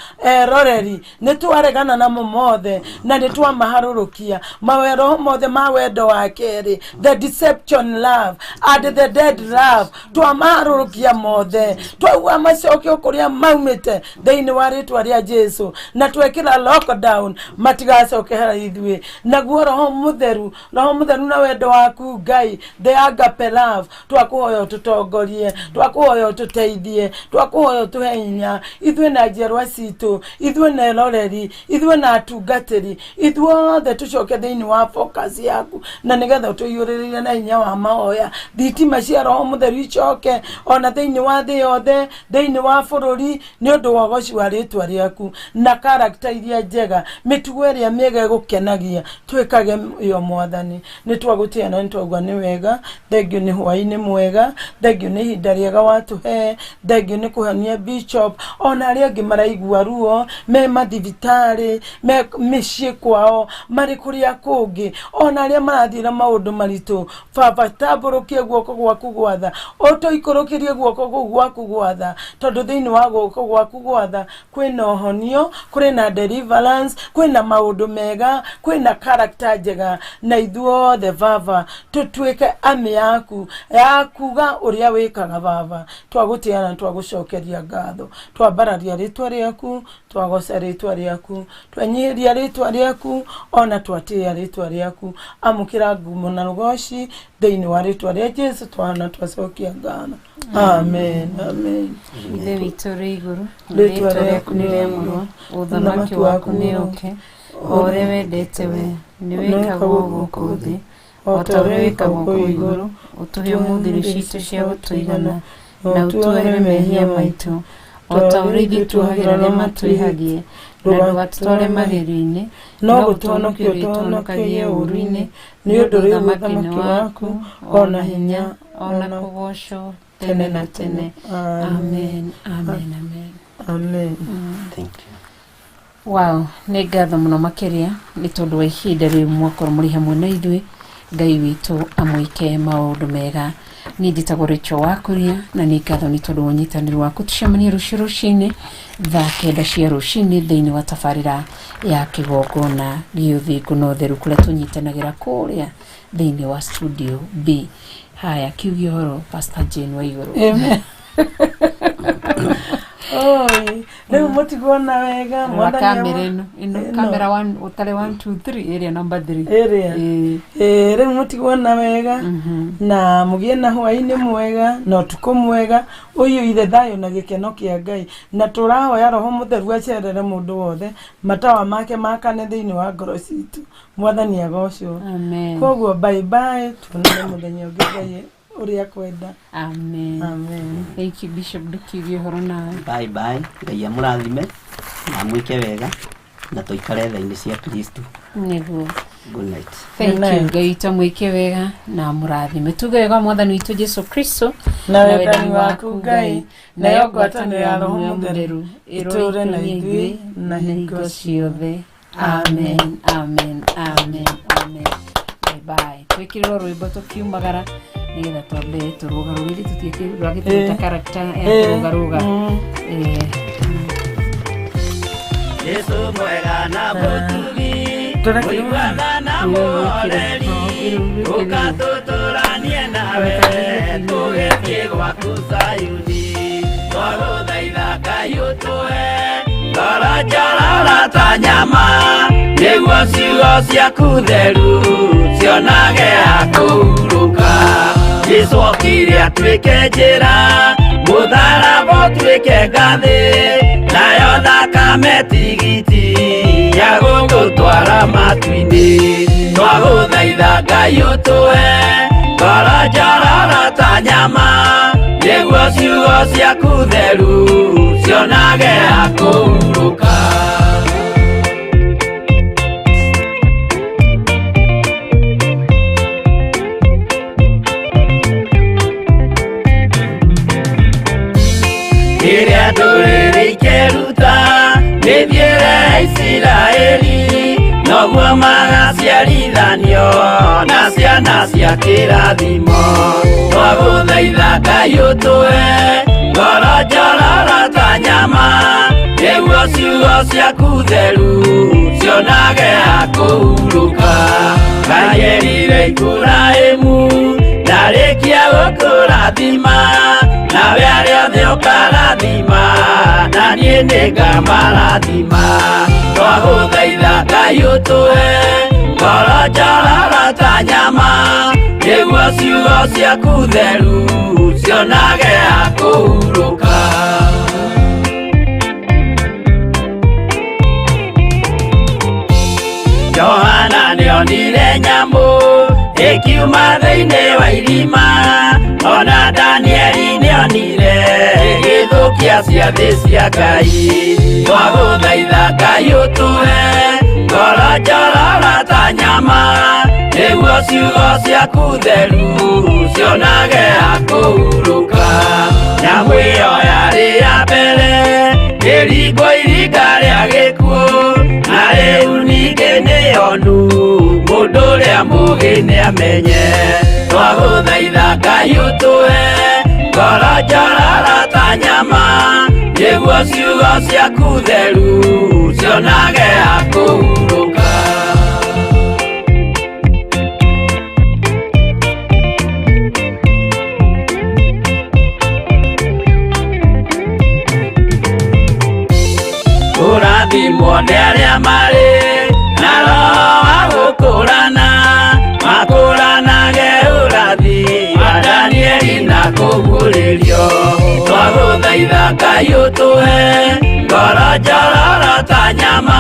roreri, nĩ twaregana namo mothe na nĩ twamaharũrũkia maroho mothe ma wendo wa kerĩ, the deception love and the dead love, twamaharũrũkia mothe, twauga macokio kũrĩa maumĩte thĩinĩ wa rĩĩtwa rĩa Jesũ na twekĩra lockdown matigacoke harĩ ithuĩ. Naguo roho mũtheru na wendo waku Ngai, the agape love, twakũhoya ũtũtongorie, twakũhoya ũtũteithie, twakũhoya ũtũhe hinya ithuĩ na njiarwa citũ, ithuĩ na eroreri, ithuĩ na atungatĩri, ithuĩ othe tũcoke thĩinĩ wa focus yaku na nĩgetha ũtũiyũrĩrĩre na hinya wa mahoya. Thitima cia roho mũtheru icoke ona thĩinĩ wa thĩ yothe, thĩinĩ wa bũrũri nĩ ũndũ wa ũgoci wa rĩĩtwa rĩaku na character iria njega, mĩtugo ĩrĩa mĩega ĩgũkenagia twĩkage yo Mwathani. Nĩ twagũtĩĩa na nĩ twauga nĩ wega. Thengio nĩ hwaĩ-inĩ mwega, thengio nĩ ihinda rĩega watũhe, thengio nĩ kũhonia Bishop ona arĩa angĩ maraigua ruo me mathibitarĩ, me mĩciĩ kwao, marĩ kũrĩa kũngĩ, ona arĩa marathiĩ na maũndũ maritũ. Baba tambũrũkie guoko gwaku gwatha, ũtũikũrũkĩrie guoko gwaku gwatha, tondũ thĩinĩ wa guoko gwaku gwatha kwĩna ũhonio, kwĩna deliverance, kwĩna maũndũ mega, kwĩna character njega na ithuothe Baba tũtuĩke ami yaku ya kuga ũrĩa wĩkaga Baba. Twagũtĩĩa na twagũcokeria ngatho, twambararia rĩĩtwa rĩaku, twagoca rĩĩtwa rĩaku, twanyihĩria rĩĩtwa rĩaku ona twatĩĩa rĩĩtwa rĩaku. Amũkĩra ngumo na rũgoci thĩinĩ wa rĩĩtwa rĩa Jesũ twana twacokia ngatho. Amen, amen. Ithe witũ rĩ igũrũ, rĩĩtwa rĩaku nĩ rĩamũrwo, ũthamaki waku nĩ ũke, o ũrĩa wendete we nĩ wĩkagwo gũkũ thĩ o ta ũrĩa wĩkagwo kũu igũrũ. Ũtũhe ũmũthĩ irio citũ cia gũtũigana na ũtuohere mehia maitũ o ta ũrĩa ithuĩ tuohagĩra arĩa matwĩhagia, ndũgatũtware magerio-inĩ, no gũtũhonokia ũtũhonokagie ũũru-inĩ, nĩ ũndũ rĩu ũthamaki waku ona hinya ona kũgocwo tene na tene. Amen, amen, amen. Amen. Thank you. Wow, nĩ ngatho mũno makĩria nĩ tondũ wa ihinda rĩu mwakorwo mũrĩ hamwe na ithuĩ. Ngai witũ amwĩke maũndũ mega. Niĩ njĩtagwo Rachel Wakũria, na nĩ ngatho nĩ tondũ wa ũnyitanĩri waku. Tucemanie rũciũ rũcinĩ thaa 9 cia rũcinĩ thĩinĩ wa tabarĩra ya kĩgongona gĩa ũthingu na ũtheru, kũrĩa tũnyitanagĩra kũrĩa thĩinĩ wa studio B. Haya, kiuge ũhoro Pastor Jane Waigũrũ. Amen. Oi, rĩu mũtiguona wega kamera ĩno kamera 1 ũtarĩ 1 2 3 area number 3 area rĩu mũtiguona wega na mũgĩe na hwaĩ-inĩ mwega na ũtukũ mwega ũiyũire thayũ na gĩkeno kĩa Ngai, na tũrahoya Roho Mũtheru acerere mũndũ wothe, matawa make makane thĩinĩ wa ngoro citũ. Mwathani agocwo. Amen. Koguo bye bye, tuonane mũthenya ũngĩ Ngai ũrĩa kwenda. Amen. Amen. Thank you Bishop Dukiuge ũhoro nawe. Bye bye. Ngai amũrathime na mwĩke wega na tũikare tha-inĩ cia Kristo. Nĩguo. Good night. Thank you. Ngai witũ mwĩke wega na mũrathime. Tuge wega Mwathani witũ Jesu Kristo na wendani waku Ngai nayo ngwatanĩro ya Roho Mũtheru ĩtũũre na ithuĩ na hingo ciothe. Amen, amen, amen, amen. Bye bye. Twĩkĩrĩrwo rwĩmbo tũkiumagara nĩgetha twambe tũrũgarũrĩre tũtiĩkĩragĩtuĩta karakta ya kũrũgarũga. Yesu mwega na mũtugi ũiguaga na mũhoreri ũgatũtũranie nawe tũgĩthiĩ gwaku Zayuni. Twagũthaitha Ngai ũtũhe ngoro njororo ta nyama, nĩguo ciugo ciaku theru cionage ha kũhurũka. Jesũ okire atuĩke njĩra, mũtharaba ũtuĩke ngathĩ, nayo thakame tigiti ya gũgũtwara matu-inĩ. Twagũthaitha Ngai ũtũhe ngoro njororo ta nyama, nĩguo ciugo ciaku theru cionage ha kũhurũka. Rĩrĩa ndũrĩrĩ ikeruta mĩthiĩre Isiraeli, noguo magaciarithanio na ciana cia kĩrathimo. Twagũthaitha Ngai ũtũhe ngoro njororo ta nyama, nĩguo ciugo ciaku theru cionage ha kũhurũka. Ngai erire Iburahĩmu ndarĩkia gũkũrathima, nawe arĩa othe ũkarathima na niĩ nĩngamarathima. Twagũthaitha Ngai ũtũhe ngoro njororo ta nyama, nĩguo ciugo ciaku theru cionage ha kũhurũka. Johana nĩonire nyamũ ĩkiuma thĩinĩ wa irima, ona Danieli nĩonire ĩgĩthũkia ciathĩ cia Ngai. Twagũthaitha Ngai ũtũhe ngoro njororo ta nyama, nĩguo ciugo ciaku theru cionage ha kũhurũka. Nyamũ ĩyo yarĩ ya mbere ĩringwo iringa rĩa gĩkuũ, na rĩu ningĩ nĩyonu mũndũ ũrĩa mũũgĩ nĩamenye. Twagũthaitha Ngai ũtũhe ngoro njororo ta nyama, nĩguo ciugo ciaku theru cionage ha kũhurũka. Kũrathimwo nĩ arĩa marĩ na roho wa gũkũrana, makũranage ũrathi wa Danieli na kũguũrĩrio. Twagũthaitha Ngai ũtũhe ngoro njororo ta nyama,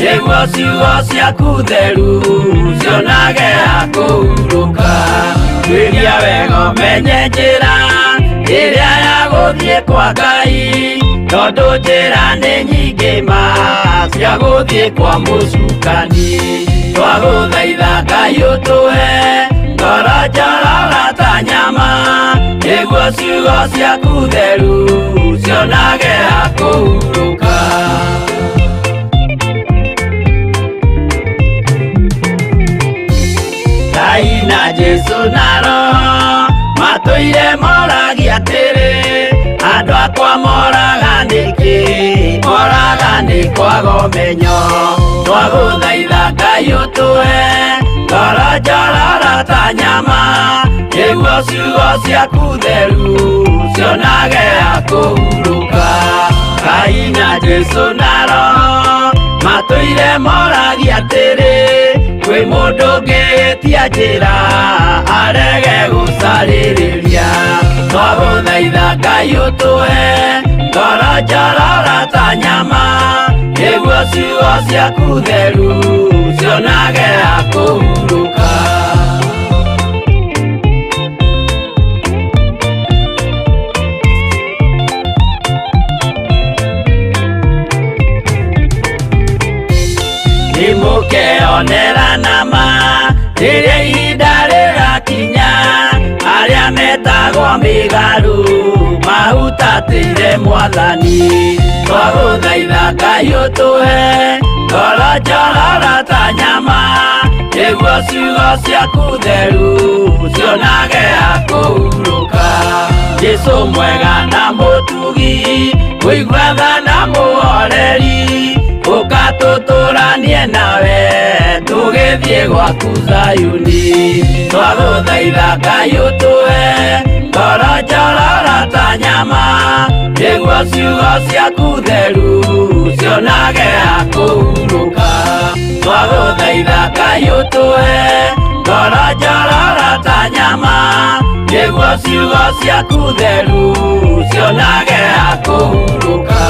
nĩguo ciugo ciaku theru cionage ha kũhurũka. Twĩria wega ũmenye njĩra njĩra ya gũthiĩ kwa Ngai, tondũ njĩra nĩ nyingĩ ma cia gũthiĩ kwa mũcukani. Twagũthaitha Ngai ũtũhe ngoro njororo ta nyama, nĩguo ciugo ciaku theru cionage ha kũhurũka. Ngai na Jesu na Roho matũire moragia atĩrĩ, andũ akwa moraga nĩkĩ, moraga nĩ kwaga ũmenyo. Twagũthaitha Ngai ũtũhe ngoro njororo ta nyama, nĩguo ciugo ciaku theru cionage ha kũhurũka. Ngai na Jesu na Roho matũire moragia atĩrĩ, kwĩ mũndũ ũngĩtia njĩra arege gũcarĩrĩria. Twagũthaitha Ngai ũtũhe ngoro njororo ta nyama, nĩguo ciugo ciaku theru cionage ha kũhurũka. Nĩmũkeonera nama rĩrĩa ihinda rĩgakinya, arĩa metagwo mĩgarũ mahutatĩire Mwathani. Twagũthaitha Ngai ũtũhe ngoro njororo ta nyama, nĩguo ciugo ciaku theru cionage ha kũhurũka. Jesũ mwega na mũtugi, mũigua tha na mũhoreri, ũkatũtũranie nawe tũgĩthiĩ gwaku Zayuni. Twagũthaitha Ngai ũtũhe ngoro njororo ta nyama, nĩguo ciugo ciaku theru cionage ha kũhurũka. Twagũthaitha Ngai ũtũhe ngoro njororo ta nyama, nĩguo ciugo ciaku theru cionage ha kũhurũka.